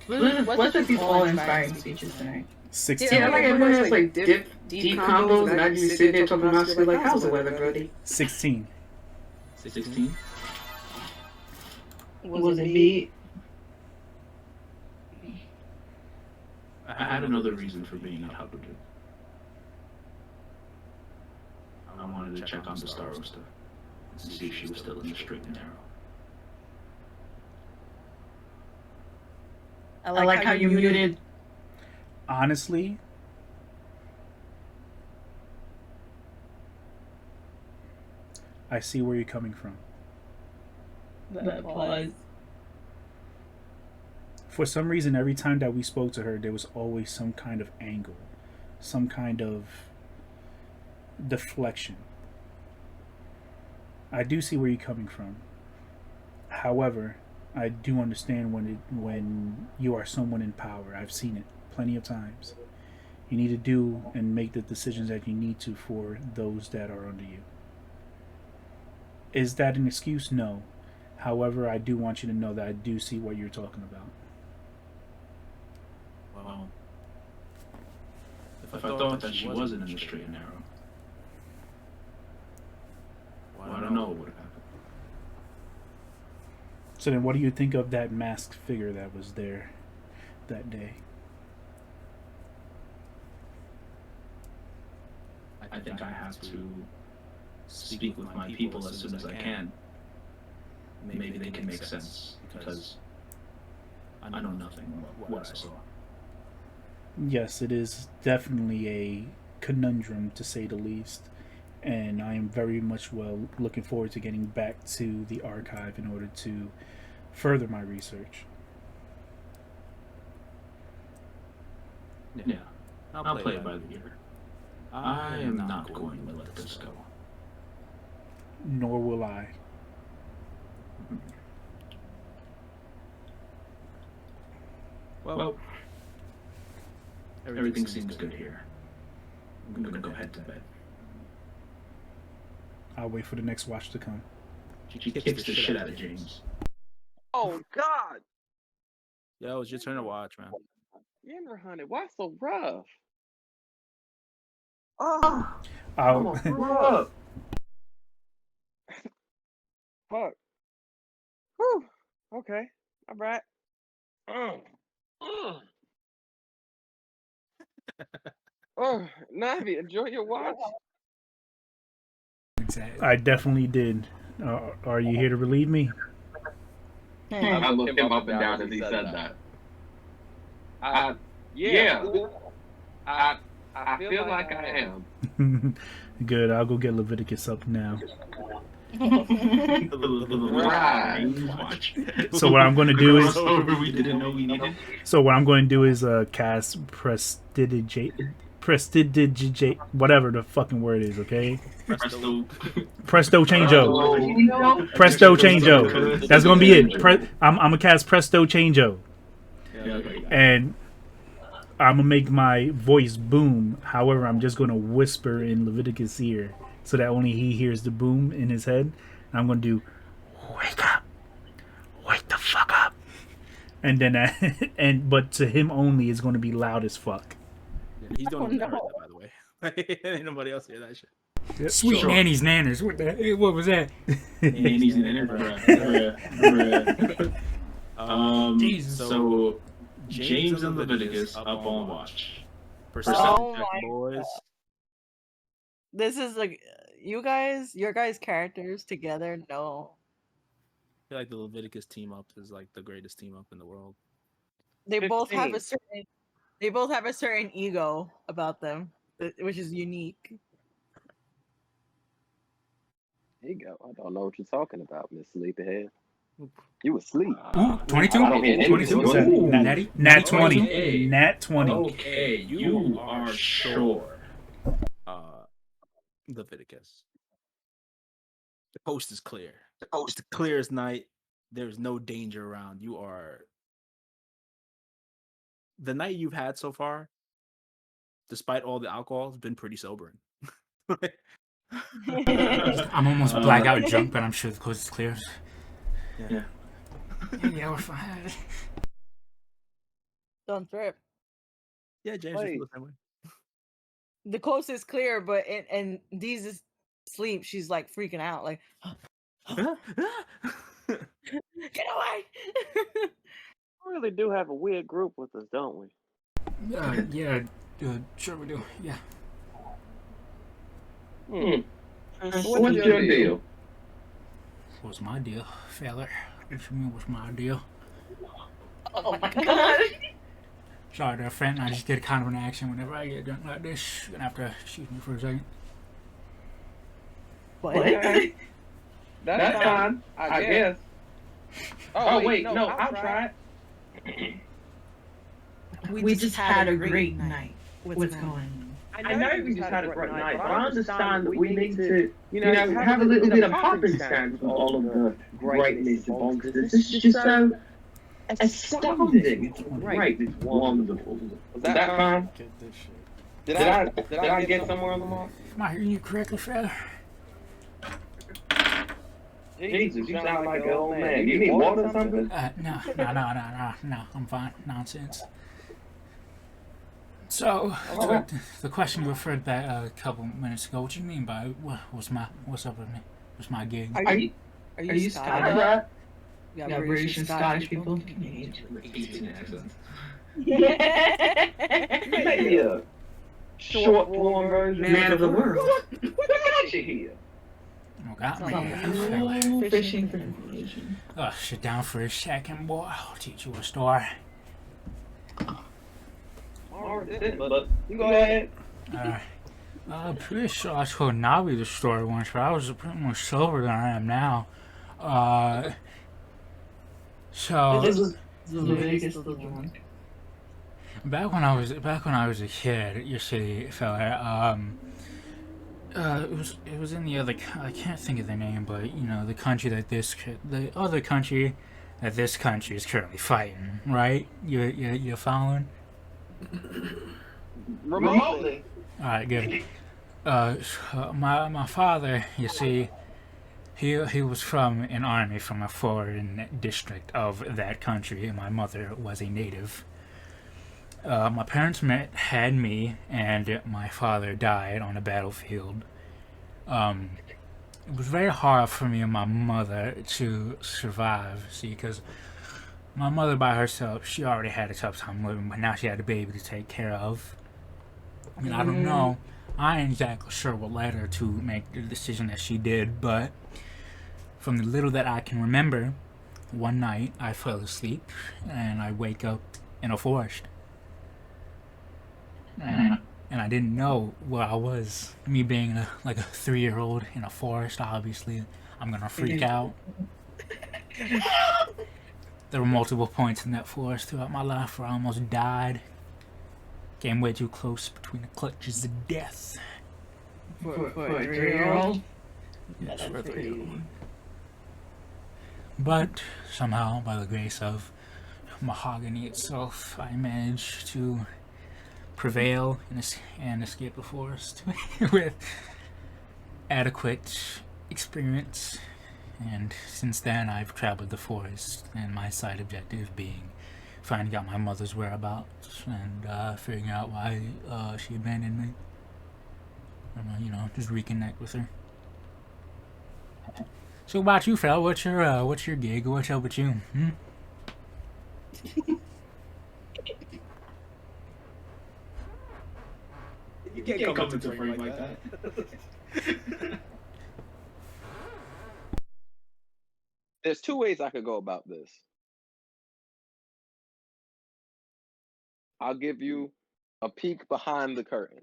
What's with these all-inspiring speeches tonight? 16. Yeah, like everyone has like deep combos, and I just sit there talking about shit like, how's the weather, Brody? 16. 16. Was it beat? I had another reason for being at Hubbard. I wanted to check on the Star Roaster and see if she was still in the straight and narrow. I like how you muted. Honestly, I see where you're coming from. The pause. For some reason, every time that we spoke to her, there was always some kind of angle, some kind of deflection. I do see where you're coming from. However, I do understand when you are someone in power. I've seen it plenty of times. You need to do and make the decisions that you need to for those that are under you. Is that an excuse? No. However, I do want you to know that I do see what you're talking about. Well, if I thought that she wasn't in the straight and narrow, well, I don't know what would have happened. So then what do you think of that masked figure that was there that day? I think I have to speak with my people as soon as I can. Maybe they can make sense, because I know nothing of what I saw. Yes, it is definitely a conundrum, to say the least. And I am very much looking forward to getting back to the archive in order to further my research. Yeah, I'll play it by the ear. I am not going to let this go. Nor will I. Well, everything seems good here. I'm gonna go head to bed. I'll wait for the next watch to come. She kicks the shit out of James. Oh God! Yo, it's your turn to watch, man. Yammer Hunted, why so rough? I'll Rough. Fuck. Whew. Okay. All right. Oh, Navi, enjoy your watch. I definitely did. Are you here to relieve me? I looked him up and down as he said that. Yeah. I feel like I am. Good. I'll go get Leviticus up now. Right. So what I'm going to do is. We didn't know we needed. So what I'm going to do is cast prestidigitate, whatever the fucking word is. Okay. Presto changeo. Presto changeo. That's gonna be it. I'm gonna cast Presto changeo. And I'm gonna make my voice boom. However, I'm just gonna whisper in Leviticus' ear so that only he hears the boom in his head. And I'm gonna do, wake up, wake the fuck up. And then but to him only, it's gonna be loud as fuck. Yeah, he's doing that, by the way. Ain't nobody else hear that shit. Yep. Sweet nannies nanners. What was that? Nannies nanners. Jesus. So James and Leviticus up on watch. Oh my boys. This is like your guys' characters together. No, I feel like the Leviticus team up is like the greatest team up in the world. they both have 15. a certain ego about them, which is unique. There you go. I don't know what you're talking about, Miss Sleepyhead. You asleep. Ooh, 22? I don't hear 22? anything. Natty? Nat 20. Okay. Nat 20. Okay, you are sure. Leviticus. The coast is clear. The coast is clear as night. There's no danger around. You are. The night you've had so far, despite all the alcohol, has been pretty sobering. I'm almost blackout drunk, but I'm sure the coast is clear. Yeah. Yeah, we're fine. Don't trip. Yeah, James, you feel the same way. The coast is clear, but and Dee's is asleep. She's like freaking out, like, get away! We really do have a weird group with us, don't we? Yeah, sure we do. Yeah. What's your deal? What's my deal, fella? What you mean, what's my deal? Oh my god. Sorry there, friend. I just get kind of an accent whenever I get drunk like this. You're gonna have to excuse me for a second. What? That's fine, I guess. Oh, wait, no, I'll try it. We just had a great night. What's going on? I know we just had a great night, but I understand that we need to, have a little bit of happenstance with all of the greatness of bonkers. This is just so astounding. It's great. It's wonderful. Was that fine? Did I get somewhere on the mark? Am I hearing you correctly, fella? Jesus, you sound like an old man. You need water or something? No, I'm fine. Nonsense. So, the question you referred back a couple minutes ago, what do you mean by what's up with me? What's my gig? Are you Scottish? Yeah, British and Scottish people. Maybe a short form version. Man of the world. What got you here? Oh, got me. Fishing for information. Sit down for a second, boy. I'll teach you a story. But you go ahead. I'm pretty sure I told Navi the story once, but I was pretty much sober than I am now. So back when I was a kid, you see, fella, it was in the other. I can't think of the name, but the other country that this country is currently fighting. Right? You following? Remotely. All right, good. My father, you see, he was from an army from a foreign district of that country, and my mother was a native. My parents had me, and my father died on a battlefield. It was very hard for me and my mother to survive, see, because my mother by herself, she already had a tough time living, but now she had a baby to take care of. I mean, I don't know. I ain't exactly sure what led her to make the decision that she did, but from the little that I can remember, one night I fell asleep and I wake up in a forest. And I didn't know where I was. Me being a 3-year-old in a forest, obviously, I'm gonna freak out. There were multiple points in that forest throughout my life where I almost died. Came way too close between the clutches of death. For a 3-year-old? Yes, for a 3-year-old. But somehow, by the grace of mahogany itself, I managed to prevail and escape the forest with adequate experience. And since then, I've traveled the forest, and my side objective being finding out my mother's whereabouts and figuring out why she abandoned me. And, just reconnect with her. So about you, fella, what's your gig? What's up with you? You can't come into a frame like that. There's two ways I could go about this. I'll give you a peek behind the curtain.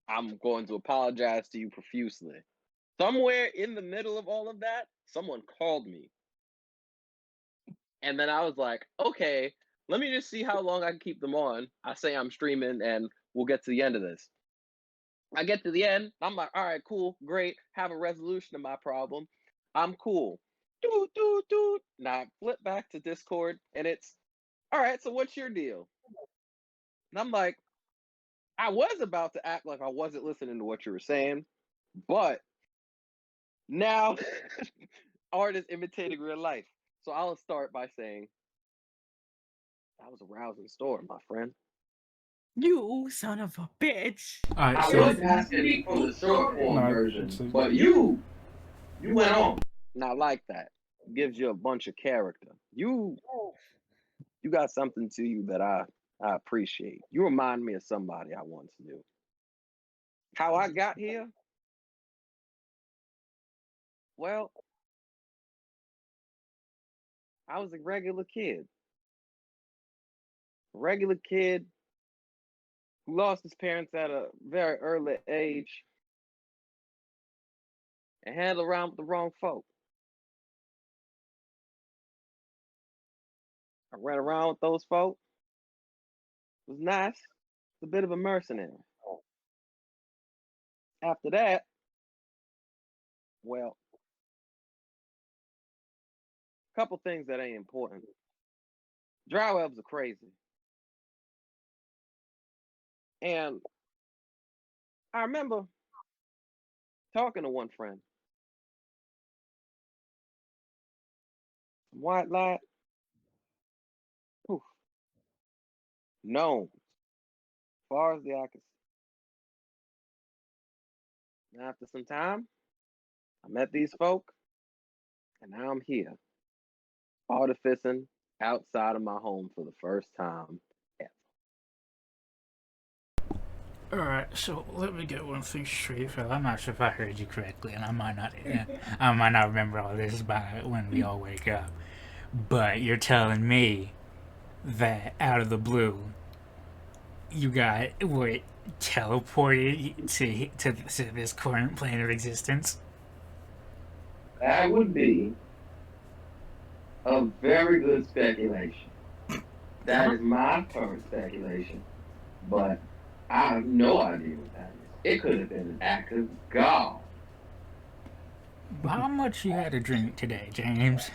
I'm going to apologize to you profusely. Somewhere in the middle of all of that, someone called me. And then I was like, okay, let me just see how long I can keep them on. I say I'm streaming and we'll get to the end of this. I get to the end. I'm like, all right, cool, great. Have a resolution of my problem. I'm cool. Now I flip back to Discord and it's, all right, so what's your deal? And I'm like, I was about to act like I wasn't listening to what you were saying, but now art is imitating real life. So I'll start by saying that was a rousing story, my friend. You son of a bitch. Alright, I so was asking for the short form No, version, it's a- but you went on. Not like that. Gives you a bunch of character. You got something to you that I appreciate. You remind me of somebody I once knew. How I got here? Well, I was a regular kid. A regular kid who lost his parents at a very early age and hang around with the wrong folk. I ran around with those folk. It was nice. It's a bit of a mercenary. After that, well, a couple things that ain't important. Drow elves are crazy. And I remember talking to one friend. White light. Poof. Gnomes. As far as the eye can see. And after some time, I met these folk, and now I'm here, artificing outside of my home for the first time ever. alright, so let me get one thing straight, Phil. I'm not sure if I heard you correctly, and I might not remember all this by when we all wake up. But you're telling me that out of the blue, you got teleported to this current plane of existence? That would be a very good speculation. That is my current speculation, but I have no idea what that is. It could have been an act of God. How much you had to drink today, James?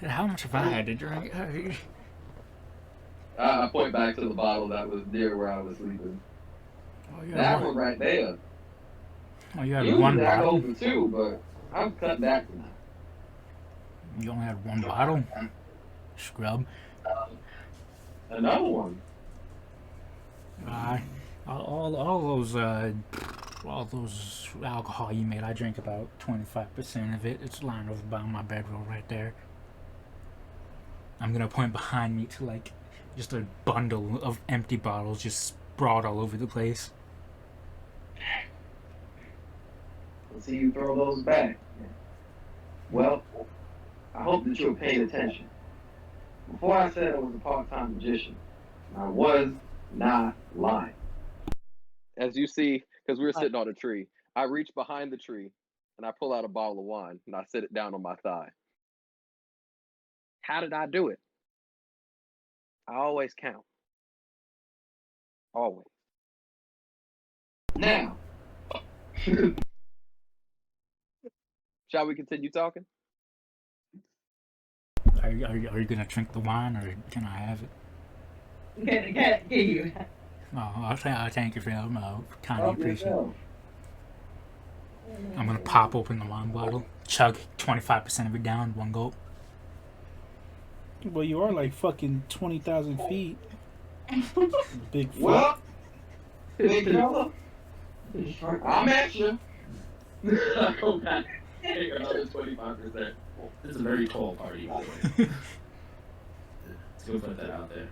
How much have I had to drink? I point back to the bottle that was near where I was sleeping. Oh, you That had one right there. Oh, you had Usually one I bottle? go for two, but I'm cutting back tonight. You only had one bottle? Scrub. Another one. All those alcohol you made, I drink about 25% of it. It's lying over by my bedroll right there. I'm gonna point behind me to like just a bundle of empty bottles just sprawled all over the place. Let's see you throw those back. Well, I hope that you were paying attention. Before I said I was a part-time magician, I was not lying. As you see, because we were sitting on a tree, I reach behind the tree and I pull out a bottle of wine and I set it down on my thigh. How did I do it? I always count. Always. Now, shall we continue talking? Are you gonna drink the wine or can I have it? Get you. Oh, I'll thank you for that. Kindly appreciate it. I'm gonna pop open the wine bottle, chug 25% of it down, one gulp. Well, you are like fucking 20,000 feet. Big fuck. well, big fella, I'm at you. Hey, another 25%. This is a very tall party. Let's go put that out there.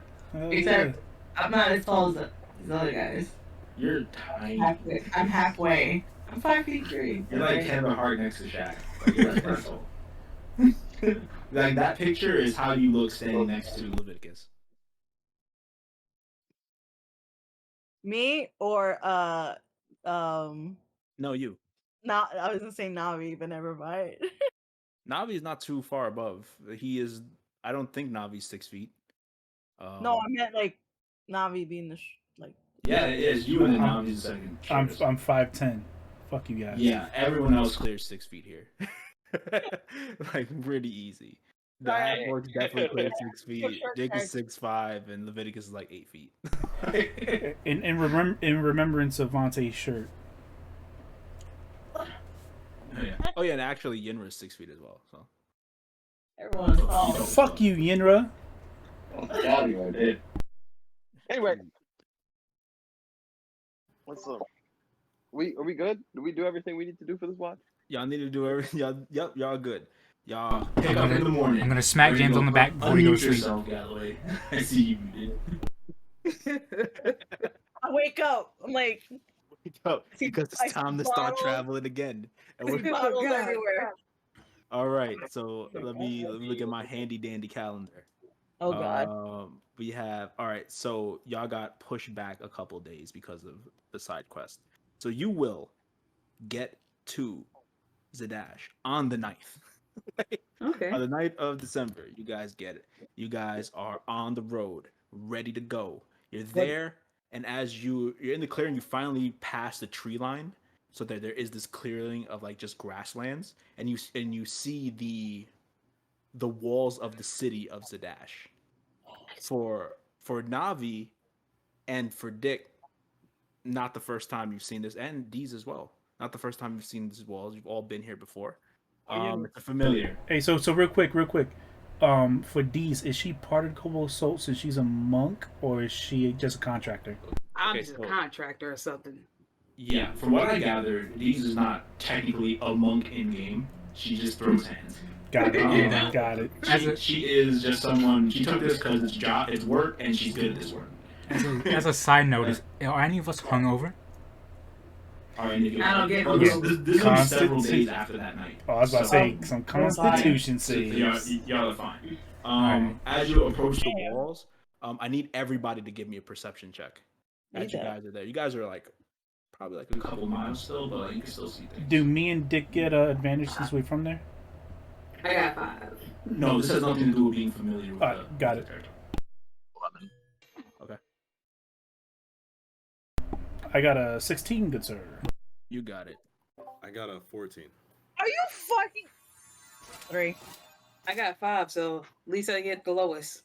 Except I'm not as tall as these other guys. You're tiny. I'm halfway. I'm 5'3". You're like Kevin Hart next to Shaq. Like, you're like Russell. Like that picture is how you look standing next to Leviticus. Me or No, you. not I was gonna say Navi, but never mind. Navi is not too far above. He is. I don't think Navi's 6 feet. No, I meant like Navi being the like. Yeah, it is. You and Navi's second. I'm 5'10". Fuck you guys. Yeah, everyone else clears 6 feet here. Like pretty easy. The half orcs definitely clear 6 feet. Jake is 6'5", and Leviticus is like 8 feet. in remembrance of Vontae's shirt. Oh yeah, and actually Yinra is 6 feet as well. So Everyone's falling. Fuck you, Yinra. Anyway, what's up? Are we good? Do we do everything we need to do for this watch? Y'all need to do everything. Y'all good. Y'all I'm pick up in the morning. gonna smack Ready to James go on the back before he unmute goes to sleep. yourself, Galloway. I see you did. I wake up. I'm like, Wake up, because I it's time to see start bottles. traveling again. And we're bottles everywhere. all right. So let me look at my handy dandy calendar. Oh God. We have all right. So y'all got pushed back a couple days because of the side quest. So you will get to Zadash on the 9th. Okay. On the 9th of December, you guys get it. You guys are on the road, ready to go. You're there, and as you're in the clearing, you finally pass the tree line, so that there is this clearing of like just grasslands, and you see the walls of the city of Zadash. For Navi and for Dick, not the first time you've seen this, and Deez as well. Not the first time you've seen these walls. You've all been here before. It's familiar. Hey, so real quick. For Deez, is she part of Kobold Salt since she's a monk, or is she just a contractor? I'm just a contractor or something. Yeah, from what I gathered, Deez is not technically a monk in game. She just throws hands. Got it. Got it. She is just someone. She took this because it's work, and she's good at this work. As a side note, are any of us hungover? I don't get this will be several days after that night. Oh, I was about to say some Constitution saves. Y'all are fine. As you approach the walls, I need everybody to give me a perception check. As you guys are there, you guys are like probably like a couple miles still, but like, you can still see things. Do me and Dick get an advantage since we're from there? I got 5. No, this has nothing to do with being familiar with got it. Okay. I got a 16, good sir. You got it. I got a 14. Are you fucking 3? I got 5, so at least I get the lowest.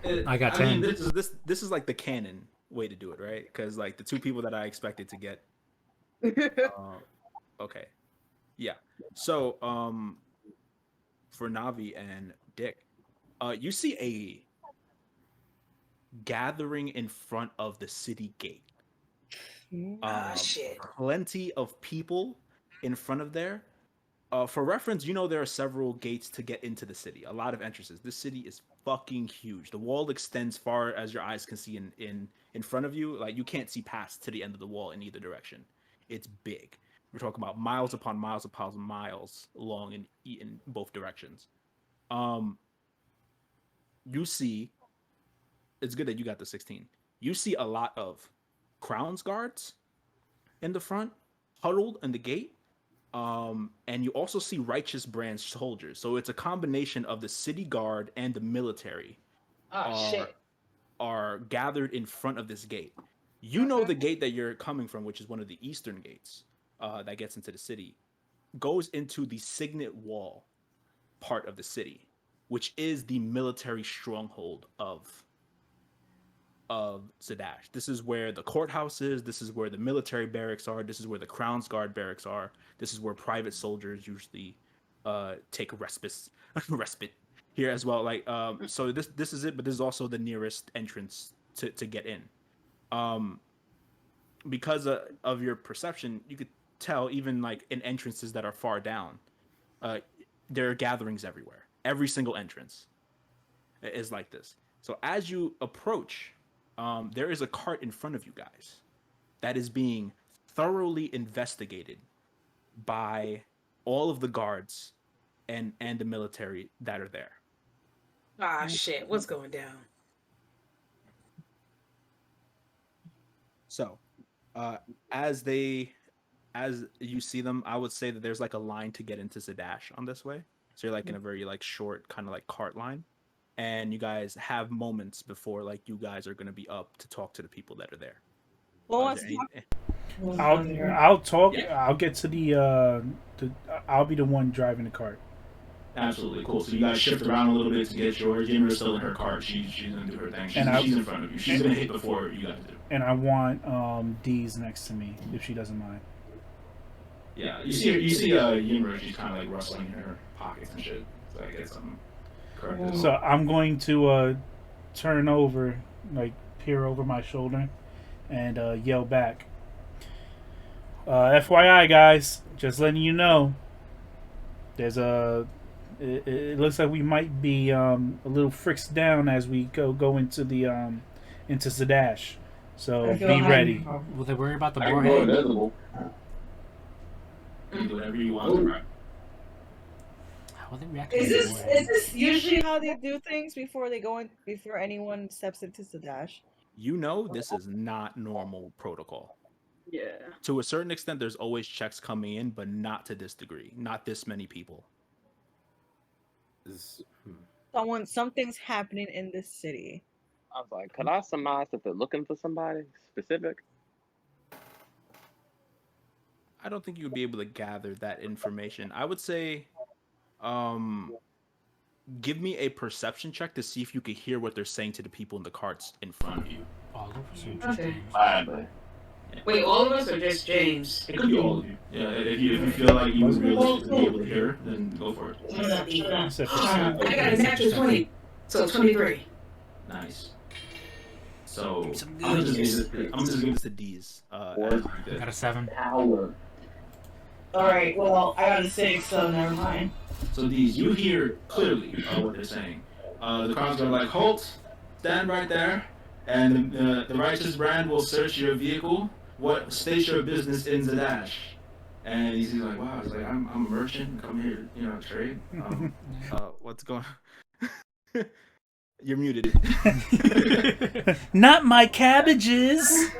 I got 10. I mean, this is like the canon way to do it, right? Because like the two people that I expected to get. Okay. Yeah. So for Navi and Dick, you see a gathering in front of the city gate. Shit. Plenty of people in front of there. For reference, you know there are several gates to get into the city. A lot of entrances. This city is fucking huge. The wall extends far as your eyes can see in front of you. Like you can't see past to the end of the wall in either direction. It's big. We're talking about miles upon miles upon miles long in both directions. You see, it's good that you got the 16. You see a lot of Crown's guards in the front, huddled in the gate. And you also see Righteous Brand soldiers. So it's a combination of the city guard and the military are gathered in front of this gate. You know the gate that you're coming from, which is one of the eastern gates that gets into the city, goes into the Signet Wall part of the city, which is the military stronghold of Zadash. This is where the courthouse is. This is where the military barracks are. This is where the Crown's Guard barracks are. This is where private soldiers usually take respite here as well. Like so this is it, but this is also the nearest entrance to get in. Because of your perception, you could tell even like in entrances that are far down, there are gatherings everywhere. Every single entrance is like this. So as you approach, there is a cart in front of you guys that is being thoroughly investigated by all of the guards and the military that are there. Shit, what's going down? So, as you see them, I would say that there's like a line to get into Zadash on this way. So you're like in a very like short kind of like cart line. And you guys have moments before like you guys are going to be up to talk to the people that are there. I'll talk. Yeah. I'll get to the I'll be the one driving the cart. Absolutely cool. So you guys shift around a little bit to get yours. Jimmer's still in her cart. She's gonna do her thing. She's in front of you. She's gonna hit before you guys do. And I want Deez next to me if she doesn't mind. Yeah, you see Yimra. She's kind of like rustling in her pockets and shit. so I get some corrected. So I'm going to turn over, like peer over my shoulder, and yell back. FYI, guys, just letting you know. There's it looks like we might be a little frisked down as we go into the into Zadash. So be ready. Will they worry about the I can go warhead? invisible. You do whatever you want, right? How will they react? Is to the this warhead? is this Usually, how they do things before they go in, before anyone steps into the dash. You know this is not normal protocol. Yeah. To a certain extent, there's always checks coming in, but not to this degree. Not this many people. Something's happening in this city. I was like, could I surmise if they're looking for somebody specific? I don't think you would be able to gather that information. I would say, give me a perception check to see if you could hear what they're saying to the people in the carts in front of you. All of us or just Okay. James? Wait, all of us or just James? It could be all of you. Yeah, if you feel like you would really be able to hear, then go for it. Except for I got a natural 20, so 23. Nice. So Some I'm good. just Give this to D's. I got a 7. Power. Alright, well, I got a 6, so never mind. So these you hear clearly what they're saying. The crowds are like, halt, stand right there, and the righteous brand will search your vehicle. What state your business in Zadash? And he's like, wow, he's like, I'm a merchant, come here, trade. What's going on? You're muted. Not my cabbages.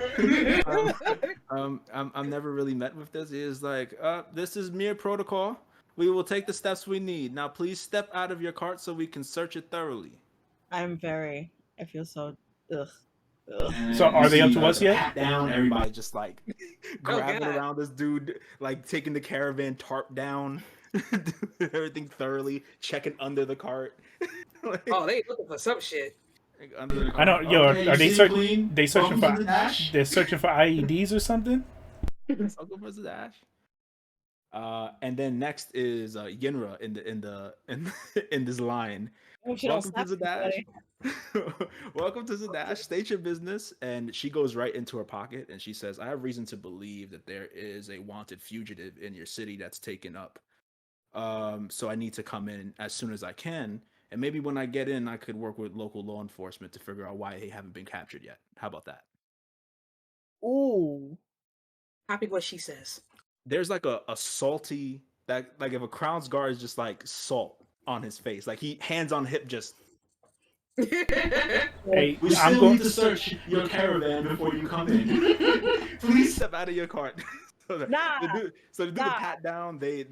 I'm never really met with this. It's like, this is mere protocol. We will take the steps we need. Now, please step out of your cart so we can search it thoroughly. I feel so. Ugh. So are they up to us yet? Pat down everybody. Just like grabbing God. around this dude, like taking the caravan tarp down, everything thoroughly, checking under the cart. Like, Oh, they looking for some shit. under the I cart. don't. Yo, Okay, are they you searching? clean? They searching Welcome for? to the dash. They're searching for IEDs or something. Uncle for Zadash. And then next is Yinra in this line. Welcome to Zadash. Welcome to Zadash. State your business. And she goes right into her pocket and she says, I have reason to believe that there is a wanted fugitive in your city that's taken up. So I need to come in as soon as I can. And maybe when I get in, I could work with local law enforcement to figure out why they haven't been captured yet. How about that? Ooh. Copy what she says. There's like a salty, that like if a Crown's guard is just like salt on his face, like he hands on hip, just Hey, We I'm still going. need to search your caravan before you come in. please step out of your cart. So the Nah, the pat down. They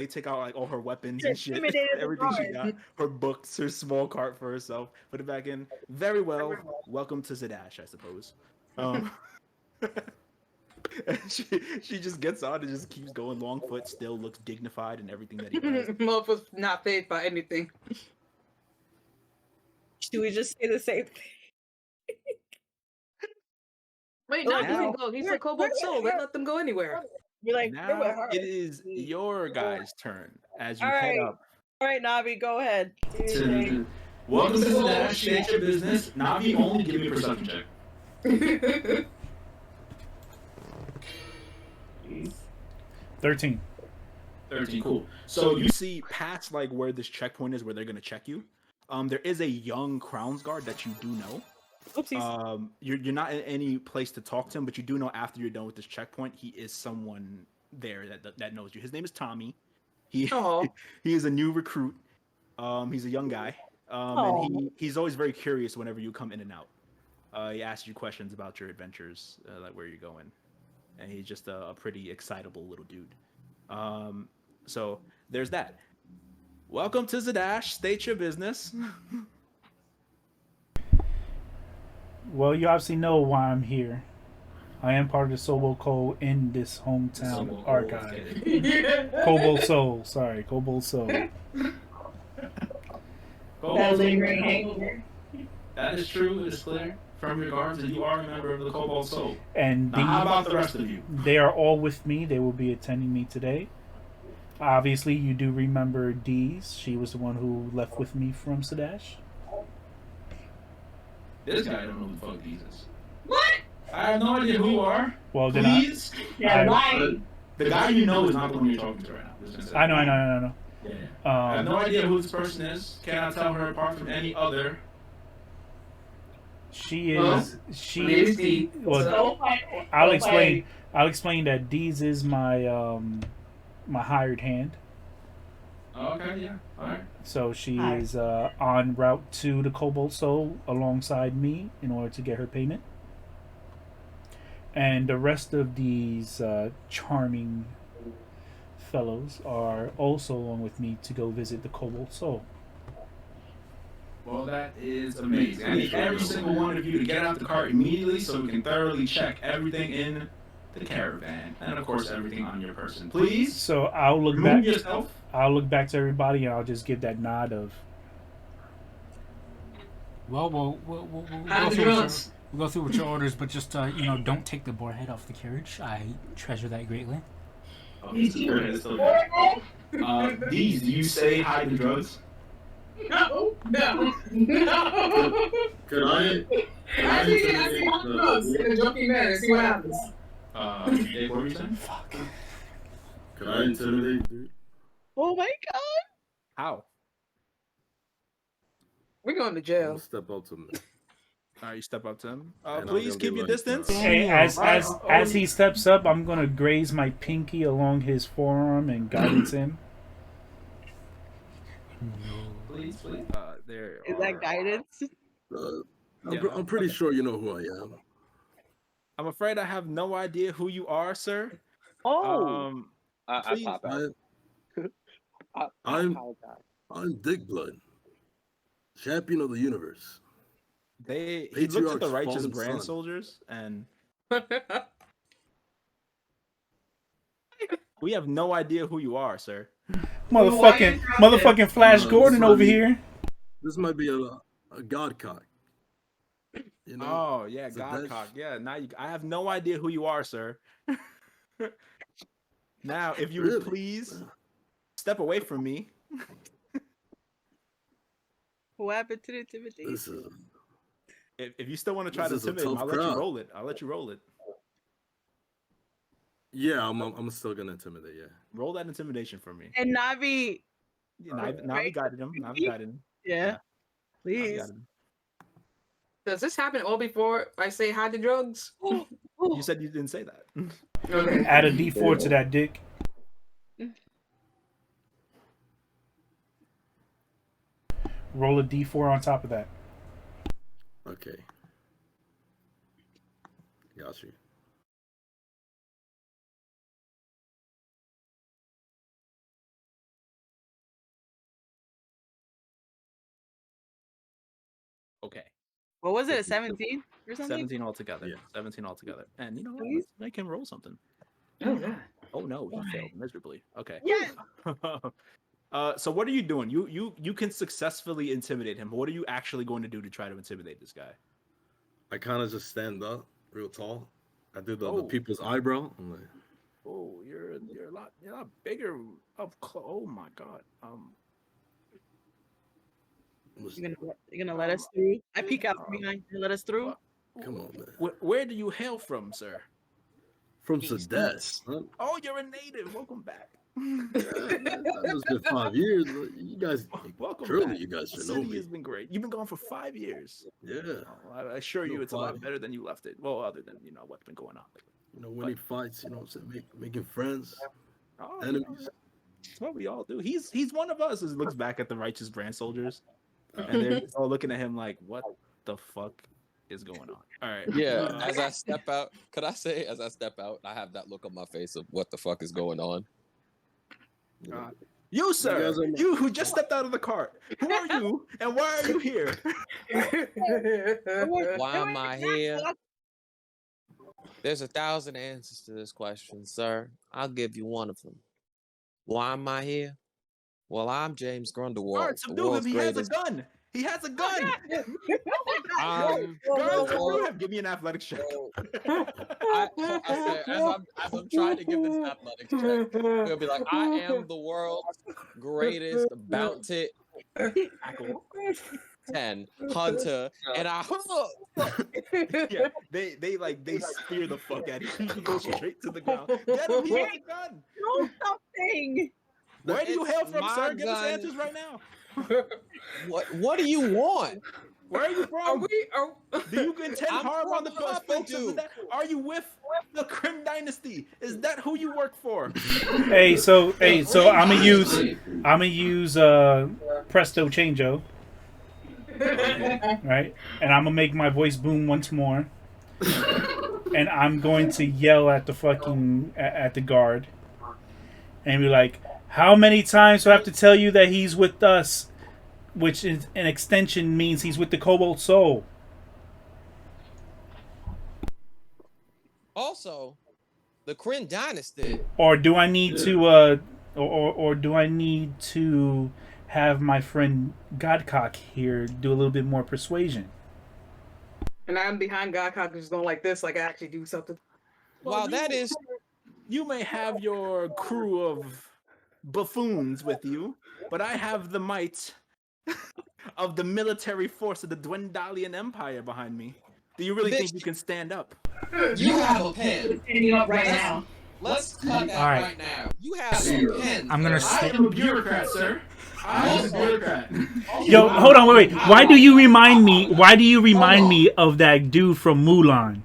take out like all her weapons You're and shit, intimidated everything she guard. got, her books, her small cart for herself, put it back in. Very well. Welcome to Zadash, I suppose. And she just gets on and just keeps going. Longfoot still looks dignified in everything that he does. Motherfucker's not fazed by anything. should we just say the same thing? Wait, Well, no, he now- can go. He's we're- a cobalt we're with soul. Let her. nothing go anywhere. We're like, we're with Now her. it is your guys' turn as you All head right. up. All right, Navi, go ahead. Welcome to Zadash. State your business. Navi, only give me a perception check. 13. 13, cool. So you see past like where this checkpoint is, where they're gonna check you. There is a young Crown's Guard that you do know. Oopsies. You're not in any place to talk to him, but you do know after you're done with this checkpoint, he is someone there that knows you. His name is Tommy. He Aw. he is a new recruit. He's a young guy. And he's always very curious whenever you come in and out. He asks you questions about your adventures, like where you're going, and he's just a pretty excitable little dude. So there's that. Welcome to Zadash. State your business. Well, you obviously know why I'm here. I am part of the Sobo Code in this hometown Sobo archive. Code. Kobold Soul. Sorry, Kobold Soul. That lingering hangover. That is true. It is clear from your guards that you are a member of the Cobalt Soul. And Now, how about the rest of you? they are all with me. They will be attending me today. Obviously, you do remember Dee's. She was the one who left with me from Sadash. This guy don't know who the fuck these is. What? I have no idea who you are. Well, then Please. I- The guy you know is not the one you're talking to right now. Just gonna say I that. know. Yeah. I have no Um, idea who this person is. Cannot tell her apart from any other. she Well, is. She Maybe is. Steve. Well, I'll explain. I'll explain that Dee's is my my hired hand. Oh, okay, yeah. Alright. So she is en route to the Cobalt Soul alongside me in order to get her payment. And the rest of these charming fellows are also along with me to go visit the Cobalt Soul. Well, that is amazing. I need every single one of you to get out the car immediately so we can thoroughly check everything in the caravan. And, of course, everything on your person. Please. So I'll look remove back. yourself. I'll look back to everybody and I'll just give that nod of. Well, we'll How go the through with drugs? we'll go through with your orders, but just don't take the boar head off the carriage. I treasure that greatly. Oh, this is good. It's still good. These, do you say hide the drugs? No. No. Could I? I think in a joking manner and see what happens. Dave, what were you saying? Fuck. Could I intimidate, dude? Oh my god. How? We're going to I'll jail. step up to him. You step up to him. And I'm Please gonna keep be your like, distance. Hey, as he steps up, I'm gonna graze my pinky along his forearm and guidance him. Please, please. There Is that guidance? I'm pretty sure you know who I am. I'm afraid I have no idea who you are, sir. Oh. I Please. pop out. I'm Dick Blood, champion of the universe. He looked at the Patriarch's righteous fallen brand son. soldiers, and we have no idea who you are, sir. Motherfucking Flash Gordon over here. This might be a god cock. You know? Oh yeah, It's a Godcock. dash. Yeah, now I have no idea who you are, sir. Now, if you would Really? please step away from me. What happened to the intimidation? This is If you still want to try to This is a intimidate him, tough I'll let you crowd. roll it. I'll let you roll it. yeah. I'm still gonna intimidate. Yeah. Roll that intimidation for me. And Navi. Navi guided him. Navi guided him. Yeah. Navi Please. guided him. Does this happen all before I say hide the drugs? You said you didn't say that. Okay. Add a D4 to that, Dick. Roll a D4 on top of that. Okay. Got you. Okay. What was it? A 17 or something? 17 altogether. Yeah. 17 altogether. And you know what? Please? Let's make him roll something. Oh, yeah. Oh no, he failed miserably. Okay. Yes. So what are you doing? You can successfully intimidate him. What are you actually going to do to try to intimidate this guy? I kind of just stand up real tall. I do the Oh. people's eyebrow. I'm like, Oh, you're a lot bigger up close. Oh my god. You're gonna let us through? I peek out from behind. You let us through? come on, man. Where do you hail from, sir? From Sadash. Huh? Oh, you're a native. Welcome back. It's been 5 years. But you guys, Welcome surely back. you guys The should know city me. has been great. You've been gone for 5 years. Yeah. Oh, I assure you, No it's a lot fighting. better than you left it. Well, other than what's been going on. You know, winning fights, you know what I'm saying? Making friends, Oh, enemies. That's what we all do. He's one of us. He looks back at the righteous brand soldiers, and they're just all looking at him like, "What the fuck is going on?" All right. Yeah, as I step out, could I say as I step out, I have that look on my face of what the fuck is going on? You, sir, guys are- you who just stepped out of the cart. Who are you, and why are you here? Why am I here? There's 1,000 answers to this question, sir. I'll give you one of them. Why am I here? Well, I'm James Grundlewald, Guard, the subdue him. world's He has a greatest. gun. He has a gun. Um, Guards, well, give me an athletics check. I said, as I'm trying to give this athletics check, he'll be like, I am the world's greatest bounty 10 hunter, and I Yeah, they spear the fuck out of you. You go straight to the ground. Get him, he has a gun. Do something. Where do you hail It's from, my sir? Give us gun. answers right now. What do you want? Where are you from? Do you intend I'm harm on from the folks? Hupperduke. Are you with the Krim Dynasty? Is that who you work for? Hey, so I'm gonna use Presto Changeo, right? And I'm gonna make my voice boom once more, and I'm going to yell at the fucking at the guard, and be like, "How many times do I have to tell you that he's with us?" Which is an extension means he's with the Cobalt Soul. Also, the Kryn Dynasty. Or do I need to or do I need to have my friend Godcock here do a little bit more persuasion? And I'm behind Godcock just going like this, like I actually do something. Well, that is. You may have your crew of buffoons with you, but I have the might of the military force of the Dwendalian Empire behind me. Do you really think you can stand up? You have a pen. Standing up right now. Let's cut that All right. right now. You have some pen. I'm gonna. I am a bureaucrat, sir. I am a bureaucrat. Yo, hold on, wait. Why do you remind me? Why do you remind me of that dude from Mulan?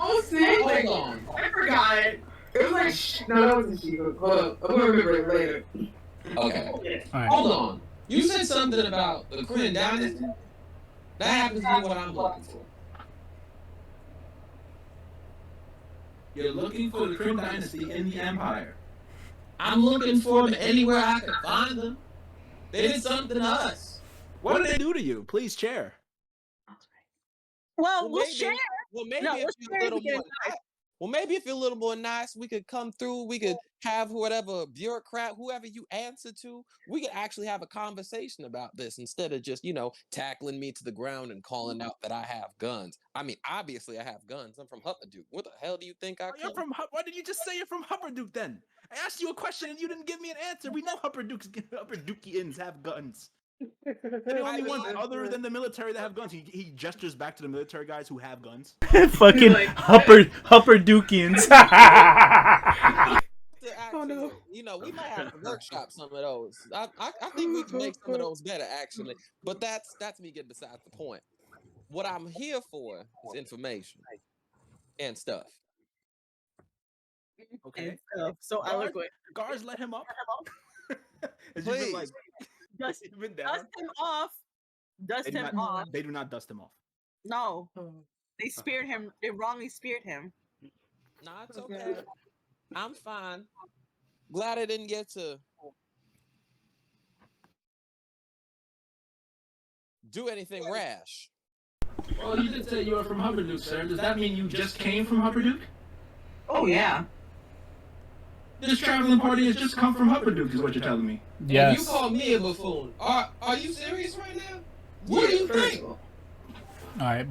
Oh, see? Hold on. I forgot it. It was like, no, that wasn't she. Hold up. I'm gonna remember it later. Okay. All right. Hold on. You said something about the Kryn Dynasty. That happens to be what I'm looking for. You're looking for the Krim Dynasty in the Empire. I'm looking for them anywhere I can find them. They did something to us. What did they do to you? Please share. Well, we'll maybe- share. Well, maybe No, if we'll you're a share little if we get more nice. Well, maybe if you're a little more nice, we could come through. We could have whatever bureaucrat, whoever you answer to, we could actually have a conversation about this instead of just, tackling me to the ground and calling out that I have guns. I mean, obviously I have guns. I'm from Hupperduke. What the hell do you think I You're from Why did you just say you're from Hupperduke then? I asked you a question and you didn't give me an answer. We know Hupperdukians have guns. They're the only ones other than the military that have guns. He gestures back to the military guys who have guns. Fucking Hupperdukians. Oh no! We might have to workshop some of those. I think we can make some of those better, actually. But that's me getting beside the point. What I'm here for is information and stuff. Okay. So eloquent. Guards, let him up. Has he Please. been like? Dust, He's been down? dust him off. Dust They do him not- off. They do not dust him off. No, they speared him. They wrongly speared him. Nah, it's okay. I'm fine. Glad I didn't get to do anything rash. Well, you did say you were from Hupperduke, sir. Does that mean you just came from Hupperduke? Oh yeah. This traveling party has just come from Hupperduke, is what you're telling me. And you call me a buffoon. Are you serious right now? What do you think? All right,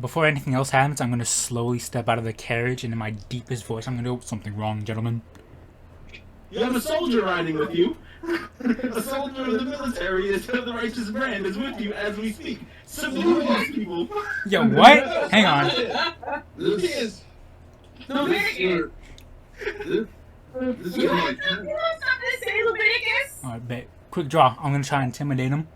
before anything else happens, I'm gonna slowly step out of the carriage, and in my deepest voice, I'm gonna do something wrong, gentlemen. You have a soldier riding with you. A soldier of the military is of the righteous brand is with you as we speak. Subdue these people. Yo, what? Hang on. Lucas. No, Leviticus. You want something to say, Leviticus? All right, bet. Quick draw. I'm gonna try and intimidate him.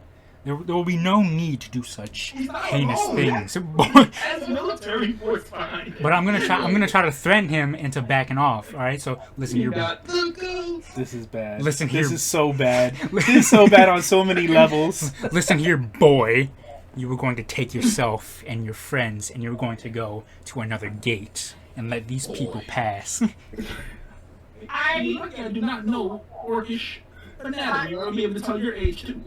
There will be no need to do such heinous things. As military force behind. But I'm gonna try to threaten him into backing off. All right. So listen, you're. This is bad. Listen here. This is so bad. This is so bad on so many levels. Listen here, boy. You were going to take yourself and your friends, and you were going to go to another gate and let these people pass. I do not know Orcish anatomy, or I'll be able to tell your age too.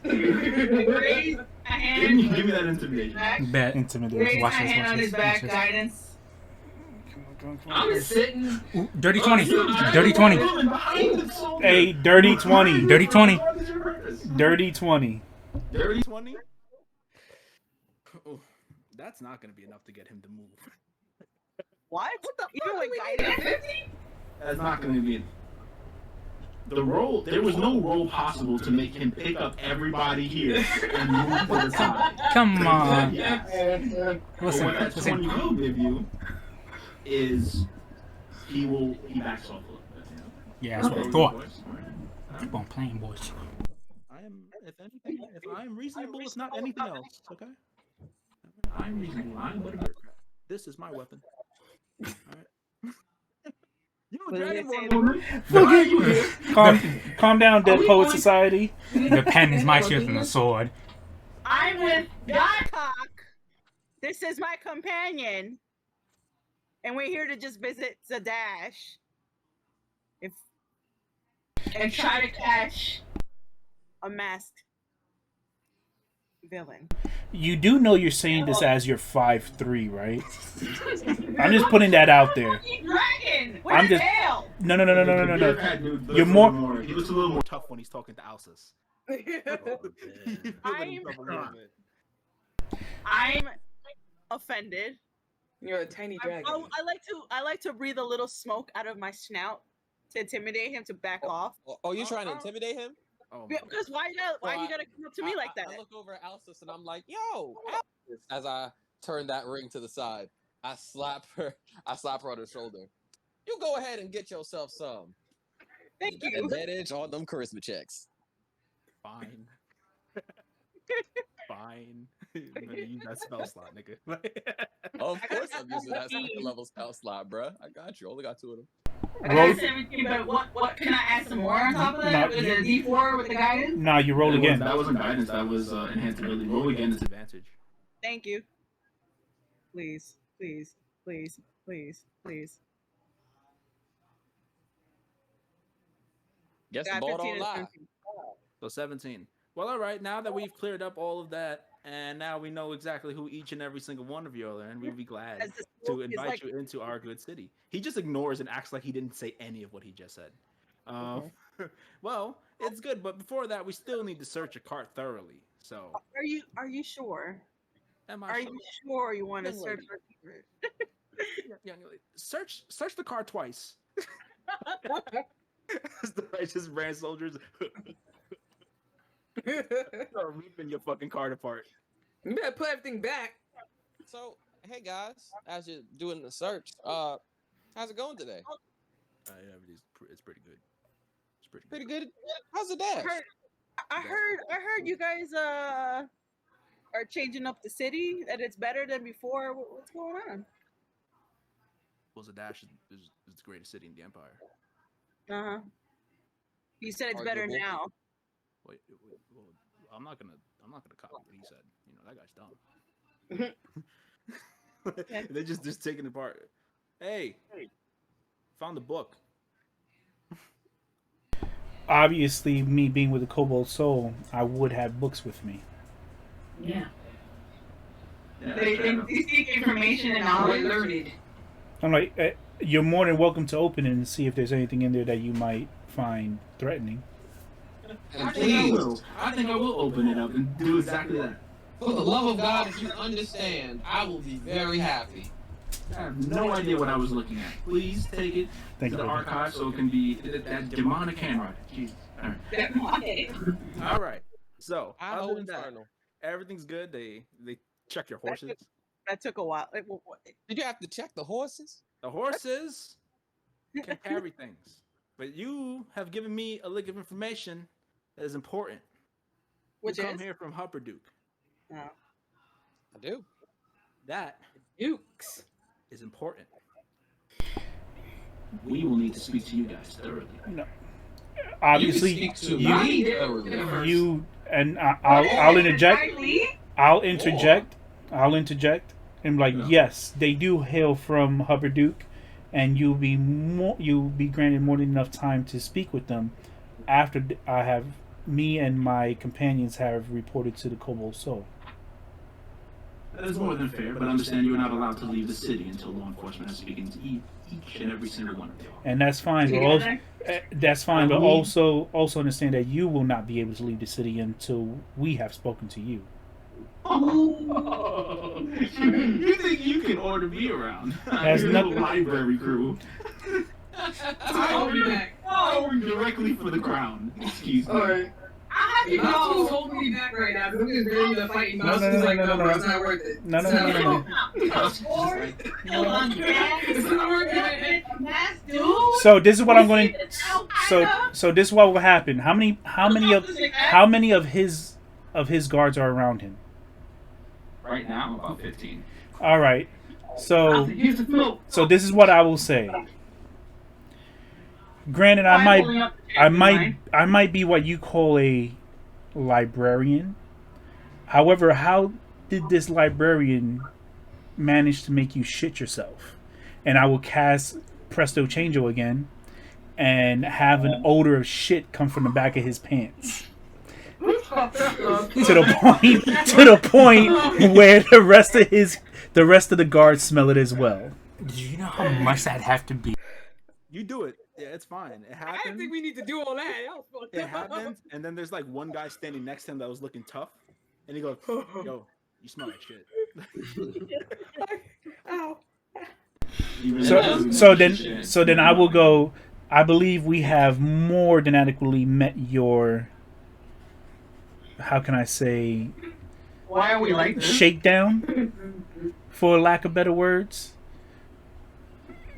Raise a hand. Give me that intimidation. Bet. Intimidation. Raise Watch my this, hand watch on this, his watch back, this. guidance. I'm sitting. Dirty 20. Dirty 20. Hey, dirty 20. Dirty 20. Dirty 20. Dirty 20? Oh, that's not going to be enough to get him to move. What? What the Even fuck? with We guidance? get 50? That's not going to be the roll. There was no roll possible to make him pick up everybody here and move to the side. Come on. But Listen, what that 20 will give you is he backs off a little bit. Yeah, that's what I thought. Keep on playing, boys. I am, if anything, if I'm reasonable, it's not anything else, okay? I'm reasonable. I'm but a bureaucrat. This is my weapon. Alright. You a dragonborn woman? Why are you here? Calm down, Dead Poet Society. The pen is mightier than the sword. I'm with God. Cock. This is my companion. And we're here to just visit Zadash. And try to catch A masked villain. You do know you're saying this as you're 5'3", right? I'm just putting that out there. dragon with I'm a just tail. no. You're more. He looks a little more tough when he's talking to Alsus. I'm offended. You're a tiny dragon. I like to breathe a little smoke out of my snout to intimidate him to back off. Oh, you're trying to intimidate him? Oh, Because why you gotta come up to me like that? I look over at Alsus and I'm like, yo, Alsus. As I turn that ring to the side, I slap her on the shoulder. You go ahead and get yourself some. Thank you. Advantage on them charisma checks. Fine. Fine. I'm gonna use that spell slot, nigga. Of course I'm using that second level spell slot, bruh. I got you. Only got 2 of them. I got 17, but what can I add some more on top of that? Was it a D4 with the guidance? Nah, you roll again. That wasn't guidance. That was enhanced ability. Roll again is advantage. Thank you. Please, please, please, please, please. Guess the Got ball 15 don't and lie. 17. So 17. Well, all right. Now that we've cleared up all of that, and now we know exactly who each and every single one of you are, and we'd be glad As the to smoke is invite like- you into our good city. He just ignores and acts like he didn't say any of what he just said. Well, it's good, but before that, we still need to search a cart thoroughly. So, Are you sure? am I Are sure? you sure you want to Young search lady. for Young lady, search the car twice. As the righteous brand soldiers are ripping your fucking cart apart. You better put everything back. So, hey guys, as you're doing the search, how's it going today? Yeah, it's pretty good. It's pretty Pretty good. How's the dash? I heard you guys are changing up the city, that it's better than before. What's going on? Well, Zadash is the greatest city in the Empire. Uh-huh. You said it's better Arguable. now. Wait, well, I'm not gonna copy what he said. You know, that guy's dumb. They're just taking it apart. Hey, found the book. Obviously, me being with the Kobold Soul, I would have books with me. Yeah. They seek information and knowledge. Learned. I'm like, you're more than welcome to open it and see if there's anything in there that you might find threatening. I think I will open it up and do exactly that. For the love of God, if you understand, I will be very happy. I have no idea what I was looking at. Please take it Thank to you. the archive so it can be that demonic handwriting. Jesus. All right. All right. So I other hope than that, Infernal. everything's good. They check your horses. That took a while. Did you have to check the horses? The horses can carry things, but you have given me a lick of information that is important. Which you come is? here from Hupperduke. Oh. I do. That Dukes is important. We will need to speak to you guys thoroughly. No. Obviously, You can speak to me thoroughly. you and I'll interject. I'll interject. And like, yes, they do hail from Hupperduke, and you'll be granted more than enough time to speak with them after me and my companions have reported to the Kobold Soul. That is more than fair, but understand you are not allowed to leave the city until law enforcement has begun to eat each and every single one of you. And that's fine. But also, that's fine. But also understand that you will not be able to leave the city until we have spoken to you. Oh, you think you can order me around? Has Your nothing- little library crew. Going directly for the crown. Excuse me. Alright. Mouse is holding me back right now because I'm just ready to fight. Mouse is like, no, bro, it's not worth it. No. It's not worth it. So this is what I'm going to. So this is what will happen. How many of his guards are around him? Right now, about 15. All right. So this is what I will say. Granted, I might be what you call a librarian. However, how did this librarian manage to make you shit yourself? And I will cast Presto Changeo again and have an odor of shit come from the back of his pants. to the point where the rest of the guards smell it as well. Do you know how much that'd have to be? You do it. Yeah, it's fine. It happens. I didn't think we need to do all that. It happens, and then there's like one guy standing next to him that was looking tough, and he goes, "Yo, you smell like shit." So then I will go. I believe we have more than adequately met your. How can I say? Why are we like this? Shakedown, for lack of better words.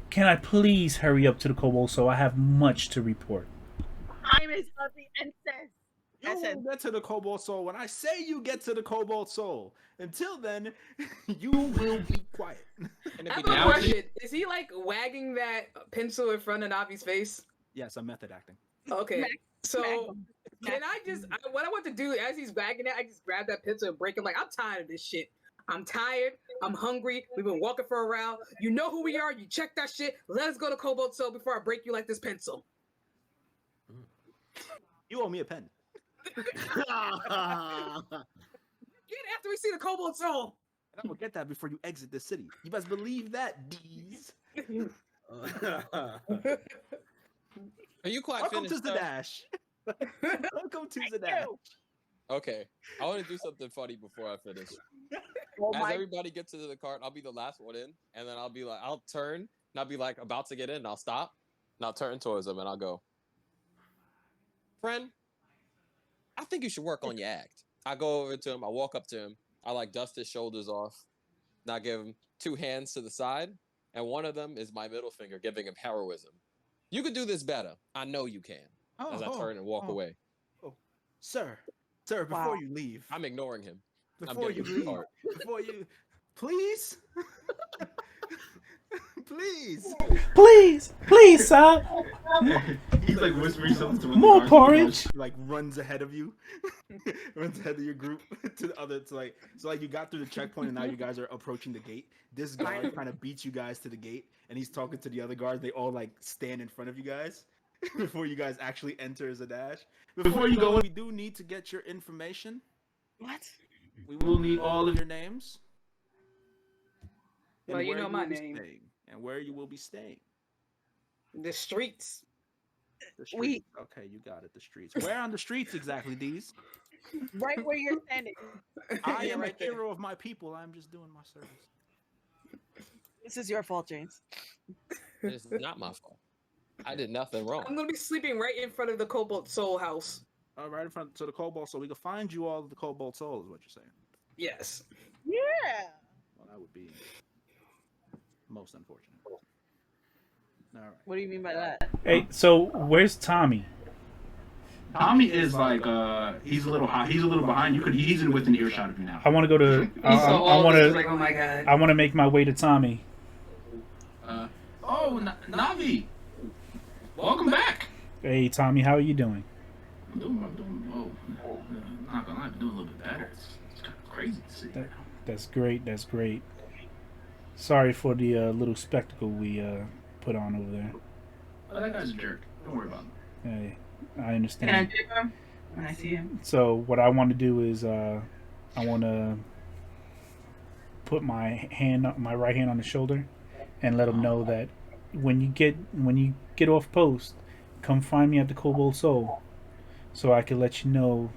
Can I please hurry up to the Kobold Soul? I have much to report. Time is of the essence. You will get to the Kobold Soul when I say you get to the Kobold Soul. Until then, you will be quiet. I have a question. Is he like wagging that pencil in front of Navi's face? Yes, I'm method acting. Okay. So can I just what I want to do as he's wagging it, I just grab that pencil and break it. Like, I'm tired of this shit. I'm tired. I'm hungry. We've been walking for a while. You know who we are. You check that shit. Let us go to Kobold Soul before I break you like this pencil. You owe me a pen. Get after we see the Kobold Soul. And I'm gonna get that before you exit the city. You best believe that, D's. Are you quite Welcome finished? to the dash. Welcome to the dash. Okay, I want to do something funny before I finish. As everybody gets into the cart, I'll be the last one in, and then I'll be like, I'll turn, and I'll be like about to get in, and I'll stop, and I'll turn towards them, and I'll go, friend, I think you should work on your act. I go over to him, I walk up to him, I like dust his shoulders off, and I give him 2 hands to the side, and one of them is my middle finger, giving him heroism. You could do this better. I know you can. As I turn and walk away. Oh, sir, before you leave, I'm ignoring him. Before you leave, please, please, sir. He's like whispering something to more porridge. Like runs ahead of you, runs ahead of your group to the other. So you got through the checkpoint and now you guys are approaching the gate. This guard kind of beats you guys to the gate and he's talking to the other guards. They all like stand in front of you guys before you guys actually enter as a dash. Before you go in, we do need to get your information. What? We will need all of your names. Well, you know my name. And where you will be staying. The streets. The streets. Okay, you got it. The streets. Where on the streets exactly, D's? Right where you're standing. I am a hero of my people. I'm just doing my service. This is your fault, James. It's not my fault. I did nothing wrong. I'm gonna be sleeping right in front of the Kobold Soul house. Right in front to the Kobold Soul. We can find you all of the Kobold Soul, is what you're saying. Yes. Yeah. Well, that would be most unfortunate. All right. What do you mean by that? Hey, so where's Tommy? Tommy is like he's a little high. He's a little behind. He's within earshot of you now. I want to go to. I want to. Like, oh my god. I want to make my way to Tommy. Navi, welcome back. Hey, Tommy, how are you doing? I'm doing. Not gonna lie, I'm doing a little bit better. It's kind of crazy to see. That's great. That's great. Sorry for the little spectacle we put on over there. Oh, that guy's a jerk. Don't worry about him. Hey, I understand. Can I dip him when I see him? So what I want to do is I want to put my right hand on his shoulder, and let him know that when you get off post, come find me at the Cobalt Soul, so I can let you know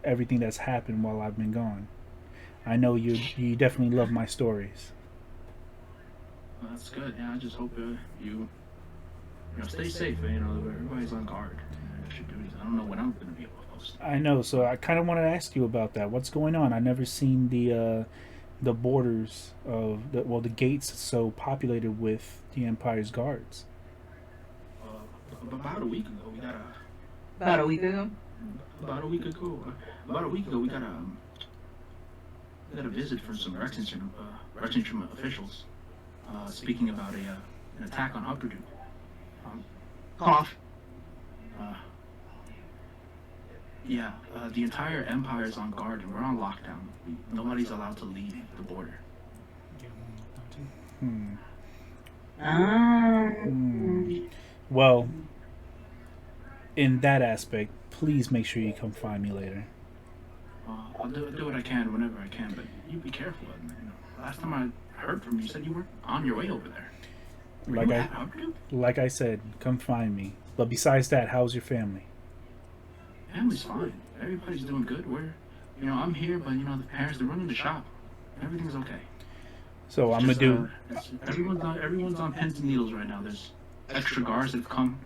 everything that's happened while I've been gone. I know you definitely love my stories. Well, that's good. Yeah, I just hope you stay safe. Everybody's on guard. I don't know when I'm going to be able to post. I know, so I kind of want to ask you about that. What's going on? I never seen the borders of the gates so populated with the Empire's guards. About a week ago, we got About a week ago. About a week ago, we got a visit from some Rexington officials, speaking about an attack on Upper Duke. Cough. The entire Empire is on guard and we're on lockdown. Nobody's allowed to leave the border. Well, in that aspect, please make sure you come find me later. I'll do what I can whenever I can, but you be careful. Last time I heard from you, you said you were on your way over there. Like I said, come find me. But besides that, how's your family? Family's fine. Everybody's doing good. I'm here, but the parents, they're running the shop. Everything's okay. So I'm gonna do. Everyone's on pins and needles right now. There's extra guards that have come.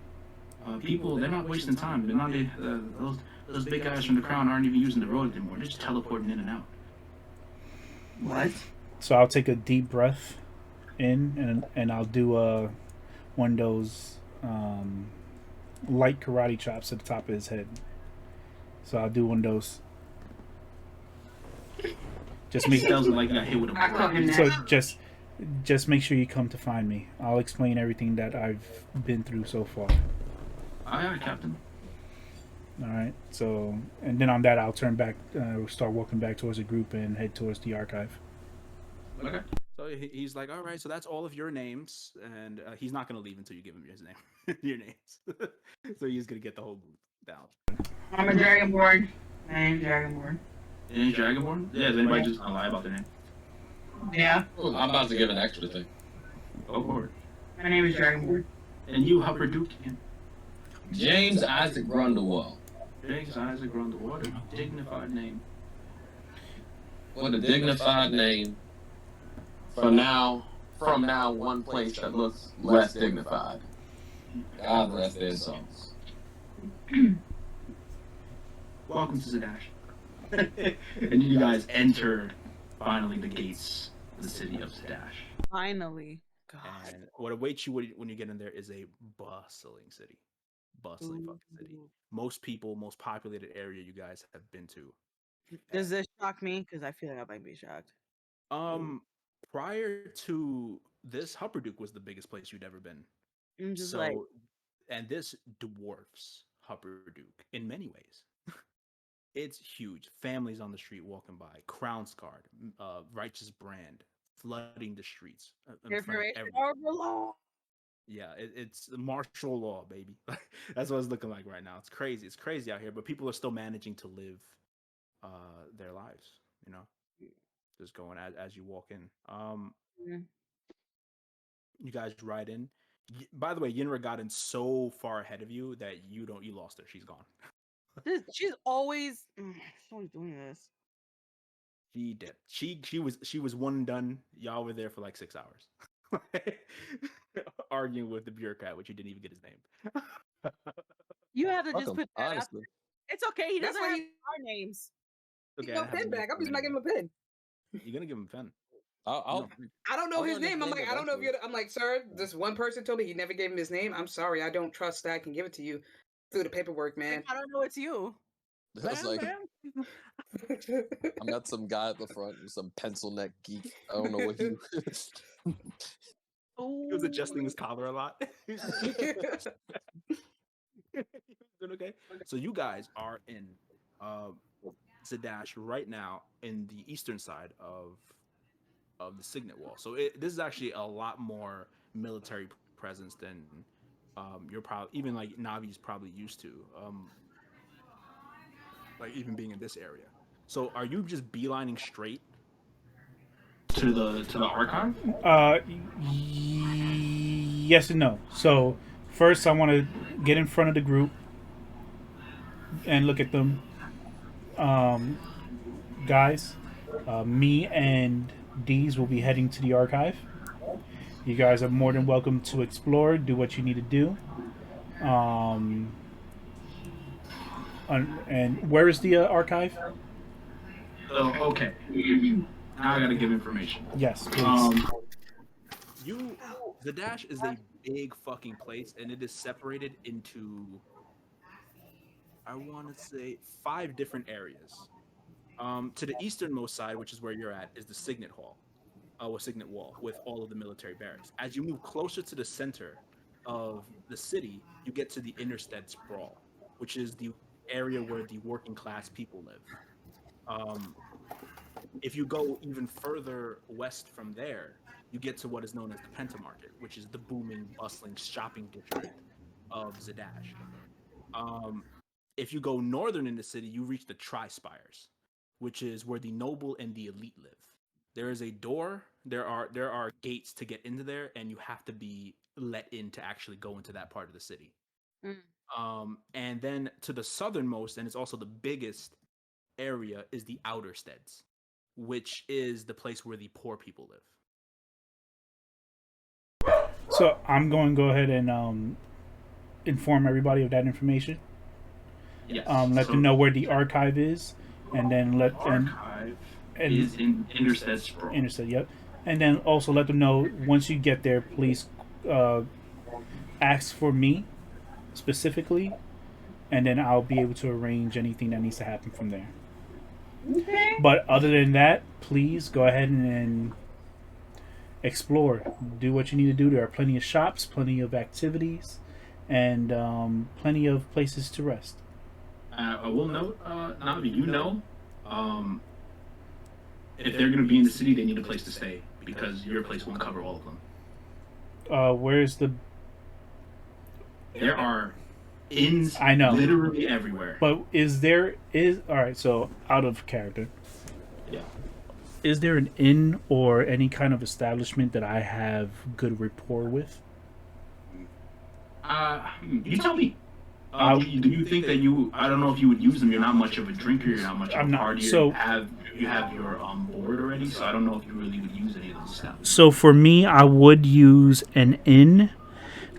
People, they're not wasting time. They're not those big guys from the Crown aren't even using the road anymore. They're just teleporting in and out. What? So I'll take a deep breath in, and I'll do one of those light karate chops at the top of his head. So I'll do one of those. Just make sounds like you got hit with a just make sure you come to find me. I'll explain everything that I've been through so far. Aye, aye, Captain. All right. So, and then on that, I'll turn back, start walking back towards the group and head towards the archive. Okay. So he's like, all right, so that's all of your names, and he's not gonna leave until you give him his name, your names. So he's gonna get the whole group down. I'm a Dragonborn. My name's Dragonborn. Your name's Dragonborn? Yeah, is anybody just gonna lie about their name? Yeah. Ooh, I'm about to give an extra thing. Go for it. My name is Dragonborn. And you, Upper Duke? James Isaac Grundlewald. James Isaac Grundlewald. What a dignified name. What a dignified name. From now, one place that looks less dignified. God rest their souls. Welcome to Zadash. And you guys enter, finally, the gates of the city of Zadash. Finally. God. And what awaits you when you get in there is a bustling city. Bustling fucking city. Most people, most populated area you guys have been to. Does this shock me? Because I feel like I might be shocked. Prior to this, Hupperduke was the biggest place you'd ever been. I'm just like, and this dwarfs Hupperduke in many ways. It's huge. Families on the street walking by. Crown's Guard, Righteous Brand, flooding the streets. Yeah, it's martial law, baby. That's what it's looking like right now. It's crazy. It's crazy out here, but people are still managing to live their lives, just going as you walk in. You guys ride in. By the way, Yinra got in so far ahead of you that you lost her. She's gone. She's always doing this. She did. She was one and done. Y'all were there for like 6 hours. Arguing with the bureaucrat, which you didn't even get his name. You have to just put that honestly. It's okay. He doesn't have our names. Okay, no pen back. I'm just not giving him a pen. You're gonna give him a pen. I don't know his name. I'm like, I don't know if you're. I'm like, sir, this one person told me he never gave him his name. I'm sorry, I don't trust that I can give it to you through the paperwork, man. I don't know it's you. That's like, I'm not some guy at the front, some pencil neck geek. I don't know what you. He was adjusting his collar a lot. Doing okay? So you guys are in Zadash right now in the eastern side of the Signet Wall. So this is actually a lot more military presence than you're probably even like Navi's probably used to. Like even being in this area. So are you just beelining straight to the archive? Yes and no. So first, I want to get in front of the group and look at them. Guys, me and Deez will be heading to the archive. You guys are more than welcome to explore, do what you need to do. And where is the archive? Oh, okay. Now I gotta give information. Yes, please. Zadash is a big fucking place, and it is separated into, I want to say, 5 different areas. To the easternmost side, which is where you're at, is the Signet Hall, or Signet Wall, with all of the military barracks. As you move closer to the center of the city, you get to the Innerstead Sprawl, which is the area where the working class people live. If you go even further west from there, you get to what is known as the Pentamarket, which is the booming, bustling shopping district of Zadash. If you go northern in the city, you reach the Tri-Spires, which is where the noble and the elite live. There is a door, there are gates to get into there, and you have to be let in to actually go into that part of the city. And then to the southernmost, and it's also the biggest area, is the Outer Steads, which is the place where the poor people live. So I'm going to go ahead and inform everybody of that information. Yes. Let them know where the archive is, and then let them. Is in Innerstead Sprawl. Innerstead, yep. And then also let them know once you get there, please ask for me specifically, and then I'll be able to arrange anything that needs to happen from there. Okay. But other than that, please go ahead and explore. Do what you need to do. There are plenty of shops, plenty of activities, and plenty of places to rest. I will note, Navi, if they're going to be in the city, they need a place to stay, because your place won't cover all of them. Where's the... There are inns I know. Literally everywhere. But alright, so out of character. Yeah. Is there an inn or any kind of establishment that I have good rapport with? You tell me. Do you think that I don't know if you would use them. You're not much of a drinker. You're not much of a partier. So, you have your board already, so I don't know if you really would use any of those stuff. So for me, I would use an inn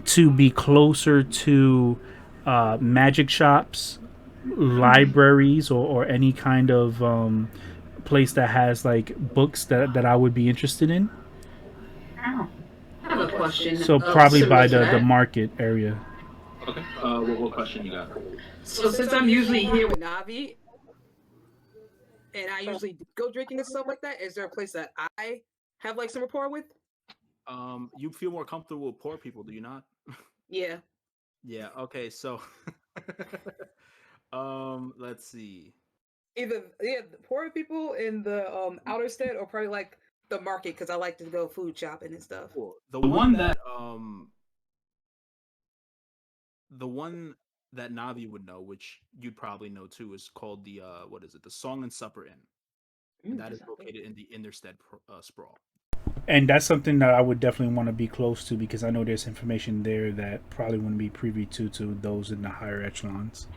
to be closer to magic shops, libraries, or any kind of place that has like books that I would be interested in. I have a question. So probably by the market area. Okay. What question you got? So since I'm usually here with Navi, and I usually go drinking and stuff like that, is there a place that I have like some rapport with? You feel more comfortable with poor people, do you not? Yeah. Yeah. Okay. So, let's see. Either the poor people in the outer state, or probably like the market, because I like to go food shopping and stuff. Cool. The one that Navi would know, which you'd probably know too, is called the the Song and Supper Inn. And that is located in the Innerstead Sprawl. And that's something that I would definitely want to be close to, because I know there's information there that probably wouldn't be privy to those in the higher echelons.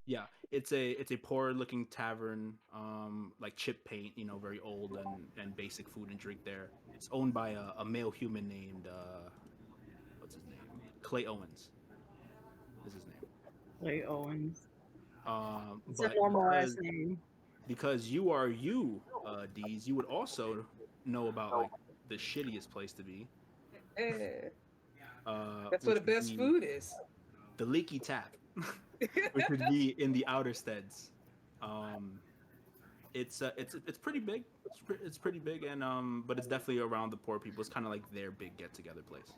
Yeah, it's a poor looking tavern, like chip paint, very old and basic food and drink there. It's owned by a male human named what's his name? Clay Owens. Is his name. Clay Owens. It's a But normal last name. because you are Deez, you would also know about like the shittiest place to be. That's where the best food is. The Leaky Tap, which would be in the Outer Steads. It's pretty big. It's pretty big, and but it's definitely around the poor people. It's kind of like their big get together place.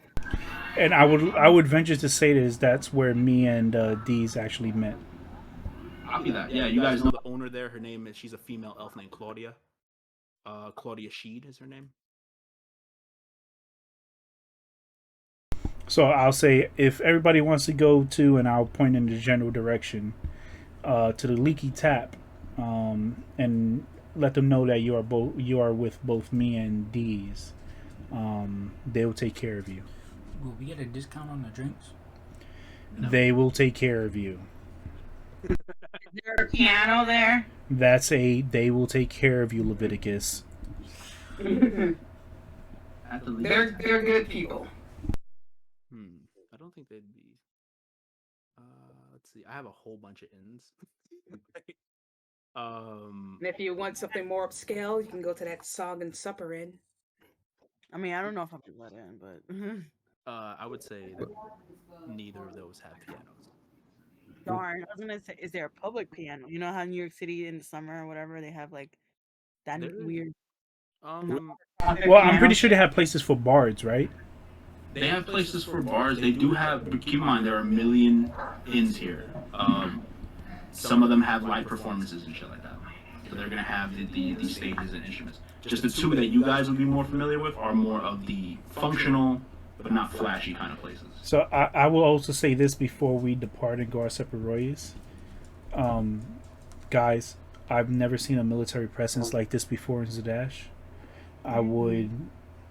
And I would venture to say that's where me and Deez actually met. Copy that. Yeah, you guys know the owner there. Her name she's a female elf named Claudia. Claudia Sheed is her name. So I'll say, if everybody wants to go to, and I'll point in the general direction, to the Leaky Tap, and let them know that you are with both me and D's. They will take care of you. Will we get a discount on the drinks? No. They will take care of you. Is there a piano there? They will take care of you, Leviticus. At the least. They're good people. I don't think they'd be. Let's see. I have a whole bunch of inns. And if you want something more upscale, you can go to that Song and Supper Inn. I mean, I don't know if I'll be let in, but I would say that neither of those have pianos. darn, I was gonna say, is there a public piano? You know how in New York City in the summer or whatever they have like that weird. Well, I'm pretty sure they have places for bards, right? They have places for bars. They do have. But keep in mind, there are a million inns here. Some of them have live performances and shit like that. So they're gonna have the stages and instruments. Just the two that you guys would be more familiar with are more of the functional, but not flashy kind of places. So I will also say this before we depart and go our separate ways. Guys, I've never seen a military presence like this before in Zadash. I would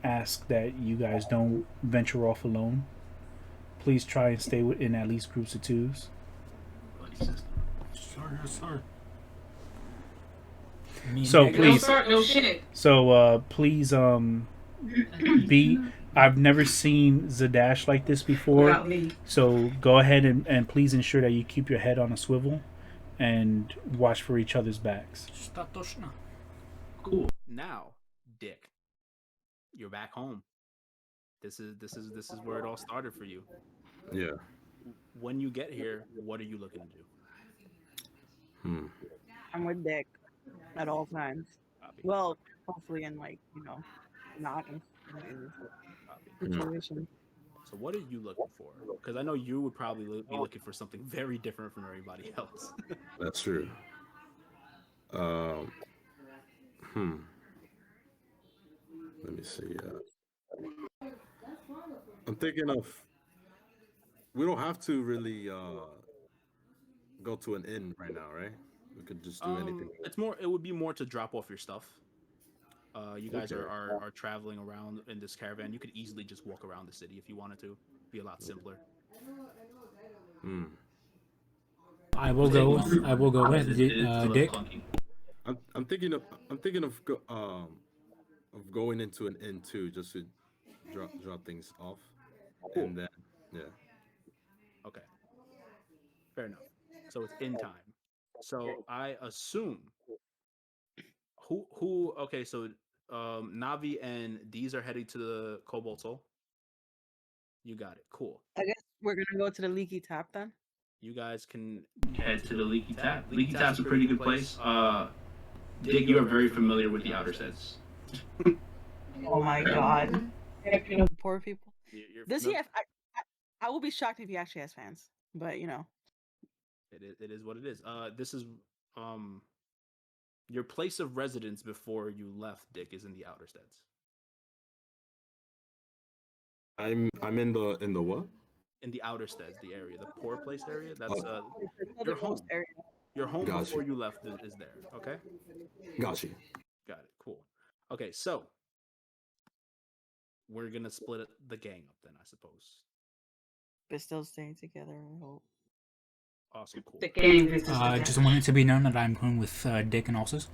ask that you guys don't venture off alone. Please try and stay in at least groups of twos. Sorry, sorry. So No please, start, no shit. so please, I've never seen Zadash like this before. Without me. So go ahead and please ensure that you keep your head on a swivel and watch for each other's backs. Cool. Now, Dick, you're back home. This is where it all started for you. Yeah. When you get here, what are you looking to do? I'm with Dick at all times. Well, hopefully in like, not in situation. So what are you looking for? Because I know you would probably be looking for something very different from everybody else. That's true. Let me see. I'm thinking of. We don't have to really go to an inn right now, right? We could just do anything. It would be more to drop off your stuff. You guys Okay. are traveling around in this caravan. You could easily just walk around the city if you wanted to. Be a lot simpler. I will go with Dick. I'm thinking of going into an inn too, just to drop things off, and then Okay. Fair enough. So it's in time. So I assume who okay, so Navi and D's are heading to the Cobalt Soul. You got it. Cool. I guess we're gonna go to the Leaky Tap then. You guys can head to the Leaky Tap. Leaky Tap's a pretty good place. Dick, you are very familiar with the Outer Sets. Oh my god. Poor people. Does he have? I will be shocked if he actually has fans, but It is what it is. This is your place of residence before you left, Dick, is in the Outer Sets. I'm in the what? In the Outer Steds, the area, the poor place area. That's your your home. Your home Gotcha. before you left is there. Okay. Gotcha. Got it. Cool. Okay, so we're gonna split the gang up then, I suppose. but still staying together. I hope. Awesome. Cool. The gang is Just want it to be known that I'm going with Dick and Ulces.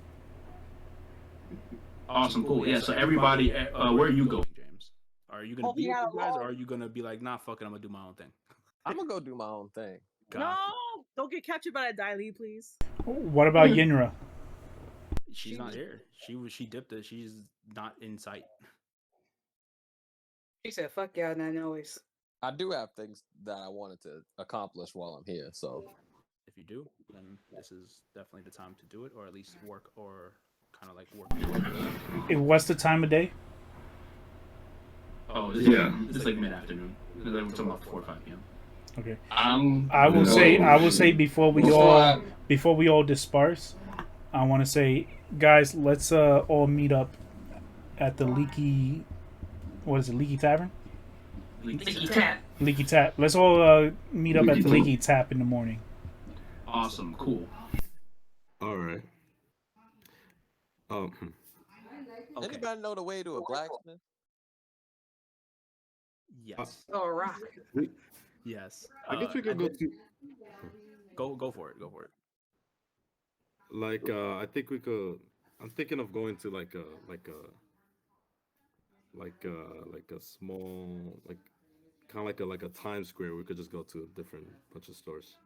Awesome. Cool. Yeah. So everybody, where are you going, James? Are you gonna be with you guys, or are you gonna be like, nah, fuck it, I'm gonna do my own thing? I'm gonna go do my own thing. No, don't get captured by a Daily, please. What about Yinra? She's not here. She dipped it. She's not in sight. She said, "Fuck y'all, not noise." I do have things that I wanted to accomplish while I'm here, so If you do, then this is definitely the time to do it, or at least work, or kind of like work. What's the time of day? Oh, it's like mid-afternoon. We're talking about 4 or 5 p.m. Okay. I will say before we all disperse, I want to say, guys, let's all meet up at the Leaky. What is it? Leaky Tavern. Leaky Tap. Leaky Tap. Let's all meet up at the Leaky Tap in the morning. Awesome. Cool. All right. Okay. Anybody know the way to a blacksmith? Yes. Oh, rock. Yes. I guess we could go to. Go for it. Go for it. Like, I think we could. I'm thinking of going to like a small, kind of like a Times Square. We could just go to a different bunch of stores.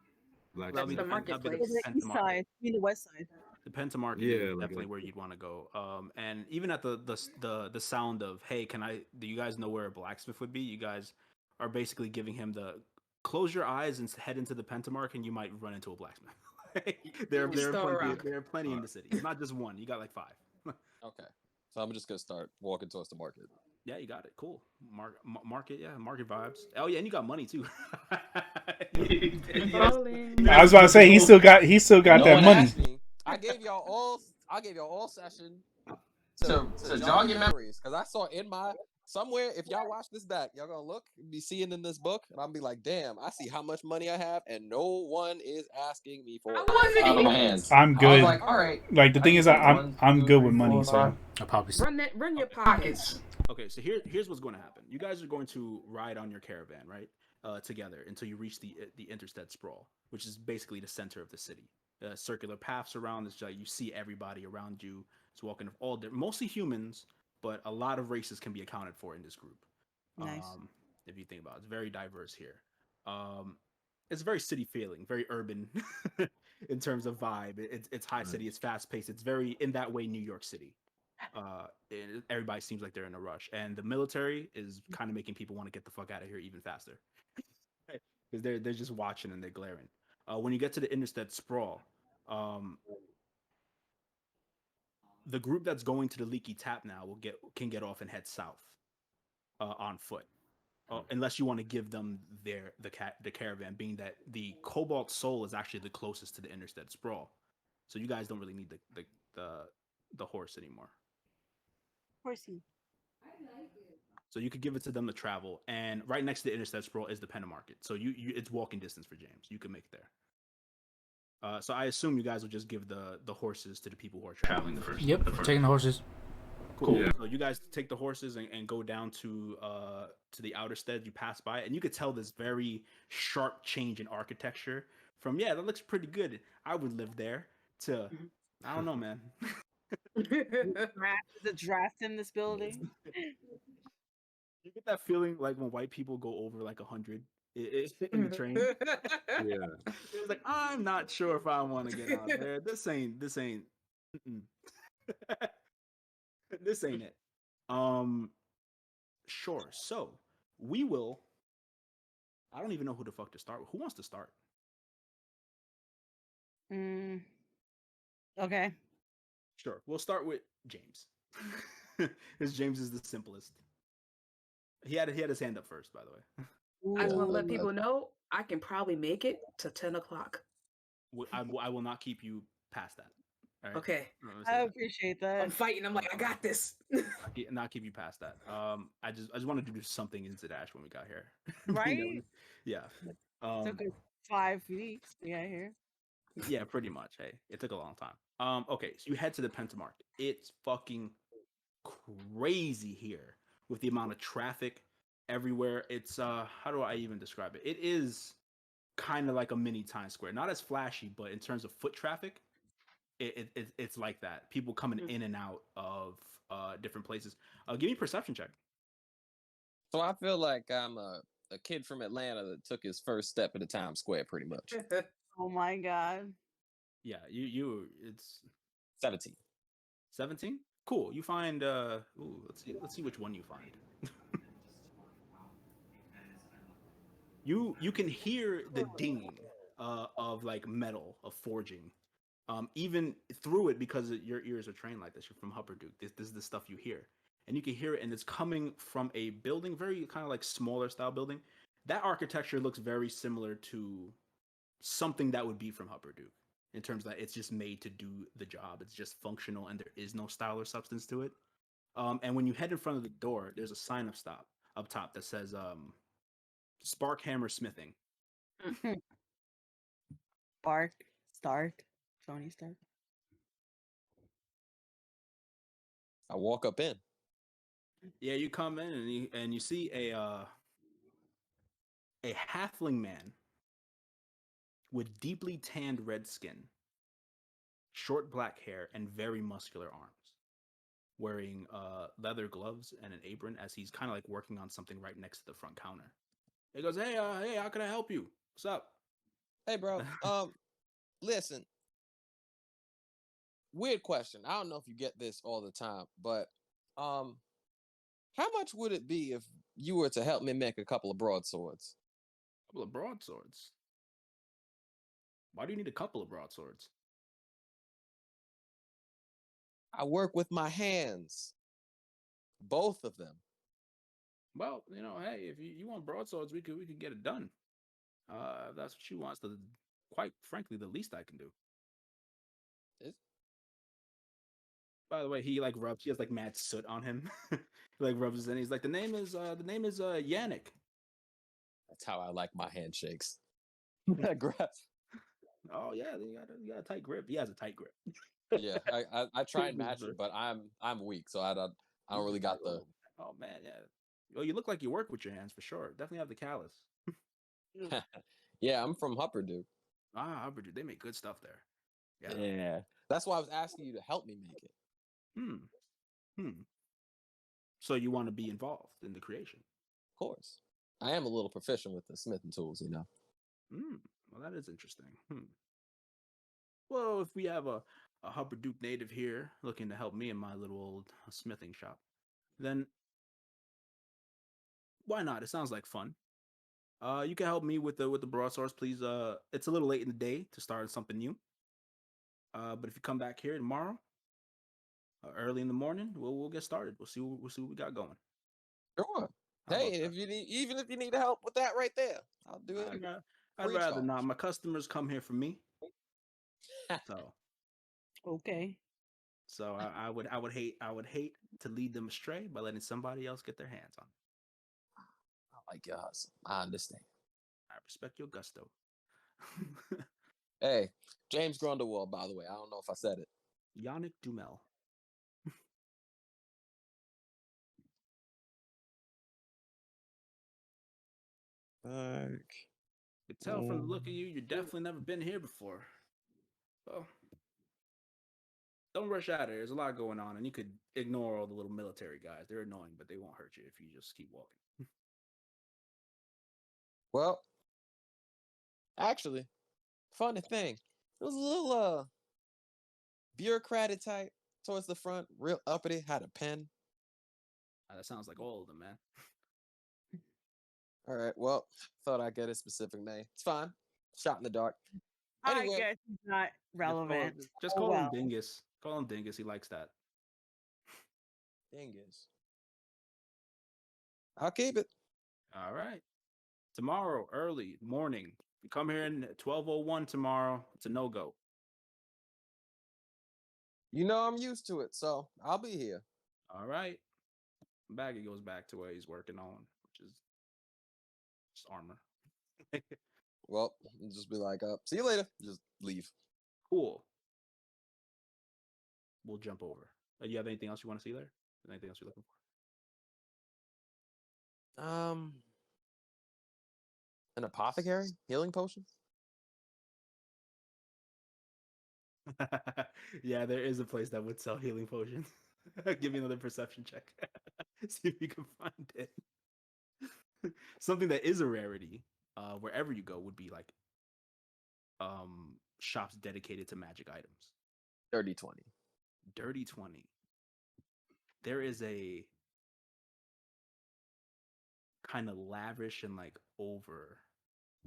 That'll be the the marketplace. The Penta east Market. side, I mean the west side. The Penta Market Yeah, is like definitely that. where you'd want to go. And even at the sound of, hey, do you guys know where a blacksmith would be? You guys are basically giving him the close your eyes and head into the Penta Market, and you might run into a blacksmith. there are plenty in the city. It's not just one. You got like 5. Okay, so I'm just gonna start walking towards the market. Yeah, you got it. Cool. Market, yeah, market vibes. Oh yeah, and you got money too. I was about to say he still got No that one money. asked me. I gave y'all all session to jog your memories, because I saw in my somewhere, if y'all watch this back, y'all gonna look, be seeing in this book, and I'll be like, damn, I see how much money I have, and no one is asking me for it. Out of my hands. I'm I good. was like, all right. Like the thing is, I'm good with money. So I'll probably Run your pockets. Okay, so here's what's going to happen. You guys are going to ride on your caravan, right, together until you reach the Interstead Sprawl, which is basically the center of the city. Circular paths around. It's like you see everybody around you. It's walking all mostly humans, but a lot of races can be accounted for in this group. Nice. If you think about it, it's very diverse here. It's very city feeling, very urban in terms of vibe. It's high city. It's fast paced. It's very in that way New York City. Everybody seems like they're in a rush, and the military is kind of making people want to get the fuck out of here even faster because they're just watching and they're glaring. When you get to the Interstead Sprawl, the group that's going to the Leaky Tap now can get off and head south on foot, unless you want to give them the caravan, being that the Cobalt Soul is actually the closest to the Interstead Sprawl, so you guys don't really need the horse anymore. Horsey. So you could give it to them to travel, and right next to the Interstead Sprawl is the Penta Market. So it's walking distance for James. You can make it there. So I assume you guys will just give the horses to the people who are traveling the first. Yep, taking the horses. Cool. Yeah. So you guys take the horses and go down to the Outer Stead. You pass by it, and you could tell this very sharp change in architecture from that looks pretty good. I would live there. To I don't know, man. The draft in this building. You get that feeling like when white people go over like 100 in the train. Yeah. It's like, I'm not sure if I want to get on there. This ain't. This ain't it. Sure. So we will. I don't even know who the fuck to start with. Who wants to start? Okay. Sure. We'll start with James. Because James is the simplest. He had his hand up first, by the way. I just want to let people know I can probably make it to 10 o'clock. I will not keep you past that. All right? Okay. I appreciate that. I'm fighting. I'm like, I got this. Not keep you past that. I just wanted to do something in Zadash when we got here. Right? Yeah. Took us 5 weeks to get here. Yeah, pretty much. Hey, it took a long time. Okay, so you head to the Penta Market. It's fucking crazy here with the amount of traffic everywhere. It's how do I even describe it? It is kind of like a mini Times Square. Not as flashy, but in terms of foot traffic, it's like that. People coming in and out of different places. Give me a perception check. So I feel like I'm a kid from Atlanta that took his first step into Times Square, pretty much. Oh my god. Yeah, it's 17. 17? Cool. You find let's see which one you find. You can hear the dinging of like metal, of forging. Even through it, because your ears are trained like this. You're from Hupperduke. This is the stuff you hear. And you can hear it, and it's coming from a building, very kind of like smaller style building. That architecture looks very similar to something that would be from Hupperduke, in terms that it's just made to do the job. It's just functional, and there is no style or substance to it. And when you head in front of the door, there's a sign up top that says Spark Hammer Smithing. Tony Stark. I walk up in. Yeah, you come in and you see a halfling man with deeply tanned red skin, short black hair, and very muscular arms, wearing leather gloves and an apron as he's kind of like working on something right next to the front counter. He goes, "Hey, how can I help you? What's up?" Hey, bro. Listen. Weird question. I don't know if you get this all the time, but how much would it be if you were to help me make a couple of broadswords? A couple of broadswords. Why do you need a couple of broadswords? I work with my hands. Both of them. Well, hey, if you want broadswords, we could get it done. If that's what she wants, quite frankly, the least I can do. By the way, he like rubs. He has like mad soot on him. He like rubs his, and he's like, the name is Yannick. That's how I like my handshakes. Oh yeah, you got a tight grip. He has a tight grip. Yeah, I try and match it, but I'm weak, so I don't really got the. Oh man, yeah. Well, you look like you work with your hands for sure. Definitely have the callus. Yeah, I'm from Hupperduke. Hupperduke. They make good stuff there. Yeah. That's why I was asking you to help me make it. So you want to be involved in the creation? Of course. I am a little proficient with the smithing tools, Well, that is interesting. Well, if we have a Hupperduke native here looking to help me in my little old smithing shop, then why not? It sounds like fun. You can help me with the broadswords, please. It's a little late in the day to start something new. But if you come back here tomorrow, early in the morning, we'll get started. We'll see what we got going. Sure. Hey, if you need help with that right there, I'll do it. I'd rather not. My customers come here for me. So okay. So I would hate to lead them astray by letting somebody else get their hands on it. I like your hustle. I understand. I respect your gusto. Hey, James Grundlewald, by the way. I don't know if I said it. Yannick Dumel. I could tell from the look of you definitely never been here before. Well, don't rush out of here. There's a lot going on, and you could ignore all the little military guys. They're annoying, but they won't hurt you if you just keep walking. Well, actually, funny thing, it was a little bureaucratic type towards the front, real uppity, had a pen. That sounds like all of them, man. All right, well, thought I'd get a specific name. It's fine. Shot in the dark. Anyway, I guess it's not relevant. Just call him Dingus. Call him Dingus. He likes that. Dingus. I'll keep it. All right. Tomorrow, early morning. If you come here at 12:01 tomorrow, it's a no-go. You know I'm used to it, so I'll be here. All right. Baggy goes back to where he's working on, which is just armor. Well, just be like, see you later. Just leave. Cool. We'll jump over. You have anything else you want to see there? Anything else you're looking for? An apothecary? Healing potion? Yeah, there is a place that would sell healing potions. Give me another perception check. See if you can find it. Something that is a rarity, wherever you go, would be like shops dedicated to magic items. Dirty 20. Dirty 20. There is a kind of lavish and like over,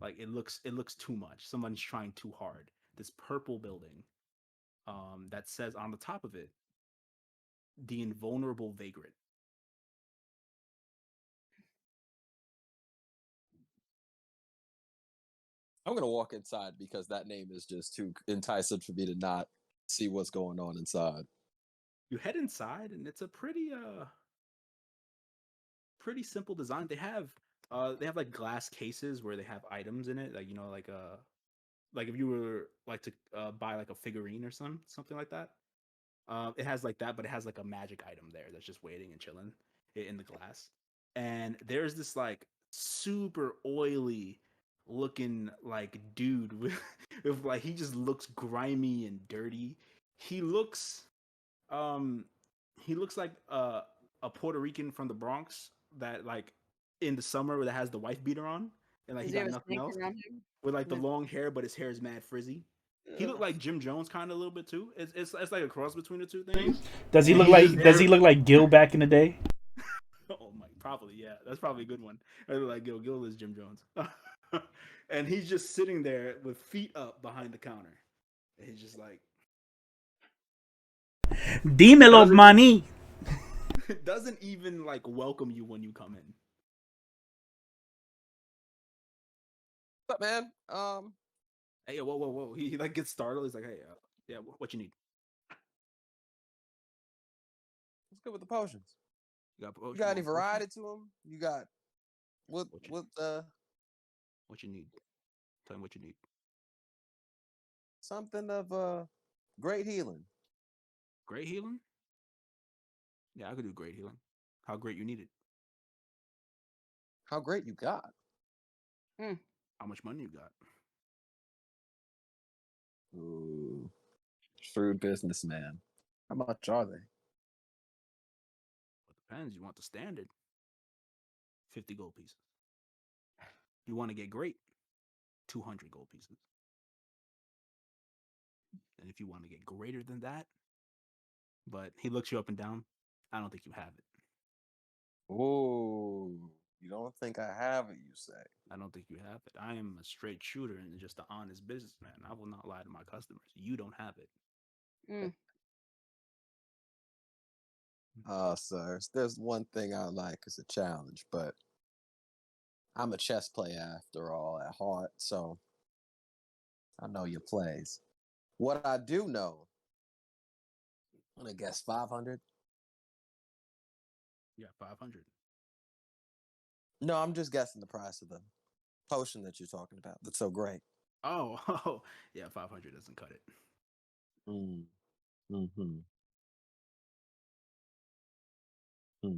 like it looks too much. Someone's trying too hard. This purple building that says on the top of it, the Invulnerable Vagrant. I'm going to walk inside because that name is just too enticing for me to not see what's going on inside. You head inside and it's a pretty simple design. They have like glass cases where they have items in it, like like if you were like to buy like a figurine or something like that. It has like that, but it has like a magic item there that's just waiting and chilling in the glass. And there's this like super oily looking like dude with like he just looks grimy and dirty. He looks um he looks like a Puerto Rican from the Bronx that like in the summer that has the wife beater on and like Is he got there a nothing snake else around him? with like the No. long hair, but his hair is mad frizzy. He looked like Jim Jones kind of a little bit too. It's like a cross between the two things. Does he look like Gil back in the day? Oh my, probably yeah. That's probably a good one. I look like Gil is Jim Jones, and he's just sitting there with feet up behind the counter. And he's just like, Dímelo, money. doesn't even like welcome you when you come in. What's up, man? Hey, whoa. He like gets startled. He's like, hey, yeah, what you need? What's good with the potions? You You got any variety to them? You got what What you need? Tell me what you need. something of great healing. Great healing? Yeah, I could do great healing. How great you need it? How great you got? How much money you got? Ooh, shrewd businessman. How much are they? It depends. You want the standard? 50 gold pieces. You want to get great? 200 gold pieces. And if you want to get greater than that, but he looks you up and down, I don't think you have it. Ooh, you don't think I have it, you say? I don't think you have it. I am a straight shooter and just an honest businessman. I will not lie to my customers. You don't have it. Sir, there's one thing I like as a challenge, but I'm a chess player after all at heart, so I know your plays. What I do know, I'm gonna guess 500. Yeah, 500. No, I'm just guessing the price of the potion that you're talking about. That's so great. Oh, yeah, 500 doesn't cut it. Mm-hmm. It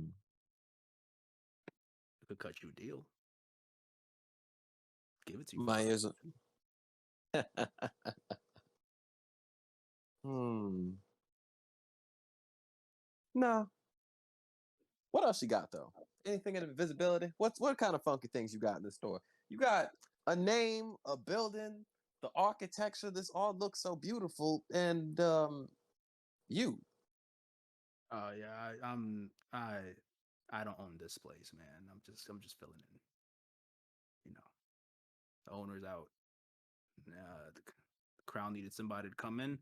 could cut you a deal. Give it to you. My ears. No. What else you got though? Anything in invisibility? What kind of funky things you got in the store? You got a name, a building, the architecture. This all looks so beautiful, and you. Yeah, I don't own this place, man. I'm just filling in. You know, the owner's out. The crown needed somebody to come in.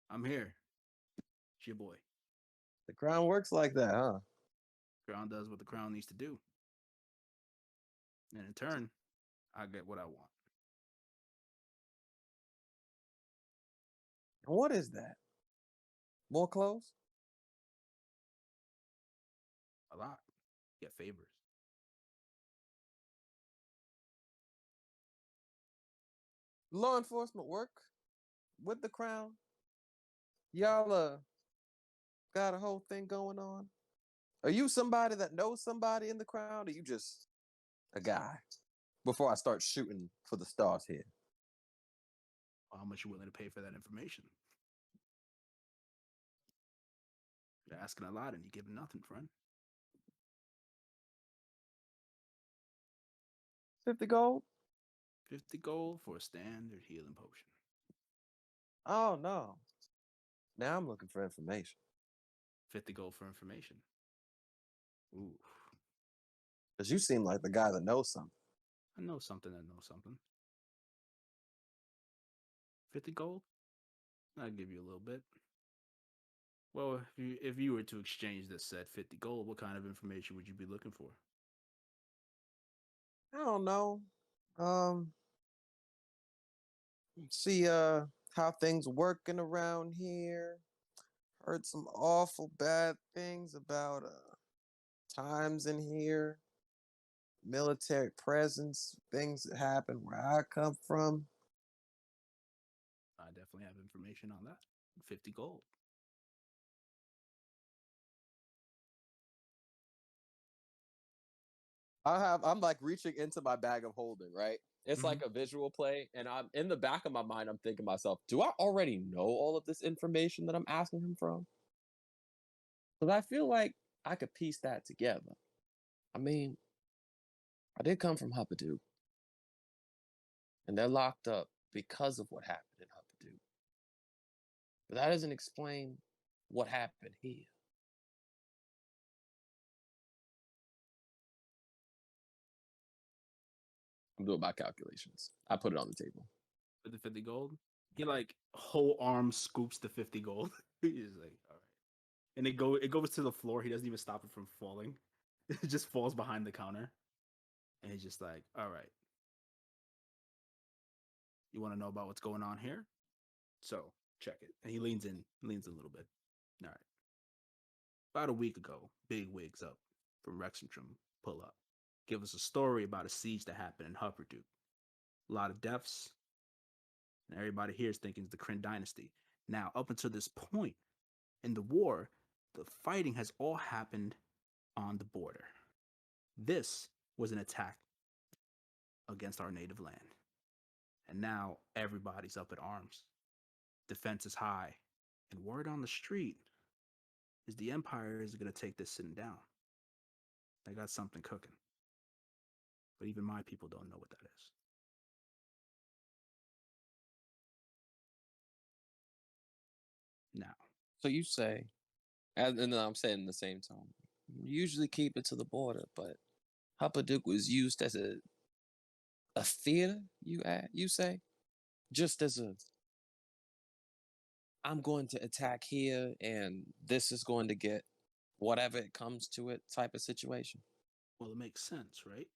I'm here. It's your boy. The crown works like that, huh? Crown does what the crown needs to do, and in turn, I get what I want. And what is that? More clothes? A lot. Get favors. Law enforcement work with the crown. Y'all got a whole thing going on. Are you somebody that knows somebody in the crown, or you just a guy? Before I start shooting for the stars here. How much you willing to pay for that information? You're asking a lot and you're giving nothing, friend. 50 gold? 50 gold for a standard healing potion. Oh no. Now I'm looking for information. 50 gold for information. Ooh. Because you seem like the guy that knows something. I know something that knows something. 50 gold? I'll give you a little bit. Well, if you were to exchange this said 50 gold, what kind of information would you be looking for? I don't know. See how things working around here. Heard some awful bad things about times in here. Military presence, things that happen where I come from. I definitely have information on that. 50 gold. I'm like reaching into my bag of holding, right? It's Mm-hmm. like a visual play, and I'm in the back of my mind, I'm thinking to myself, do I already know all of this information that I'm asking him from? Because I feel like I could piece that together. I mean, I did come from Huppadook, and they're locked up because of what happened in Huppadook. But that doesn't explain what happened here. I'm doing my calculations. I put it on the table. For the 50 gold, he like whole arm scoops the 50 gold. He's like, all right, and it goes to the floor. He doesn't even stop it from falling. It just falls behind the counter, and he's just like, all right, you want to know about what's going on here? So check it. And he leans in a little bit. All right. About a week ago, big wigs up from Rexentrum pull up, give us a story about a siege that happened in Hupperduke. A lot of deaths, and everybody here is thinking it's the Kryn dynasty. Now, up until this point in the war, the fighting has all happened on the border. This was an attack against our native land. And now everybody's up at arms. Defense is high. And word on the street is the Empire is going to take this sitting down. They got something cooking. But even my people don't know what that is. Now. So you say, and then I'm saying in the same tone, you usually keep it to the border, but Huppadook was used as a theater, you say? Just as a, I'm going to attack here and this is going to get whatever it comes to it type of situation. Well, it makes sense, right?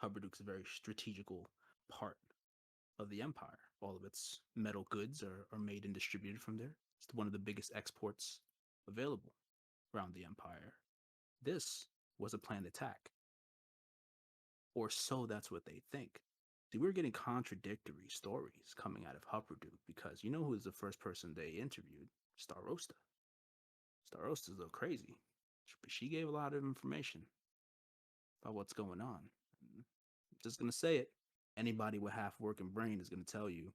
Hupperduke's a very strategical part of the empire. All of its metal goods are made and distributed from there. It's one of the biggest exports available around the empire. This was a planned attack. Or so that's what they think. See, we're getting contradictory stories coming out of Hupperduke because you know who was the first person they interviewed? Starosta. Starosta's a little crazy. But she gave a lot of information about what's going on. I'm just going to say it. Anybody with half working brain is going to tell you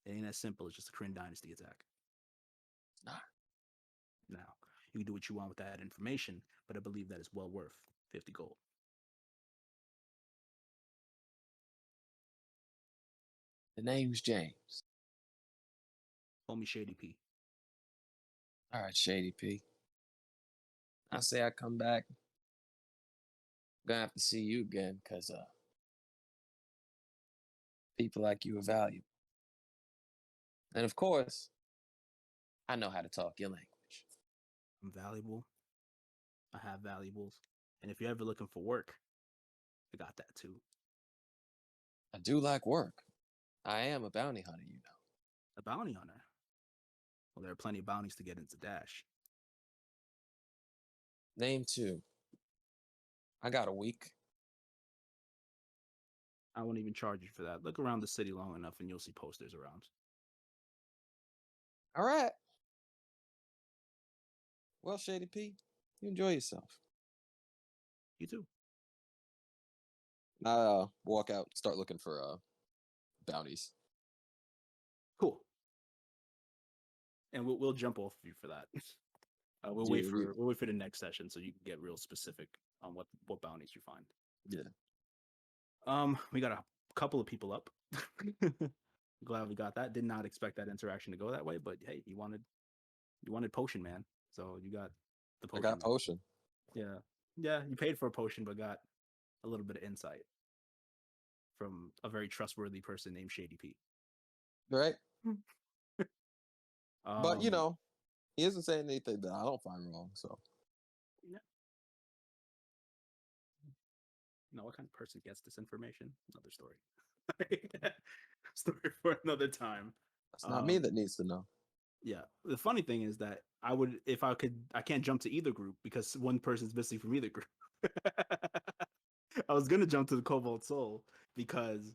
it ain't as simple as just a Kryn dynasty attack. Nah. Now, you can do what you want with that information, but I believe that is well worth 50 gold. The name's James. Call me Shady P. All right, Shady P. I say I come back. I'm gonna have to see you again because people like you are valuable. And of course, I know how to talk your language. I'm valuable. I have valuables. And if you're ever looking for work, I got that too. I do like work. I am a bounty hunter, you know. A bounty hunter? Well, there are plenty of bounties to get into Dash. Name 2. I got a week. I won't even charge you for that. Look around the city long enough and you'll see posters around. All right. Well, Shady P, you enjoy yourself. You too. I walk out, start looking for bounties. Cool. And we'll jump off of you for that. We'll wait for the next session so you can get real specific on what bounties you find. Yeah. We got a couple of people up. Glad we got that. Did not expect that interaction to go that way, but hey, you wanted potion, man. So you got the potion. I got potion. Yeah. Yeah, you paid for a potion, but got a little bit of insight from a very trustworthy person named Shady P. Right? But you know, he isn't saying anything that I don't find wrong, so. Yeah. No, what kind of person gets this information? Another story. Story for another time. It's not me that needs to know. Yeah. The funny thing is that I can't jump to either group because one person's missing from either group. I was gonna jump to the Cobalt Soul because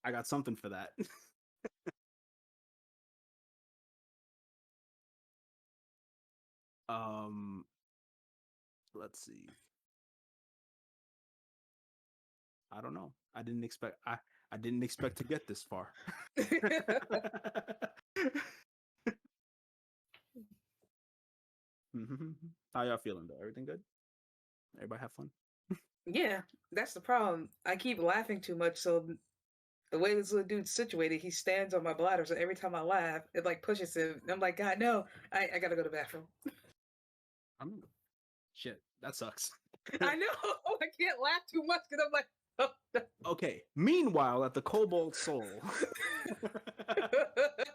I got something for that. Let's see. I don't know. I didn't expect to get this far. How y'all feeling though? Everything good? Everybody have fun? Yeah, that's the problem. I keep laughing too much, so the way this little dude's situated, he stands on my bladder. So every time I laugh, it like pushes him. I'm like, God, no, I gotta go to the bathroom. Shit, that sucks. I know. I can't laugh too much because I'm like, oh, no. Okay. Meanwhile, at the Cobalt Soul,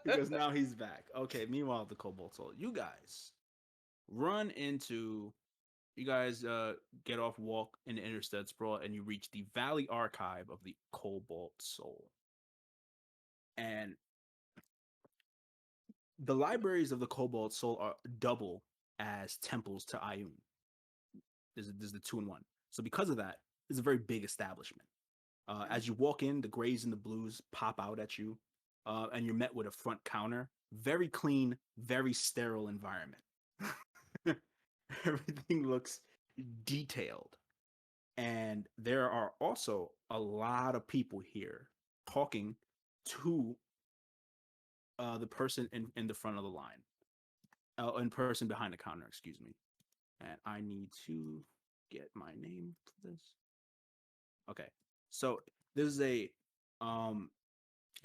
because now he's back. Okay. Meanwhile, at the Cobalt Soul, you guys run into. You guys get off walk in Interstate Sprawl, and you reach the Valley Archive of the Cobalt Soul. And the libraries of the Cobalt Soul are double as temples to Ayun. There's the 2-in-1. So because of that, it's a very big establishment. As you walk in, the grays and the blues pop out at you, and you're met with a front counter. Very clean, very sterile environment. Everything looks detailed. And there are also a lot of people here talking to the person in the front of the line. In person behind the counter, excuse me. And I need to get my name for this. Okay. So this is a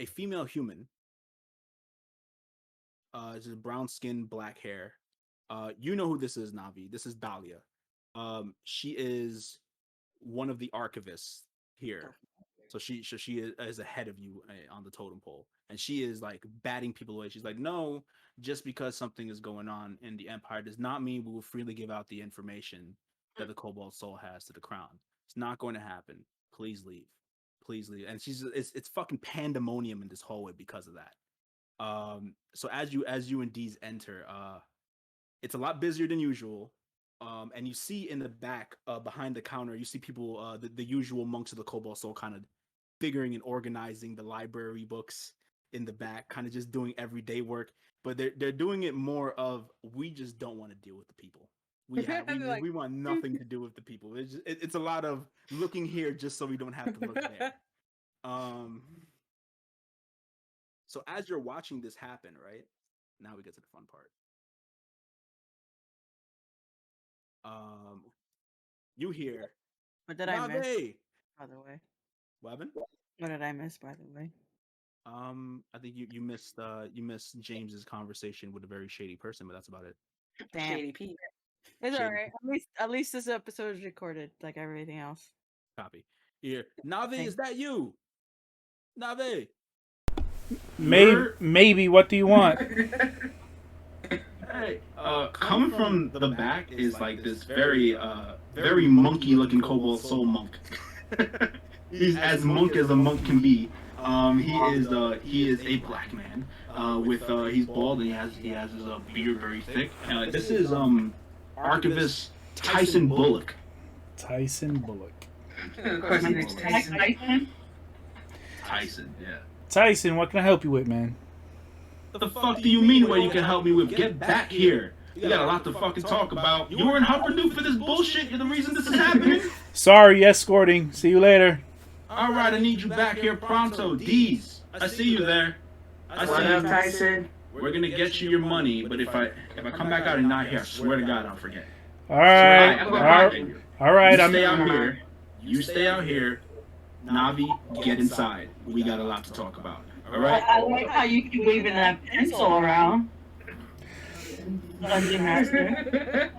female human. This is brown skin, black hair. You know who this is, Navi. This is Dahlia. She is one of the archivists here. So she is ahead of you on the totem pole. And she is like batting people away. She's like, no, just because something is going on in the Empire does not mean we will freely give out the information that the Cobalt Soul has to the crown. It's not going to happen. Please leave. Please leave. And it's fucking pandemonium in this hallway because of that. So as you and Deez enter, it's a lot busier than usual. And you see in the back, behind the counter, you see people, the usual monks of the Cobalt Soul kind of figuring and organizing the library books in the back, kind of just doing everyday work. But they're doing it more of, we just don't want to deal with the people. We want nothing to do with the people. It's a lot of looking here just so we don't have to look there. So as you're watching this happen, right? Now we get to the fun part. You hear. What did I miss? By the way. Weapon? What did I miss? By the way. I think you missed James's conversation with a very shady person, but that's about it. Damn. Shady Pete. It's alright. At least this episode is recorded, like everything else. Copy. Here, Navi, is that you? Navi. Maybe. What do you want? Hey, coming from the back is like this very monkey-looking Cobalt Soul monk. He's as monk as a monk can be. He is a black man. He's bald and he has his beard very thick. This is Archivist Tyson Bullock. Tyson Bullock. Tyson, yeah. Tyson, what can I help you with, man? What the fuck do you mean what you can help me with? Get back here. You got a lot to fucking talk about. You were in Hupperdook for this bullshit. You're the reason this is happening. Sorry, escorting. See you later. All right, I need you back here pronto. Deez, I see you there. I see you, Tyson. We're gonna get you your money, but if I come back out and not here, I swear to God I'll forget. All right. All right. You stay out here. Navi, get inside. We got a lot to talk about. All right. I like how you keep waving that pencil around. Dungeon Master.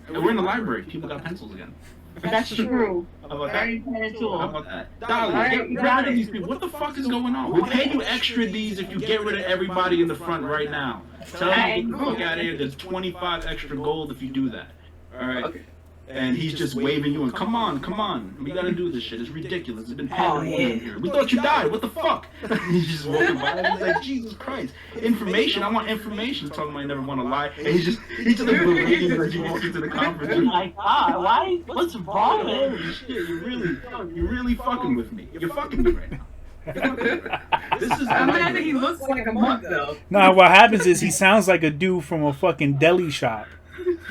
We're in the library. People got pencils again. That's true. How about Very that? tool. How about that? Dolly, get rid of these people. What the fuck is going on? We'll pay you extra these if you get rid of everybody in the front right now. Tell them to get the fuck out of here. There's 25 extra gold if you do that. All right. Okay. And he's just waving you and come on. We gotta do this shit. It's ridiculous. It's been pandemonium here. We thought you died. What the fuck? He's just walking by and he's like, Jesus Christ. Information. I want information. Telling him I never want to lie. And he's just like waiting as you walk into the conference room. Oh my God, why? What's wrong with Holy shit, you're really fucking with me. You're fucking me right now. This is I'm mad that he looks like a monk though. Nah, what happens is he sounds like a dude from a fucking deli shop.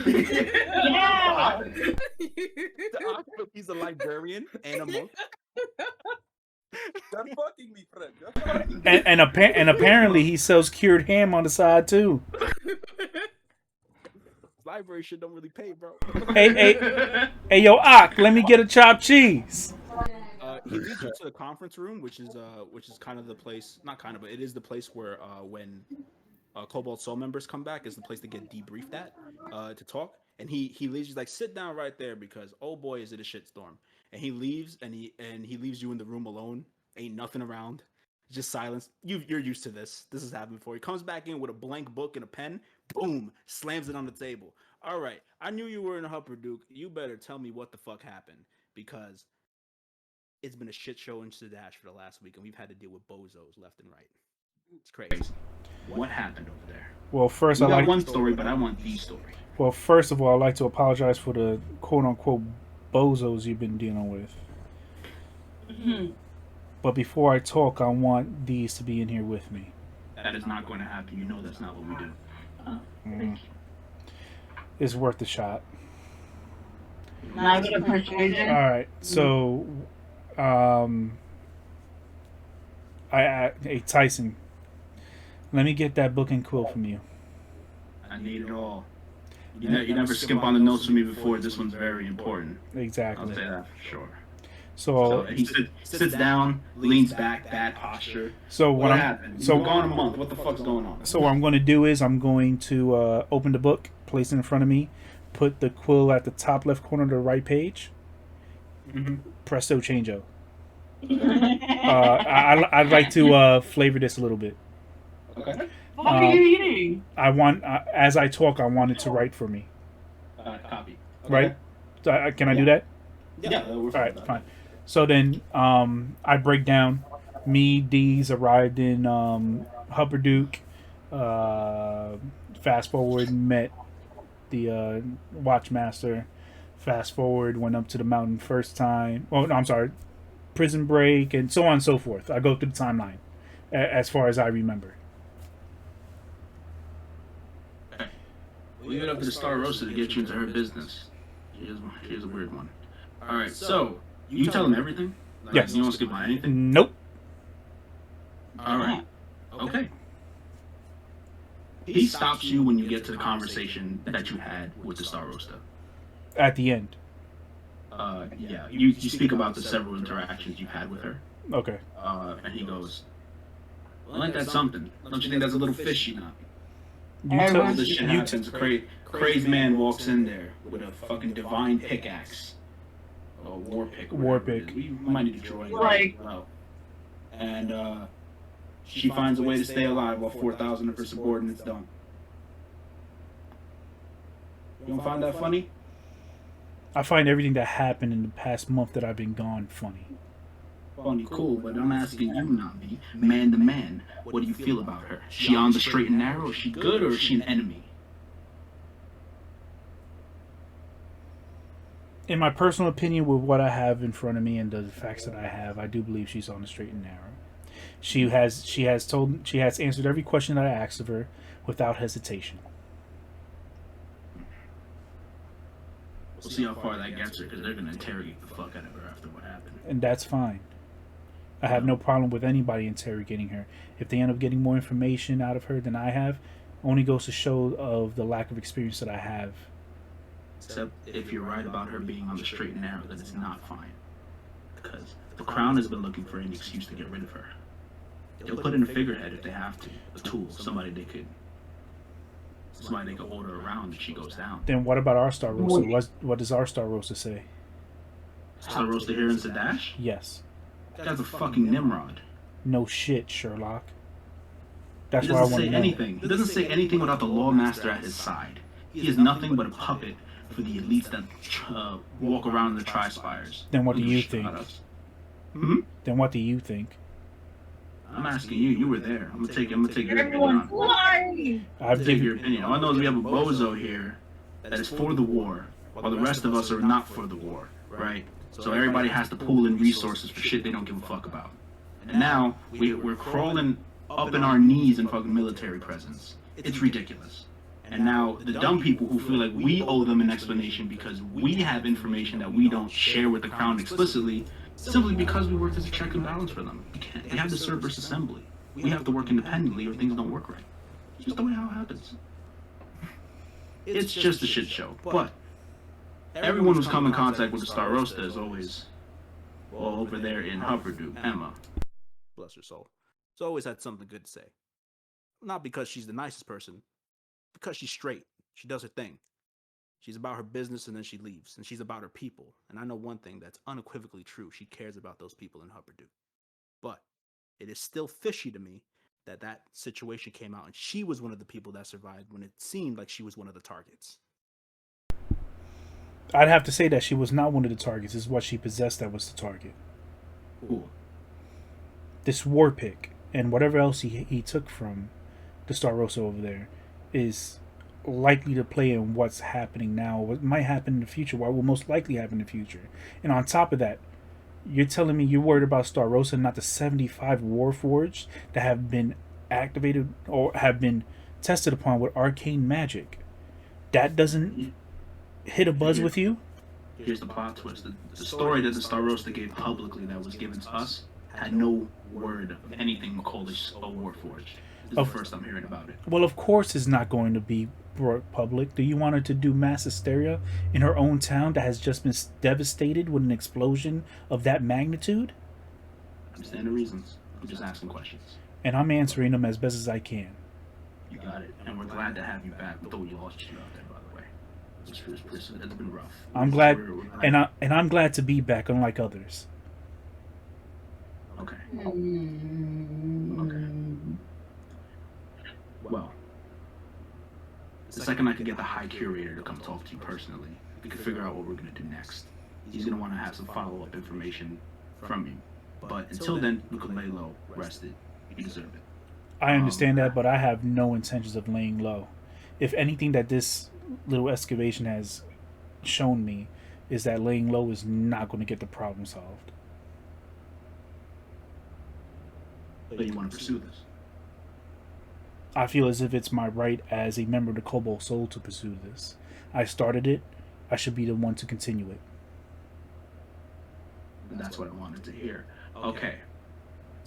Yeah. He's a librarian and a monk. You're fucking me, friend. You're fucking me. And apparently he sells cured ham on the side too. Library shit don't really pay, bro. Hey, yo, Ak, let me get a chopped cheese. He leads you to the conference room, which is kind of the place, not kind of, but it is the place where when Cobalt Soul members come back, is the place to get debriefed at to talk. And he leaves you like, sit down right there because oh boy is it a shitstorm. And he leaves and he leaves you in the room alone. Ain't nothing around, just silence. You're used to this. This has happened before. He comes back in with a blank book and a pen. Boom, slams it on the table. All right, I knew you were in Hupperduke. You better tell me what the fuck happened because it's been a shit show in Sadash for the last week, and we've had to deal with bozos left and right. It's crazy. What happened over there? Well, first I I like one story, but I want the story. Well, first of all, I'd like to apologize for the quote unquote bozos you've been dealing with. But before I talk, I want these to be in here with me. That is not going to happen. You know that's not what we do. It's worth the shot. I would appreciate it. All right, so, hey Tyson, let me get that book and quill from you. I need it all. You never skimp on the notes with me before. This one's very important. Exactly. I'll say that for sure. So he sits down, leans back, bad posture. So what happened? So we're gone a month. What the fuck's going on? So what I'm going to do is I'm going to open the book, place it in front of me, put the quill at the top left corner of the right page. Presto changeo. I'd like to flavor this a little bit. Okay. What are you eating? I want, as I talk, I want it to write for me. Copy. Right? So, can I do that? Yeah. All right, fine. So then I break down. Me, D's arrived in Hupperduke. Fast forward, met the Watchmaster. Fast forward, went up to the mountain first time. Oh, no, I'm sorry. Prison break, and so on and so forth. I go through the timeline as far as I remember. Leave it up to the Star Rosa to get you into her business. Here's a weird one. All right, so you tell him everything? Like, Yes. You don't skip on anything? Nope. All right. Okay. He stops you when you get to the conversation that you had with the Star Rosa. At the end. Yeah. You speak about the several interactions you've had with her. Okay. And he goes, well, ain't that something? Don't you think that's a little fishy now? You tell This shit happens. Crazed man walks in there with a fucking divine pickaxe. A war pick. War pick. We might need to draw it Like- out. And she finds a way to stay alive while 4,000 of her subordinates don't. You don't find that funny? I find everything that happened in the past month that I've been gone funny. Funny, cool, but I'm asking you, not me. Man to man, what do you feel about her? She on the straight and narrow? Is she good or is she an enemy? In my personal opinion, with what I have in front of me and the facts that I have, I do believe she's on the straight and narrow. She has answered every question that I asked of her without hesitation. We'll see how far that gets her, because they're going to interrogate the fuck out of her after what happened. And that's fine. I have no problem with anybody interrogating her. If they end up getting more information out of her than I have, only goes to show of the lack of experience that I have. Except if you're right about her being on the straight and narrow, then it's not fine. Because the Crown has been looking for any excuse to get rid of her. They'll put in a figurehead if they have to. A tool, somebody they could order around if she goes down. Then what about our Star Rosa? What does our Star Rosa say? Star Rosa here in Sadash? Yes. That guy's a fucking Nimrod. No shit, Sherlock. That's He what I doesn't want say to know. anything. He doesn't say anything without the Lawmaster at his side. He is nothing but a puppet for the elites that walk around in the Tri-Spires. Then what do you think? Hmm? Then what do you think? I'm asking you. You were there. I'm gonna take your opinion Everyone's on. lying. I'm gonna take your opinion. All I know is we have a bozo here that is for the war, while the rest of us are not for the war, right? So everybody has to pool in resources for shit they don't give a fuck about. And now we're crawling up in our knees in fucking military presence. It's ridiculous. And now the dumb people who feel like we owe them an explanation because we have information that we don't share with the Crown explicitly Simply because we work as a check and balance for them. They have to serve versus assembly. We have to work independently or things don't work right. It's just the way how it happens. It's just a shit show. But everyone who's come in contact with the Starosta is always, well, over there in Hupperdook, Emma. Bless her soul. She's always had something good to say. Not because she's the nicest person, because she's straight. She does her thing. She's about her business and then she leaves. And she's about her people. And I know one thing that's unequivocally true. She cares about those people in Hupperdook. But it is still fishy to me that that situation came out and she was one of the people that survived when it seemed like she was one of the targets. I'd have to say that she was not one of the targets. It's what she possessed that was the target. Ooh. This war pick and whatever else he took from the Starosta over there is likely to play in what's happening now, what might happen in the future, what will most likely happen in the future. And on top of that, you're telling me you're worried about Starosta, not the 75 Warforged that have been activated or have been tested upon with arcane magic. That doesn't hit a buzz with you? Here's the plot twist. The story that the Starosta gave publicly that was given to us had no word of anything called a Warforged. This is the first I'm hearing about it. Well, of course it's not going to be brought public. Do you want her to do mass hysteria in her own town that has just been devastated with an explosion of that magnitude? I understand the reasons. I'm just asking questions. And I'm answering them as best as I can. You got it. And we're glad to have you back, though we lost you out there, by the way. It's been rough. I'm glad, and I'm glad to be back, unlike others. Okay. Well, the second I could get the High Curator to come talk to you personally, we could figure out what we're going to do next. He's going to want to have some follow-up information from you. But until then, we could lay low, rest it. You deserve it. I understand that, but I have no intentions of laying low. If anything that this little excavation has shown me is that laying low is not going to get the problem solved. But you want to pursue this? I feel as if it's my right as a member of the Cobalt Soul to pursue this. I started it. I should be the one to continue it. That's what I wanted to hear. Okay.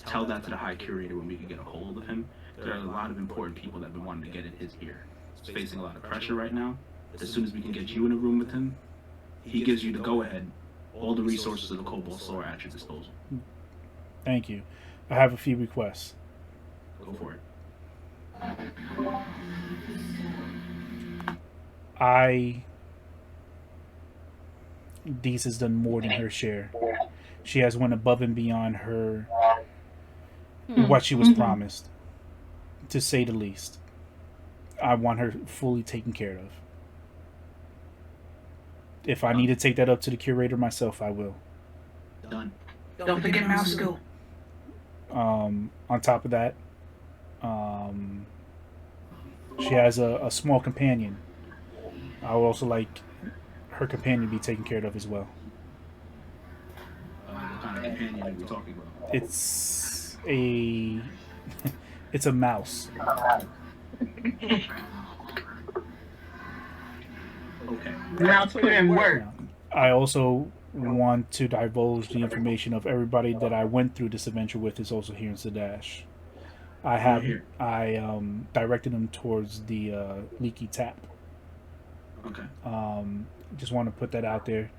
Tell that to the High Curator when we can get a hold of him. There are a lot of important people that have been wanting to get in his ear. He's facing a lot of pressure right now. As soon as we can get you in a room with him, he gives you the go-ahead. All the resources of the Cobalt Soul are at your disposal. Thank you. I have a few requests. Go for it. Deez has done more than her share. She has went above and beyond her what she was promised, to say the least. I want her fully taken care of. If I need to take that up to the curator myself, I will. Done. Don't forget Mouse School. On top of that, she has a small companion. I would also like her companion to be taken care of as well. What kind of companion are we talking about? It's a it's a mouse. Okay. Mouse put in work. I also want to divulge the information of everybody that I went through this adventure with is also here in Sadash. I directed them towards the Leaky Tap. Okay. Just want to put that out there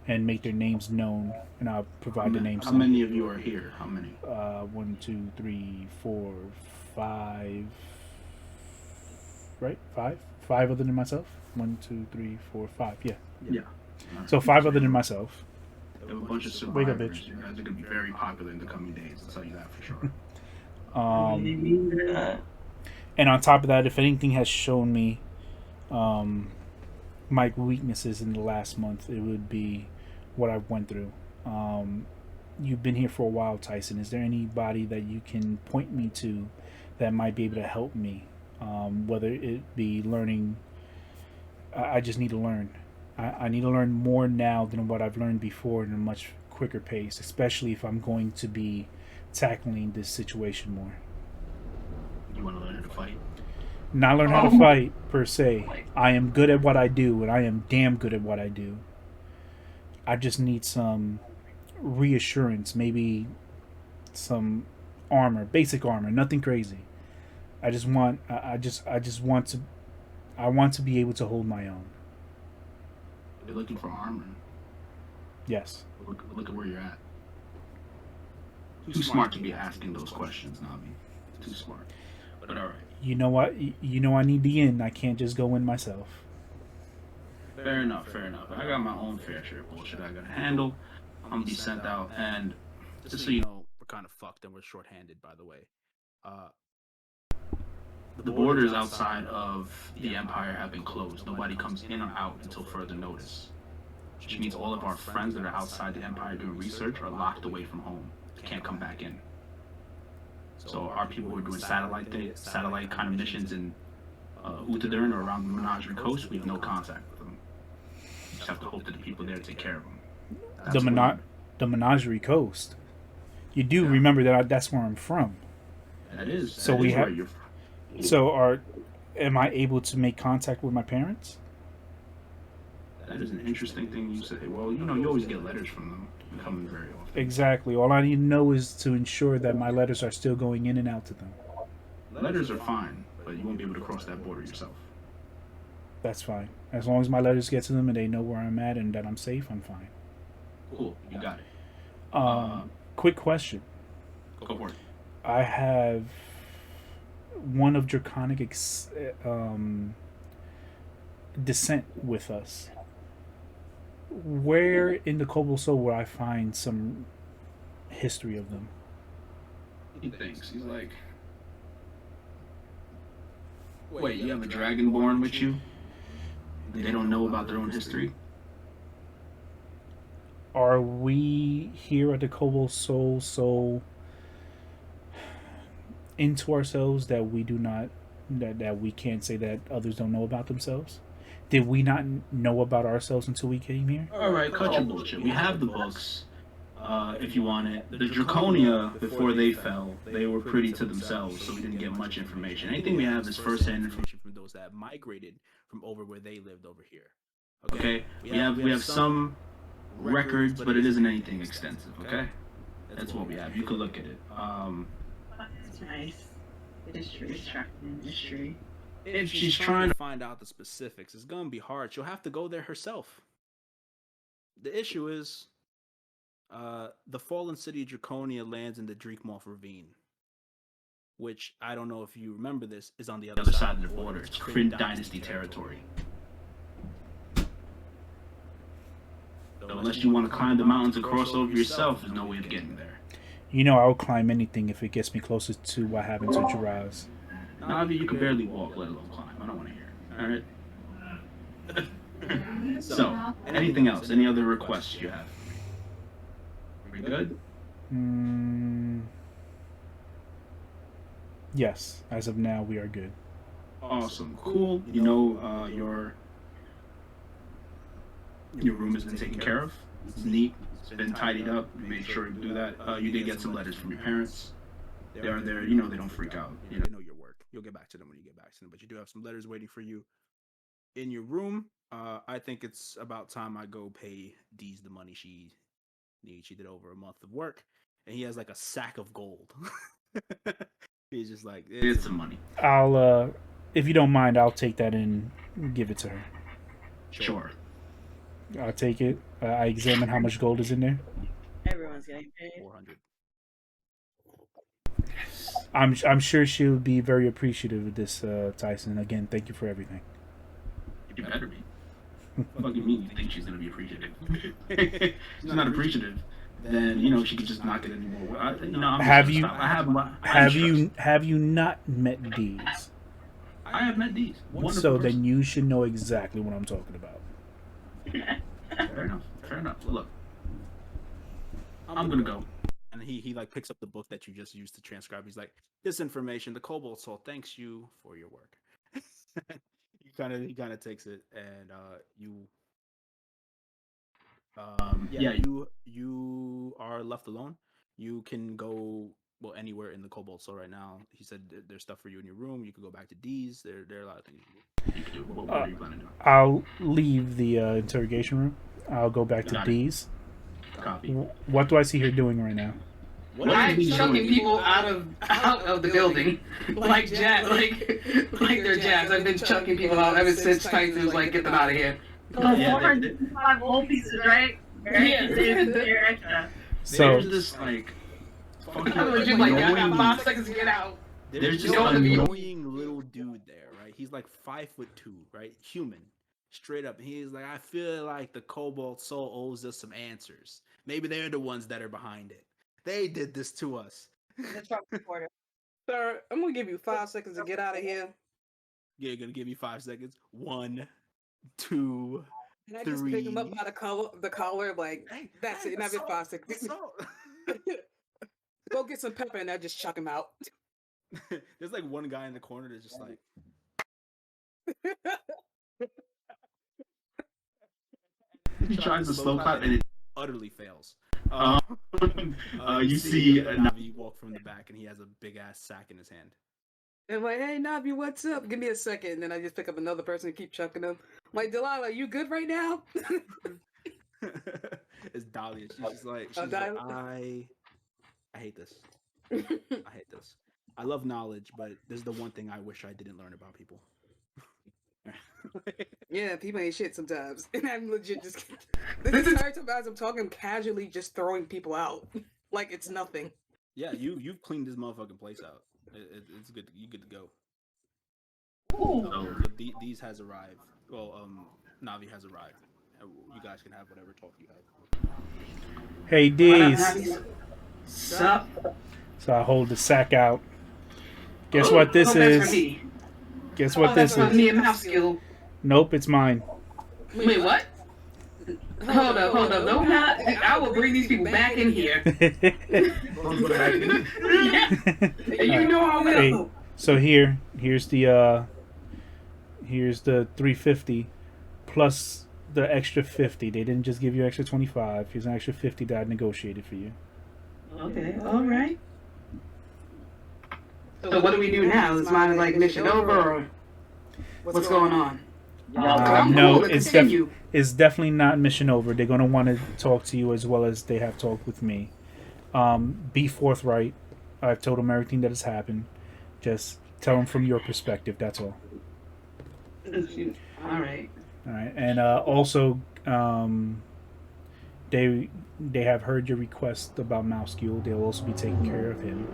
and make their names known, and I'll provide the names. How many of you are here? How many? 1, 2, 3, 4, 5. Right? 5? 5 other than myself? 1, 2, 3, 4, 5. Yeah. Yeah. So 5 other than myself. There are a bunch of survivors. Wake up, bitch. You guys are going to be very popular in the coming days. I'll tell you that for sure. And on top of that, if anything has shown me my weaknesses in the last month, it would be what I went through. You've been here for a while, Tyson. Is there anybody that you can point me to that might be able to help me? Whether it be learning, I just need to learn. I need to learn more now than what I've learned before in a much quicker pace, especially if I'm going to be tackling this situation more. You want to learn how to fight? Not learn how to fight, per se. I am good at what I do, and I am damn good at what I do. I just need some reassurance, maybe some armor, basic armor, nothing crazy. I just want to be able to hold my own. You're looking for armor. Yes. Look at where you're at. Too smart to be asking those questions, Navi. Too smart. But all right. You know what? You know I need the inn. I can't just go in myself. Fair enough. I got my own fair share of bullshit I gotta handle. I'm gonna be sent out, and just so you know, we're kind of fucked and we're shorthanded, by the way. The borders outside of the Empire have been closed. Nobody comes in or out until further notice. Which means all of our friends that are outside the Empire doing research are locked away from home. Can't come back in. So our people who are doing satellite kind of missions in Utadurn or around the Menagerie Coast, we have no contact with them. We just have to hope that the people there take care of them. The Menagerie Coast. You do remember that's where I'm from. That is. So that we is where have. you're from. So am I able to make contact with my parents? That is an interesting thing you say. Well, you know, you always get letters from them. Coming very often. Exactly. All I need to know is to ensure that my letters are still going in and out to them. Letters are fine, but you won't be able to cross that border yourself. That's fine. As long as my letters get to them and they know where I'm at and that I'm safe, I'm fine. Cool. You got it. Quick question. Go for it. I have one of Draconic descent with us. Where in the Cobalt Soul will I find some history of them? He thinks. He's like, wait, you have a Dragonborn with you? They don't know about their own history? Are we here at the Cobalt Soul so into ourselves that we do not, that we can't say that others don't know about themselves? Did we not know about ourselves until we came here? All right, cut your bullshit. We have the books, if you want it. The Draconia, before they fell, they were pretty to themselves, so we didn't get much information. Anything we have is first-hand information from those that migrated from over where they lived over here. Okay? We have some records, but it isn't anything extensive, okay? That's what we have. You can look at it. That's nice. History, history. If she's trying to find out the specifics, it's gonna be hard. She'll have to go there herself. The issue is, the fallen city of Draconia lands in the Dreekmoth Ravine, which I don't know if you remember. This is on the other side of the border. It's Kryn Dynasty territory. So unless you want to climb the mountains and cross over yourself, there's no way of getting there. You know I'll climb anything if it gets me closer to what happened to Jiraz. Navi, you can barely walk, let alone climb. I don't want to hear it. Alright? So, anything else? Any other requests you have? We good? Yes. As of now, we are good. Awesome. Cool. You know, your room has been taken care of. It's neat. It's been tidied up. We made sure to do that. You did get some letters from your parents. They are there. You know, they don't freak out. You know your work. You'll get back to them when you get back to them. But you do have some letters waiting for you in your room. I think it's about time I go pay Dee's the money she needs. She did over a month of work, and he has like a sack of gold. He's just like, it's some money. I'll, if you don't mind, I'll take that and give it to her. Sure. I'll take it. I examine how much gold is in there. Everyone's getting paid. 400. I'm sure she'll be very appreciative of this, Tyson. Again, thank you for everything. You better be. What do you mean you think she's gonna be appreciative? She's not appreciative. Then you know she could just not get any more. Have you not met Dees? I have met Dees. So then you should know exactly what I'm talking about. Fair enough. Fair enough. Look, I'm gonna go. And he like picks up the book that you just used to transcribe. He's like, this information, the Cobalt Soul thanks you for your work. he kind of takes it, and you are left alone. You can go anywhere in the Cobalt Soul right now. He said there's stuff for you in your room. You can go back to Dee's. There are a lot of things you can do. What are you planning to do? I'll leave the interrogation room. I'll go back to Dee's. What do I see her doing right now? I'm chucking people out of the building, like jazz, like they're jazz. I've been chucking people out ever since Titan was like, get them out of here. So 405 gold pieces, right? Yeah. So there's this like fucking I was just like, I got 5 seconds to get out. There's just You an don't wanna be- annoying little dude there, right? He's like 5'2", right? Human, straight up. He's like, I feel like the Cobalt Soul owes us some answers. Maybe they're the ones that are behind it. They did this to us. The Trump supporter. Sir, I'm gonna give you 5 seconds to get out of here. You're gonna give me 5 seconds. 1, 2, Can I just pick him up by the collar? Like, that's it. And I've been 5 seconds. Go get some pepper and I just chuck him out. There's like one guy in the corner that's just like. He tries to slow clap and it utterly fails. you see Navi walk from the back and he has a big ass sack in his hand. And I'm like, hey, Navi, what's up? Give me a second. And then I just pick up another person and keep chucking them. I'm like, Delilah, you good right now? It's Dahlia. She's just like, I hate this. I hate this. I love knowledge, but this is the one thing I wish I didn't learn about people. Yeah, people ain't shit sometimes. And I'm legit just this entire time as I'm talking, I'm casually just throwing people out. Like it's nothing. Yeah, you've cleaned this motherfucking place out. It's good. You good to go. So these has arrived. Well, Navi has arrived. You guys can have whatever talk you have. Hey, D's. Sup? So I hold the sack out. Guess what this is? Guess what this is? Me and Mouse Skill. Nope, it's mine. Wait, what? Hold up. No, I will bring these people back in here. You know I will. Hey, so here's the 350 plus the extra 50. They didn't just give you extra 25. Here's an extra 50 that I negotiated for you. Okay, all right. So what do we do now? Is mine like mission over, or what's going on? No, it's definitely not mission over. They're going to want to talk to you as well as they have talked with me. Be forthright. I've told them everything that has happened. Just tell them from your perspective. That's all. All right. All right, and also, they have heard your request about Mouseguel. They'll also be taking care of him.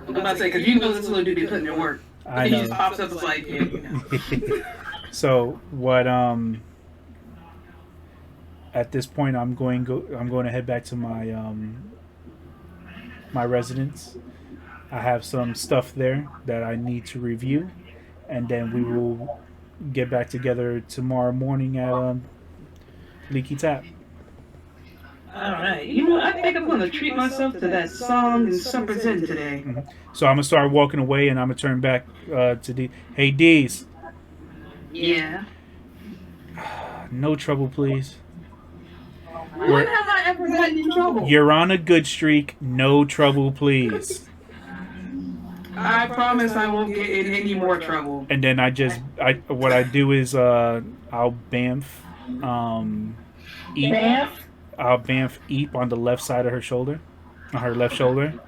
I'm about to say, because you know this little dude be putting in work. I He know. just pops up and like, yeah, you know. So what? At this point, I'm going to head back to my my residence. I have some stuff there that I need to review, and then we will get back together tomorrow morning at Leaky Tap. All right. You know, I think I'm going to treat myself to that song and some present today. Mm-hmm. So I'm gonna start walking away, and I'm gonna turn back to D. Hey, D's. Yeah. No trouble, please. When have I ever gotten in trouble? You're on a good streak. No trouble, please. I promise I won't get in any more trouble. And then what I do is I'll bamf eep. I'll bamf eep on the left side of her shoulder, on her left shoulder.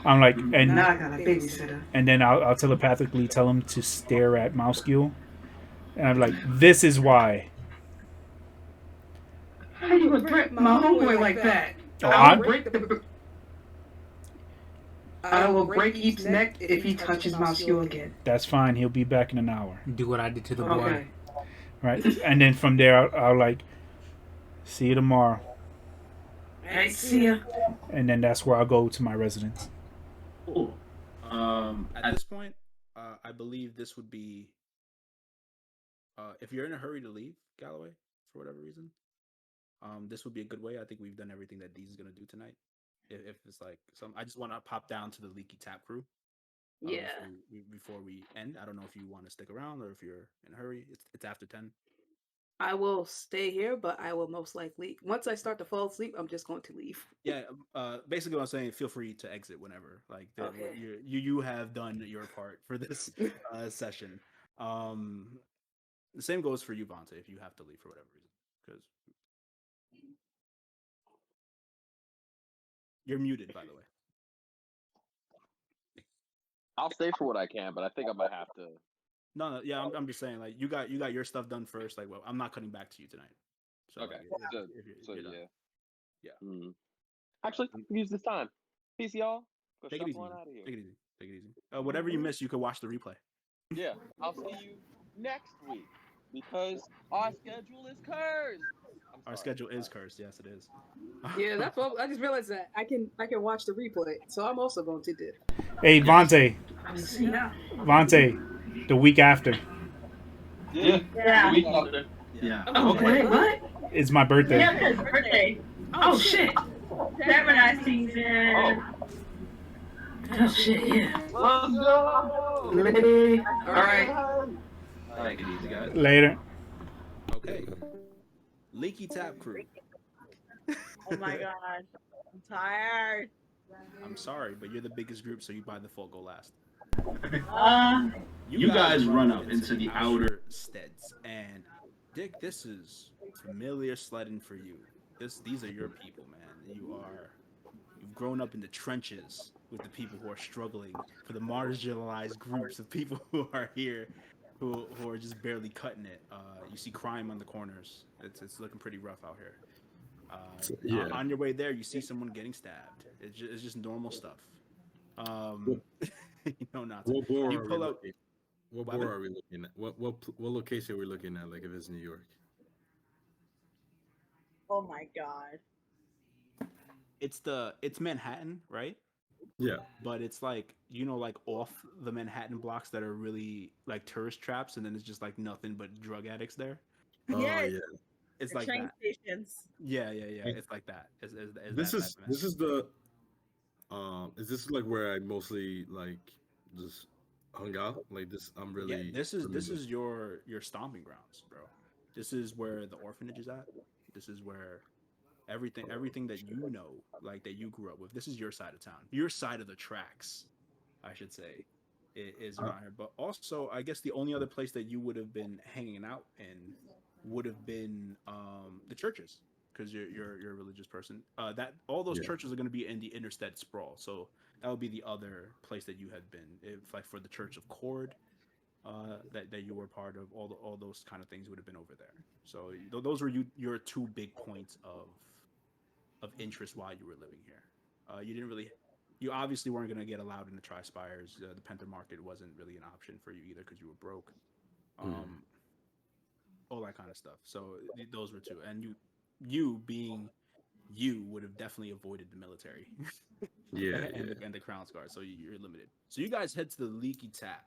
I'm like, and Now I got a babysitter. And then I'll telepathically tell him to stare at Mouseguel, and I'm like, this is why. How you would break my homeboy like that? Oh, I will break Eep's neck if he touches Mouseguel again. That's fine. He'll be back in an hour. Do what I did to the boy. Okay. Right, and then from there I'll like, see you tomorrow. Hey, see ya. And then that's where I'll go to my residence. Cool. At this point, I believe this would be. If you're in a hurry to leave Galloway for whatever reason, this would be a good way. I think we've done everything that Dee's is gonna do tonight. If it's like I just want to pop down to the Leaky Tap crew. Yeah. Before we end, I don't know if you want to stick around or if you're in a hurry. It's after 10. I will stay here, but I will most likely, once I start to fall asleep, I'm just going to leave. Yeah. Basically, what I'm saying, feel free to exit whenever. Like Okay. you have done your part for this session. The same goes for you, Vontae, if you have to leave for whatever reason, because You're muted, by the way. I'll stay for what I can, but I think I might have to. No, yeah, I'm just saying, like, you got your stuff done first. Like, well, I'm not cutting back to you tonight. So, Okay. like, So you're done. yeah. Mm. Actually, use this time. Peace, y'all. Go Take it easy. on out of here. Take it easy. Take it easy. Whatever you miss, you could watch the replay. Yeah, I'll see you next week because our schedule is cursed. Our schedule is cursed. Yes, it is. Yeah, that's what I just realized that I can watch the replay, so I'm also going to do. Hey, Vontae. Yeah. Vontae, the week after. Yeah. Yeah. Oh, wait, what? It's my birthday. Yeah, it's birthday. Oh, shit. Gemini season. Oh, shit, yeah. Let's go. Ready? All right. Take it easy, guys. Later. Okay. Leaky Tap Crew. Oh my god. I'm tired. I'm sorry, but you're the biggest group, so you by default go last. You guys run up into the outer steads, and Dick, this is familiar sledding for you. These are your people, man. You've grown up in the trenches with the people who are struggling, for the marginalized groups of people who are here, who are just barely cutting it. You see crime on the corners. It's looking pretty rough out here. On your way there, you see someone getting stabbed. It's just normal stuff. You know, not to. What borough You pull out. What borough are we looking at? What location are we looking at? Like if it's New York. Oh my god. It's Manhattan, right? Yeah. But it's like, like off the Manhattan blocks that are really like tourist traps, and then it's just like nothing but drug addicts there. Oh yeah. It's The like train that. stations. Yeah. It's like that. This is like where I mostly like just hung out. Like this, I'm really. Yeah, this is your stomping grounds, bro. This is where the orphanage is at. This is where everything that you know, like that you grew up with. This is your side of town. Your side of the tracks, I should say, is around here. But also, I guess the only other place that you would have been hanging out in would have been the churches, because you're a religious person. That all those churches are going to be in the Interstead sprawl, so that would be the other place that you had been. If like for the Church of Cord, that you were part of, all those kind of things would have been over there. So those were your two big points of interest while you were living here. You obviously weren't going to get allowed into Tri-Spires. The Panther Market wasn't really an option for you either because you were broke. All that kind of stuff. So those were two, and you being you would have definitely avoided the military, and the Crown Guard. So you're limited. So you guys head to the Leaky Tap.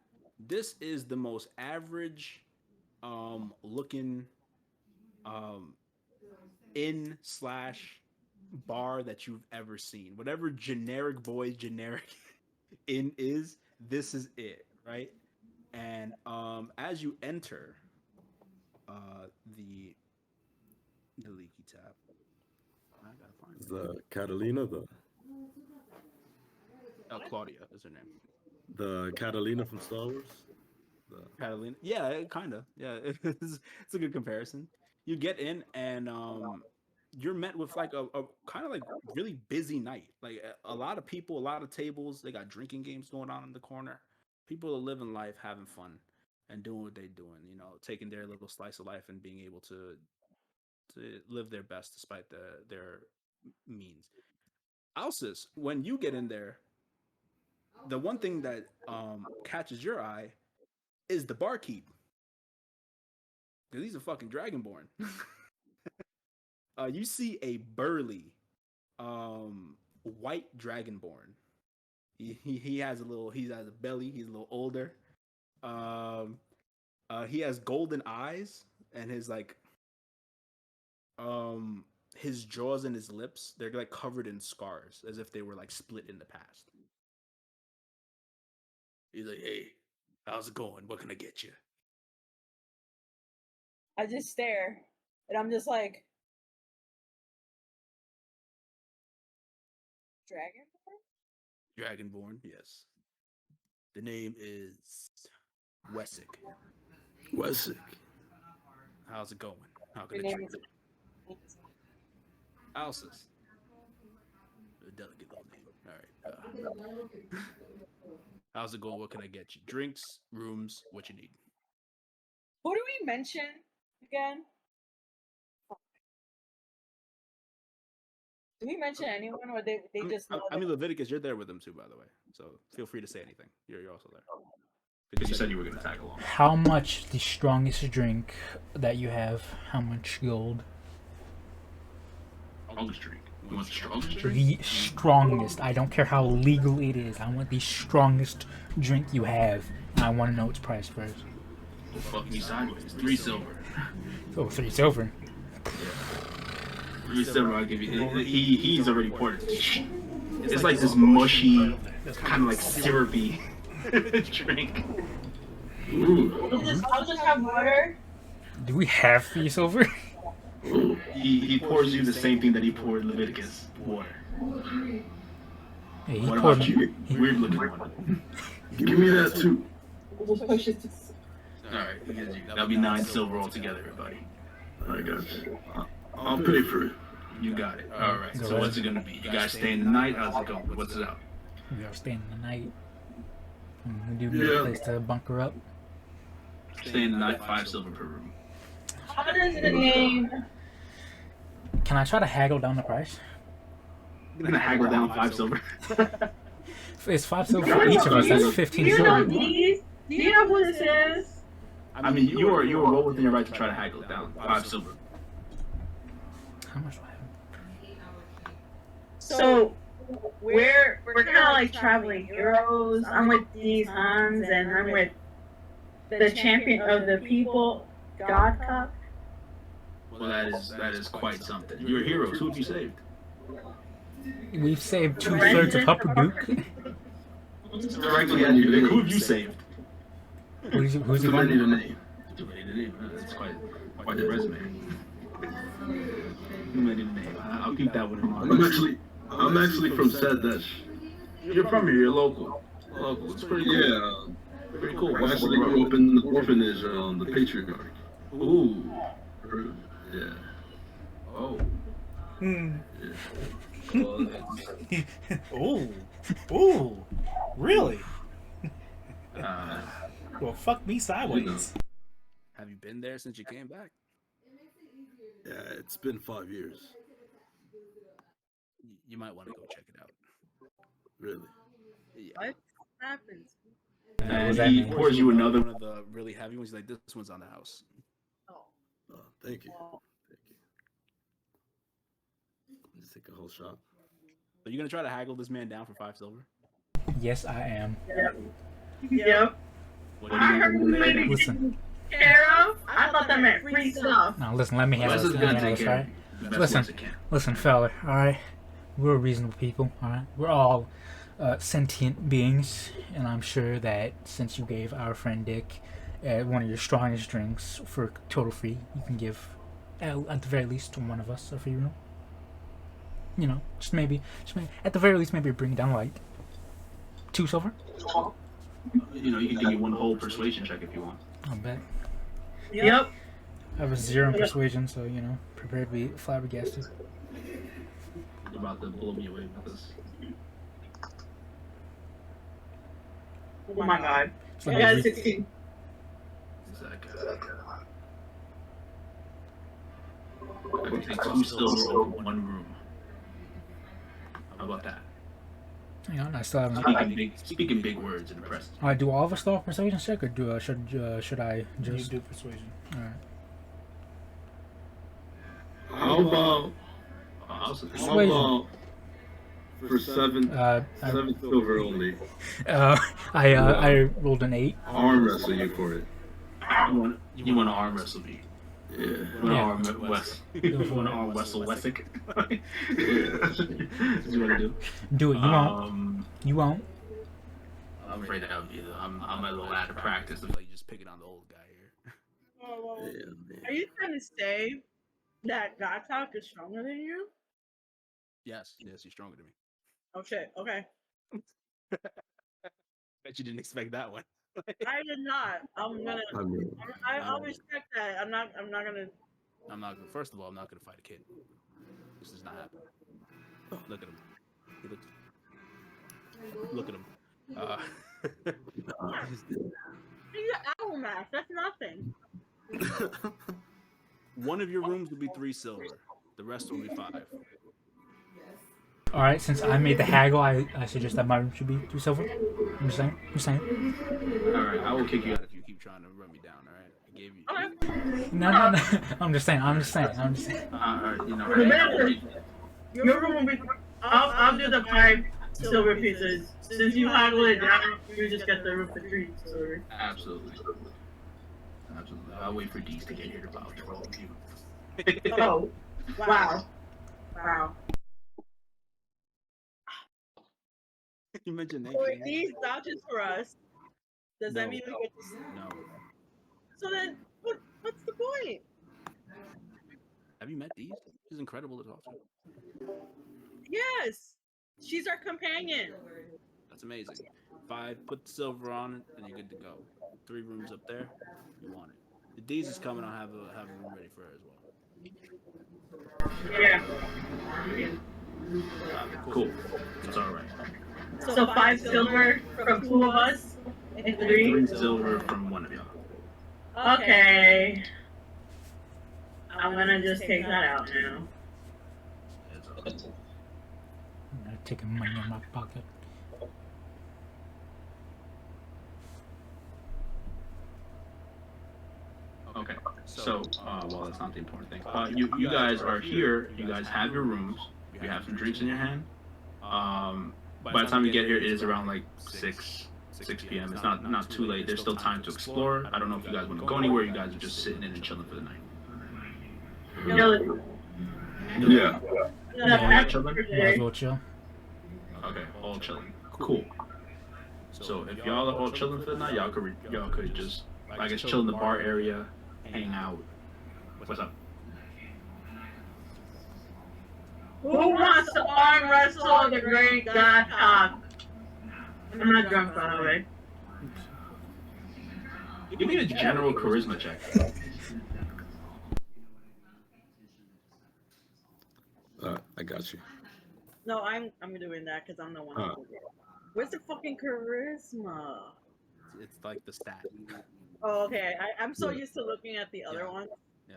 This is the most average, looking, inn/bar that you've ever seen. Whatever generic inn is, this is it, right? And as you enter the Leaky Tap, I gotta find the Catalina, Claudia is her name. The Catalina from Star Wars. Catalina, yeah, kind of, yeah. It's a good comparison. You get in and you're met with like a kind of like really busy night. Like a lot of people, a lot of tables. They got drinking games going on in the corner. People are living life, having fun, and doing what they're doing. Taking their little slice of life and being able to live their best despite their means. Alsis, when you get in there, the one thing that catches your eye is the barkeep, because he's a fucking dragonborn. You see a burly white dragonborn. He has a belly. He's a little older. He has golden eyes, and his his jaws and his lips, they're like covered in scars, as if they were like split in the past. He's like, "Hey, how's it going? What can I get you?" I just stare, and I'm just like, Dragonborn, yes. The name is Wessick. How's it going? How can I treat you? Alsis. A delicate How's it going? What can I get you? Drinks, rooms, what you need. Who do we mention again? Do we mention anyone, or they just know I mean, Leviticus, you're there with them too, by the way. So feel free to say anything. You're also there. Because you said you were going to tag along. How much the strongest drink that you have? How much gold? Strongest drink. You want the strongest drink? The strongest. I don't care how legal it is. I want the strongest drink you have. And I want to know its price first. Well, fuck me sideways. 3 silver. Oh, 3 silver. 3 silver, I'll give you. He's already poured it. It's like this mushy, kind of like syrupy drink. Ooh. I'll just have water. Do we have 3 silver? He pours you the same thing that he poured Leviticus, water. Hey, What about you? Weird looking one. Give me that too. Alright, that'll be 9 silver altogether, everybody. I got you. I'll pay for it. You got it. Alright, so what's it gonna be? You guys staying the night? How's it going? What's it up? We are staying the night. We do need a place to bunker up. Staying the night, 5 silver per room. How does the name? Can I try to haggle down the price? You're gonna haggle down 5 silver. It's 5 silver for each of us. That's 15 silver. Do you know who this is? I mean, you are well within your right to try to haggle it down. 5 silver. How much do I have? So we're kind of like traveling heroes. I'm with these Hans, and I'm with the champion of the people, God Cup. Well, that is quite something. You're heroes. Who've you saved? We've saved 2/3 of Upper Duke. Directly at you. Who've you saved? Who's it? Too many to name. Too many to name. That's quite the resume. Too many to name. I'll keep that one in mind. I'm actually from Sadesh. You're from here. You're local. Local. It's pretty cool. Yeah. Pretty cool. I actually grew up in the orphanage on the patriarch. Ooh. Yeah. Oh. Hmm. Yeah. Well, Ooh. Really? Well, fuck me sideways. Have you been there since you came back? Yeah, it's been 5 years. You might want to go check it out. Really? Yeah. What happens? And he pours you another one of the really heavy ones. He's like, this one's on the house. Oh, thank you. Thank you. Let's take a whole shot. Are you gonna try to haggle this man down for 5 silver? Yes, I am. Yep. What do you want? Listen. Arrow? I thought that meant free stuff. Now listen, let me handle Well, this. this is Let me gonna handle take this, care alright? of it. Listen, Best can. listen, fella, alright? We're reasonable people, alright? We're all sentient beings, and I'm sure that since you gave our friend Dick one of your strongest drinks for total free, you can give, at the very least, to one of us a free room. You know, just maybe, at the very least, maybe bring it down like 2 silver. You know, you can give me one whole persuasion check if you want. I'll bet. Yep. I have a 0 in persuasion, so, you know, prepare to be flabbergasted. You're about to blow me away with this. Oh my god. So I got maybe- 16. I can take 2 silver over 1 room. How about that? Hang on, I still haven't. Speaking big words and impressive. Alright, do all of us still have persuasion check, or should I You just do persuasion. Alright. How about Persuasion. for 7 silver only? I rolled an 8. Arm wrestle you for it. You want to arm wrestle me? Yeah. You want to arm Wes? You want to arm Wessel Wessick? What you want to do? Do it. You won't. You won't. I'm afraid that would be. I'm a little out of practice. Looks like you're just picking on the old guy here. Are you trying to say that God Talk is stronger than you? Yes, he's stronger than me. Oh shit. Okay. Bet you didn't expect that one. I did not. I'm gonna. I'll respect that. I'm not gonna. First of all, I'm not gonna fight a kid. This does not happen. Look at him. He looks. Look at him. He's an owl mask. That's nothing. One of your rooms will be 3 silver. The rest will be 5. All right, since I made the haggle, I suggest that my room should be 3 silver. I'm just saying. All right, I will kick you out if you keep trying to run me down. All right, I gave you. No. I'm just saying. All right, you know. Your room will be. I'll do the 5 silver pieces. Since you haggle it down, you just get the room for 3 silver. Absolutely. I'll wait for D's to get here to bow to all of you. Oh, wow. You mentioned So if these vouchers for us, does that mean we get to? No. So then, what's the point? Have you met D's? She's incredible to talk to. Yes, she's our companion. That's amazing. 5, put the silver on it, and you're good to go. 3 rooms up there. You want it. The D's is coming. I'll have a room ready for her as well. Yeah. Cool. That's all right. So 5 silver from 2 of us, and 3. 3 silver from one of y'all. Okay. I'm gonna just take that out now. I'm taking money in my pocket. Okay. So, well, that's not the important thing. You guys are here. You guys have your rooms. You have some drinks in your hand. By the time you get here, it is around like 6 p.m. It's not too late. There's still time to explore. I don't know if you guys want to go anywhere. You guys are just sitting in and chilling for the night. Yeah, might as well chill. Okay, all chilling. Cool. So if y'all are all chilling for the night, y'all could just, I guess, chill in the bar area, hang out. What's up? Who wants to arm wrestle the great god Cock? I'm not drunk, by the way. Give me a general charisma check. I got you. No, I'm doing that because I'm the one. Where's the fucking charisma? It's like the stat. Oh, okay. I'm so used to looking at the other one. Yeah.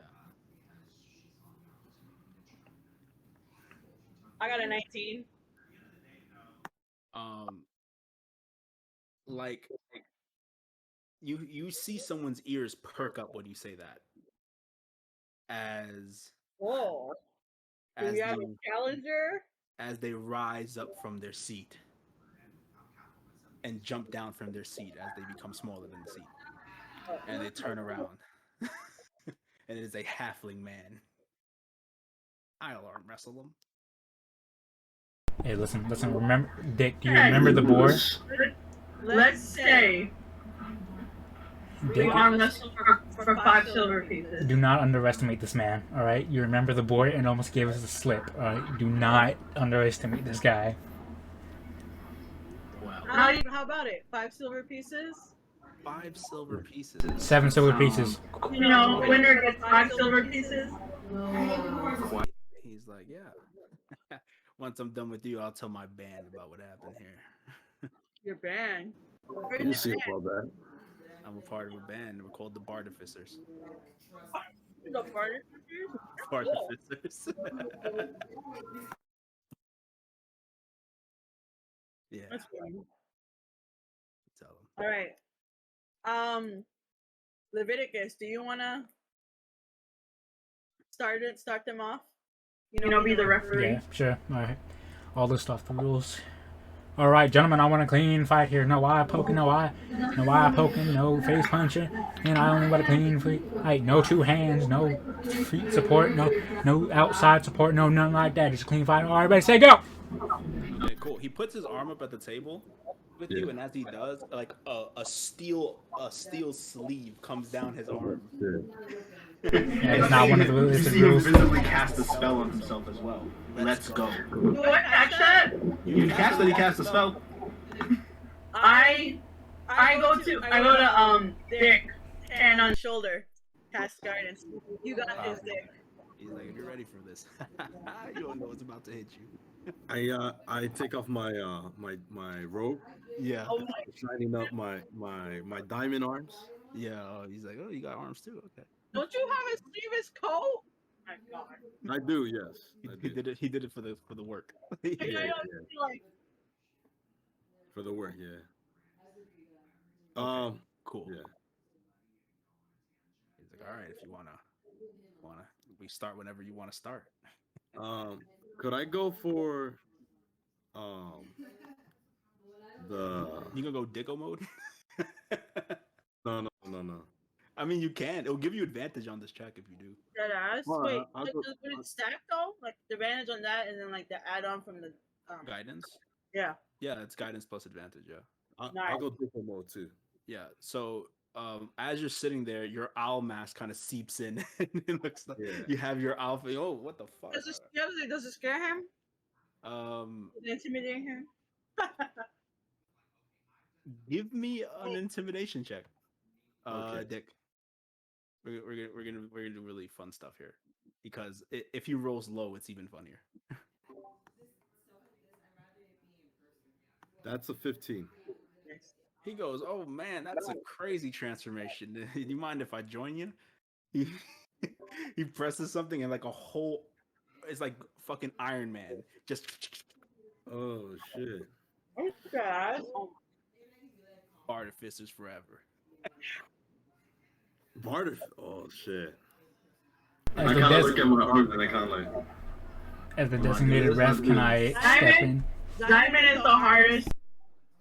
I got a 19. Like you see someone's ears perk up when you say that. Whoa. Do we have a challenger? As they rise up from their seat and jump down from their seat as they become smaller than the seat. And they turn around. And it is a halfling man. I'll arm wrestle him. Hey, listen. Remember, Dick? Do you remember the board? Let's say Dick, we arm wrestle for 5 silver pieces. do not underestimate this man. All right, you remember the board and almost gave us a slip. All right, do not underestimate this guy. Wow. How about it? 5 silver pieces? 5 silver pieces. 7 silver pieces. You know, winner gets 5 silver pieces. He's like, yeah. Once I'm done with you, I'll tell my band about what happened here. Your band. You see about that? I'm a part of a band. We're called the Bartificers. The Bartificers. Yeah. That's funny. Tell them. All right. Leviticus, do you want to start them off? You know, be the referee. Yeah, sure. All right. All this stuff, the rules. All right, gentlemen, I want a clean fight here. No eye poking, no eye poking, no face punching, and I only want a clean fight. No 2 hands, no feet support, no outside support, no nothing like that. Just a clean fight. All right, everybody, say go. Okay, cool. He puts his arm up at the table with you, and as he does, like a steel sleeve comes down his arm. Yeah, it's not one of the rules. You see him visibly cast a spell on himself as well. Let's go. Do I catch that? You can cast it. He cast a spell. I go to Dick, hand on shoulder, cast guidance. You got this, Dick. He's like, if you're ready for this, you don't know what's about to hit you. I take off my my robe. Yeah. Oh my Shining up my diamond arms. Yeah. He's like, oh, you got arms too. Okay. Don't you have a sleeveless coat? My God. I do, yes. He did it. He did it for the work. Like, I Yeah, don't feel like for the work, yeah. Cool. Yeah. He's like, all right, if you wanna, we start whenever you wanna start. Could I go for the You gonna go Dicko mode? no. I mean, you can. It'll give you advantage on this check if you do. that ass. Well, Wait, I'll would go- it stack though? Like the advantage on that, and then like the add-on from the Guidance. yeah. Yeah, it's guidance plus advantage. Yeah. I'll go different mode too. Yeah. So as you're sitting there, your owl mask kind of seeps in, and it looks like you have your owl. Oh, what the fuck? Does it scare him? Um, Does it intimidate him? give me an intimidation check, Okay. Dick. We're gonna do really fun stuff here, because if he rolls low, it's even funnier. That's a 15. He goes, "Oh man, that's a crazy transformation. Do you mind if I join you?" He presses something and like a whole, it's like fucking Iron Man. Just Oh shit. Oh God. artificers forever. Barter. Oh shit. I As the, kind of look des- at my arms and I kind of like. as the Come on, designated dude, ref, let's can not I do step in? Diamond is the hardest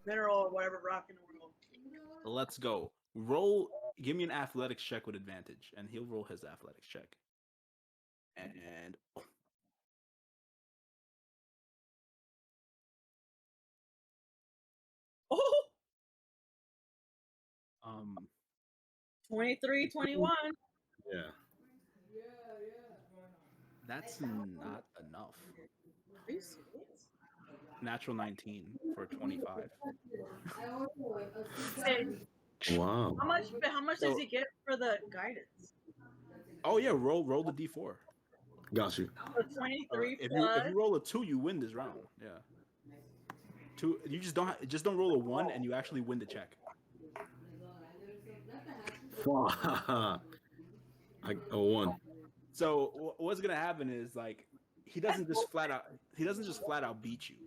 mineral or whatever rock in the world. Let's go. Roll. Give me an athletics check with advantage, and he'll roll his athletics check. And Oh, um, 23, 21. Yeah. that's not enough. Are you serious? Natural 19 for 25. Hey, Wow. how much does he get for the guidance? Oh yeah, roll the d4. Got you. So 23 If plus. you roll a 2, you win this round. Yeah. 2. You just don't roll a 1, and you actually win the check. A 1. So what's gonna happen is like he doesn't just flat out beat you.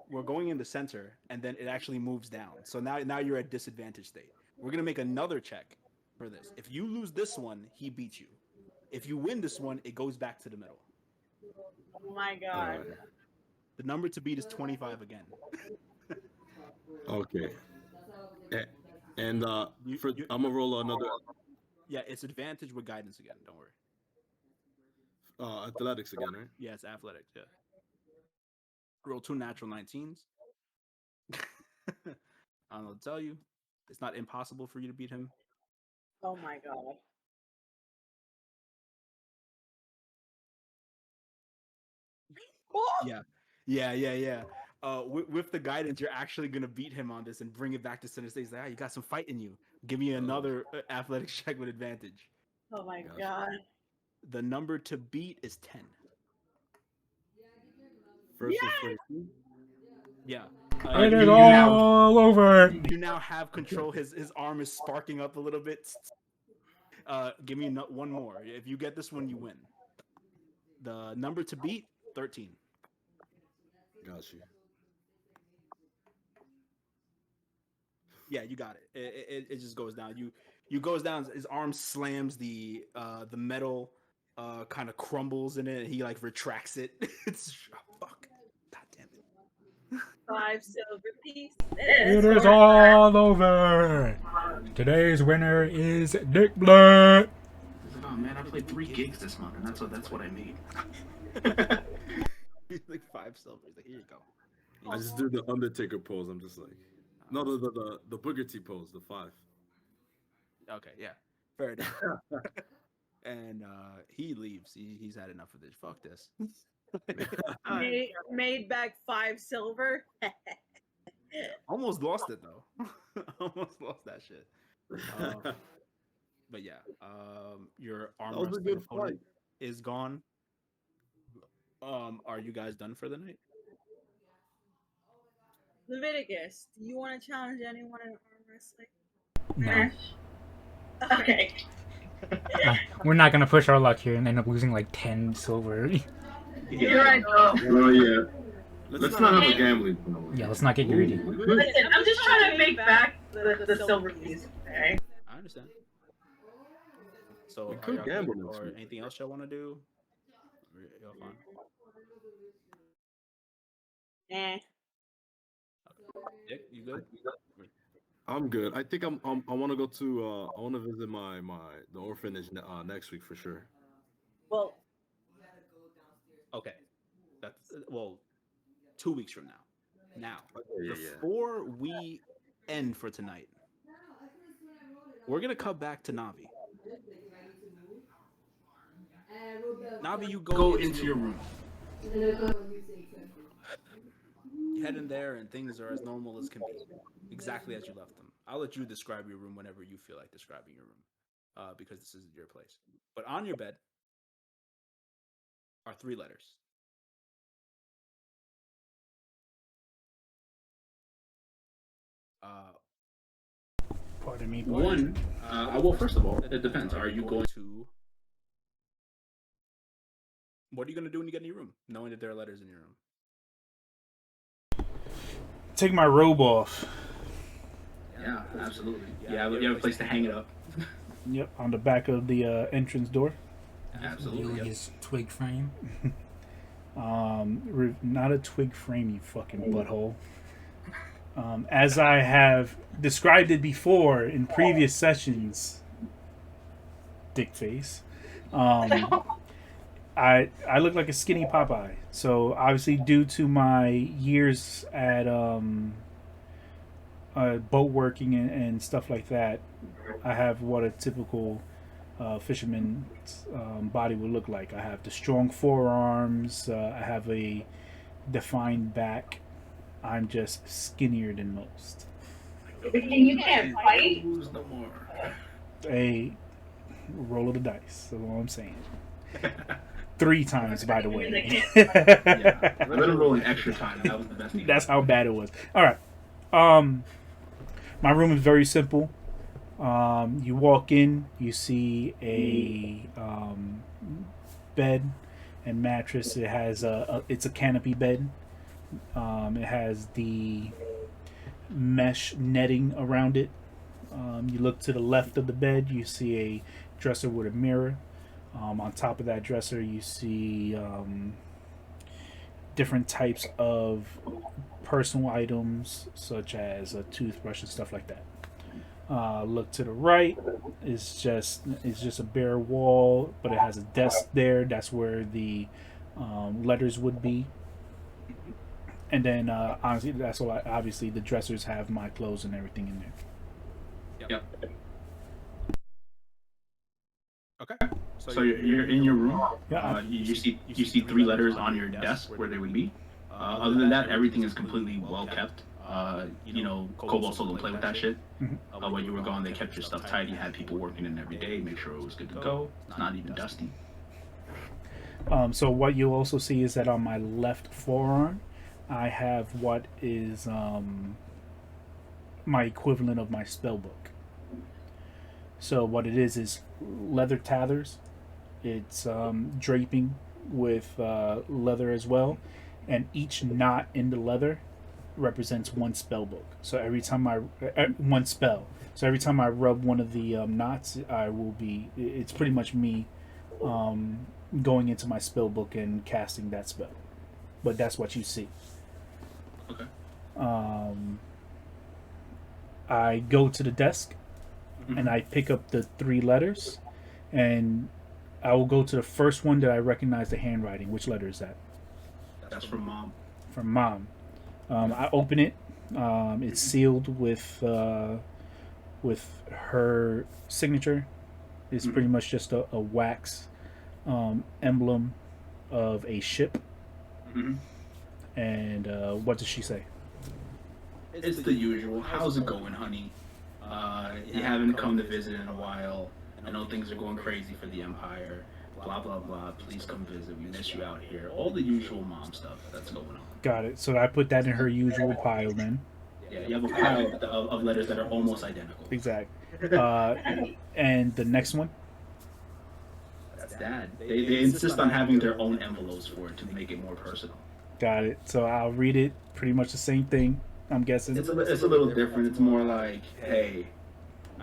We're going in the center, and then it actually moves down. So now you're at disadvantage state. We're gonna make another check for this. If you lose this one, he beats you. If you win this one, it goes back to the middle. Oh my God. The number to beat is 25 again. Okay. And I'm gonna roll another Yeah, it's advantage with guidance again. Don't worry. athletics again, right? Yeah, it's athletics. Yeah. Roll 2 natural 19s. I don't know what to tell you. It's not impossible for you to beat him. Oh my God. Yeah. With the guidance, you're actually gonna beat him on this and bring it back to center stage. Like, you got some fight in you. Give me another athletics check with advantage. Oh my God. The number to beat is 10. First Yes! and 22. Yeah. It is all over. You now have control. His arm is sparking up a little bit. Give me one more. If you get this one, you win. The number to beat, 13. Got you. Yeah, you got it. It just goes down. You goes down. His arm slams the metal, kind of crumbles in it. And he like retracts it. It's fuck. God damn it. 5 silver pieces. It is all over. Today's winner is Dick Blood. Oh man, I played 3 gigs this month, and that's what I made. He's like 5 silver. He's like, here you go. I just do the Undertaker pose. I'm just like, no, the Booker T pose, the 5. Okay, yeah, fair enough. And he leaves. He's had enough of this. Fuck this. Made back 5 silver. Almost lost it though. Almost lost that shit. But yeah, your arm That was a wrestling good opponent. is gone. Are you guys done for the night? Leviticus, do you want to challenge anyone in arm wrestling? No. Okay. We're not gonna push our luck here and end up losing like 10 silver. You're right, though. Oh yeah. Let's not have a gambling. Yeah, let's not get greedy. Listen, I'm just trying to make back the silver piece. Okay. I understand. So, We are could y'all gamble good, next or week. anything else y'all want to do? Or y'all fine? Dick, you good? I'm good. I think I want to go to I want to visit the orphanage next week for sure. Well, Okay. That's 2 weeks from now. Now, yeah. before we end for tonight, we're gonna come back to Navi. Navi, you go into your room. You head in there, and things are as normal as can be, exactly as you left them. I'll let you describe your room whenever you feel like describing your room, because this is your place. But on your bed are 3 letters. Pardon me. One, well, first of all, it depends. Are you going to? What are you going to do when you get in your room, knowing that there are letters in your room? Take my robe off. Yeah, absolutely. Yeah, you have a place to hang it up. Yep, on the back of the entrance door. Absolutely. His twig frame. Not a twig frame, you fucking butthole. As I have described it before in previous sessions, dick face. I look like a skinny Popeye. So obviously, due to my years at boat working and stuff like that, I have what a typical fisherman's body would look like. I have the strong forearms. I have a defined back. I'm just skinnier than most. And you can't fight? Lose no more. A roll of the dice. That's all I'm saying. 3 times, by the way. Yeah, I'm gonna roll an extra time. That was the best thing. That's how bad it was. All right. My room is very simple. You walk in, you see a bed and mattress. It has it's a canopy bed. It has the mesh netting around it. You look to the left of the bed, you see a dresser with a mirror. On top of that dresser, you see different types of personal items, such as a toothbrush and stuff like that. Look to the right, it's just a bare wall, but it has a desk there. That's where the letters would be. And then, honestly, that's all. Obviously, the dressers have my clothes and everything in there. Yep. Okay. So you're in your room. Yeah. You see 3 letters on your desk where they would be. Other than that, everything is completely well kept. Cobalt Soul don't play with that shit. When you were gone, they kept your stuff tidy. Had people working in every day, make sure it was good to go. It's not even dusty. So what you'll also see is that on my left forearm, I have what is my equivalent of my spell book. So what it is leather tethers. It's draping with leather as well, and each knot in the leather represents one spell book. So every time one spell. So every time I rub one of the knots, it's pretty much me going into my spell book and casting that spell. But that's what you see. Okay. I go to the desk and I pick up the 3 letters, and I will go to the first one that I recognize the handwriting. Which letter is that? That's from Mom. From Mom. I open it. It's sealed with her signature. It's pretty much just a wax emblem of a ship. And what does she say? It's the usual. How's it going, honey? You haven't come to visit in a while. I know things are going crazy for the Empire. blah blah blah. Please come visit. We miss you out here. All the usual mom stuff that's going on. Got it. So I put that in her usual pile then. Yeah, you have a pile of letters that are almost identical. Exactly. And the next one? That's Dad. They insist on having their own envelopes for it to make it more personal. Got it. So I'll read it. Pretty much the same thing, I'm guessing. It's a little different. It's more like, hey,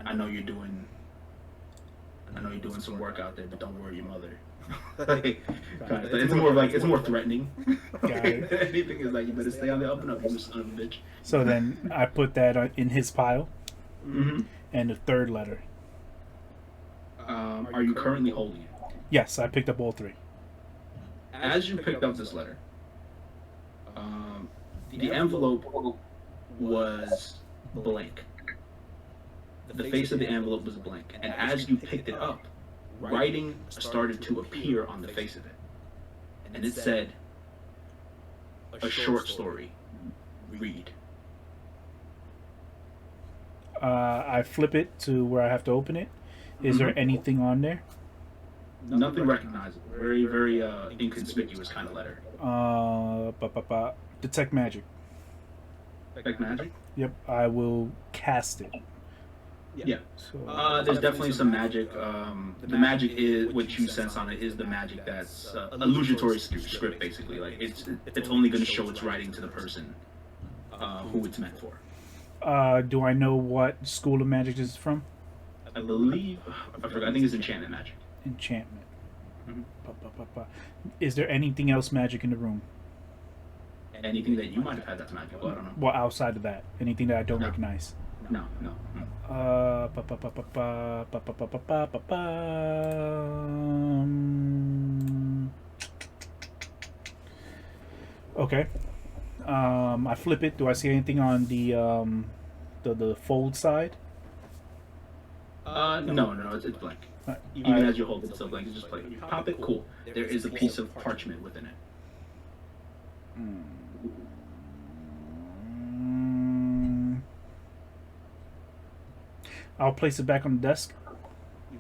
I know you're doing some work out there, but don't worry your mother. It's more like, it's more threatening. Got it. Anything is like, you better stay on the up and up, you son of a bitch. So then I put that in his pile. Mm-hmm. And the third letter. Are you currently holding it? Yes, I picked up all three. As you picked up this letter, the envelope was blank. The face of the envelope was blank, and as you picked it up, writing started to appear on the face of it, and it said, "A short story. Read." I flip it to where I have to open it. Is there anything on there? Nothing recognizable. Very, very inconspicuous kind of letter. Detect magic. Detect magic? Yep, I will cast it. Yeah. So, there's definitely some magic. The magic is what you sense on it is the magic that's illusory script, basically. Like it's only going to show its writing to the person who it's meant for. Do I know what school of magic this is from? I believe I forgot. I think it's enchantment magic. Enchantment. Mm-hmm. Is there anything else magic in the room? Anything that you might have had that's magical, I don't know. Well, outside of that, anything that I don't recognize. No. Okay. I flip it. Do I see anything on the fold side? No, it's blank. Even as you hold it, it's still blank. It's just blank. You pop it, cool. There is a piece of parchment within it. I'll place it back on the desk.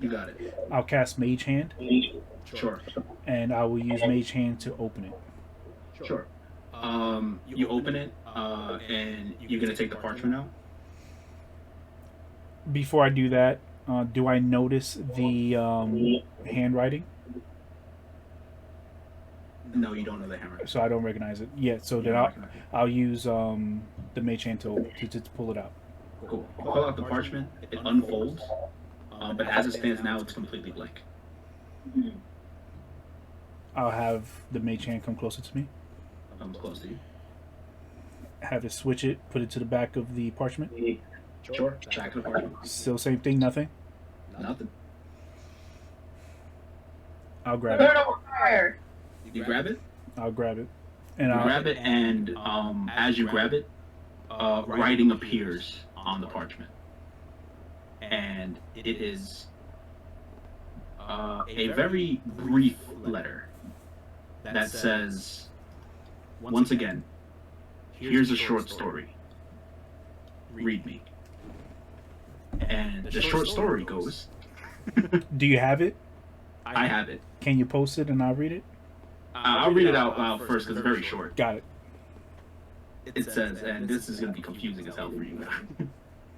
You got it. I'll cast Mage Hand. Sure. And I will use Mage Hand to open it. Sure. You open it, and you're gonna take the parchment out. Before I do that, do I notice the handwriting? No, you don't know the handwriting. So I don't recognize it yet. So then I'll use the Mage Hand to pull it out. Cool. Pull out the parchment. It unfolds, but as it stands now, it's completely blank. I'll have the Mage Hand come closer to me. Comes close to you. Have it switch it, put it to the back of the parchment. Sure. Back of the parchment. Still same thing, nothing? Nothing. I'll grab it. You grab it? I'll grab it. And you I'll grab it, and as you grab it, writing appears on the parchment. And it is a very brief letter that says, once again, here's a short story. Read me. And the short story goes... Do you have it? I have it. Can you post it and I'll read it? I'll read it out loud first because it's very short. Got it. It says, and this is going to be confusing as hell for you.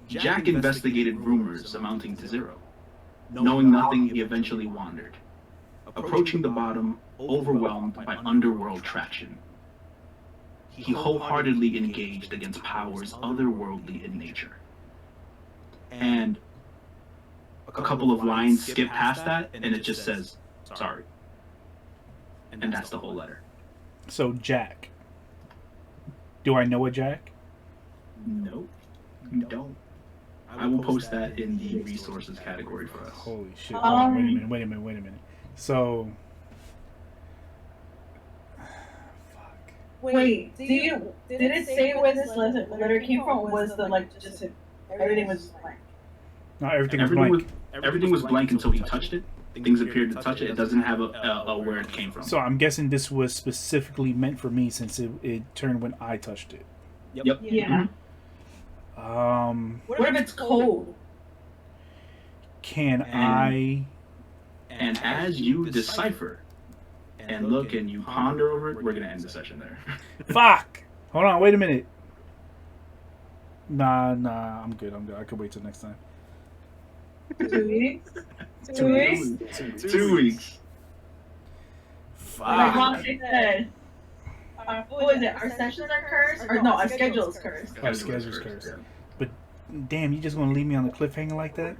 Jack investigated rumors amounting to zero. Knowing nothing, he eventually wandered. Approaching the bottom, overwhelmed by underworld traction. He wholeheartedly engaged against powers otherworldly in nature. And a couple of lines skip past that, and it just says, sorry. And that's the whole letter. So, Jack. Do I know a Jack? No, you don't. I will post that in the resources category for us. Holy shit. Wait a minute. So... Wait, did it say where this letter came from, or was the, like, just everything was blank? No, everything was blank. Everything was blank until he touched it. Things appeared to touch it. It doesn't have a where it came from. So I'm guessing this was specifically meant for me since it turned when I touched it. Yep. Yeah. What if it's cold? Can I And as you decipher and look and you ponder over it, we're gonna end the session there. Fuck! Hold on, wait a minute. Nah, I'm good. I could wait till next time. 2 weeks. 2 weeks. 2 weeks. Like Monty said, what is it? Our sessions are cursed? Or no, our schedule is cursed. Our schedule's cursed. But damn, you just gonna leave me on the cliffhanger like that?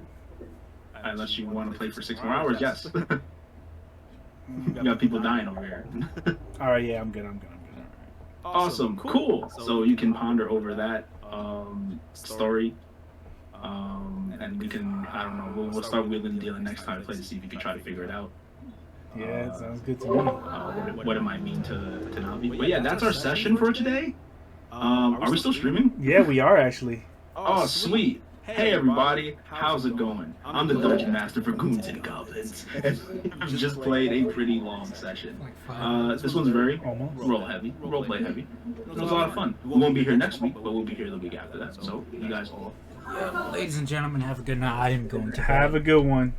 Unless you want to play for 6 more hours, yes. You got people dying over here. Alright, yeah, I'm good. Awesome, cool. So you can ponder over that story. And we can, I don't know, we'll start wheeling and dealing next time we play to see if you can try to figure it out. Yeah, it sounds good to me. What it might mean to Navi. But yeah, that's our session for today. Are we still streaming? Yeah, we are actually. Oh, sweet. Hey everybody, how's it going? I'm the Dungeon Master for Goons and Goblins. We just played a pretty long session. This one's very roleplay heavy. It was a lot of fun. We won't be here next week, but we'll be here the week after that. So you guys all. Ladies and gentlemen, have a good night. I am going to have a good one.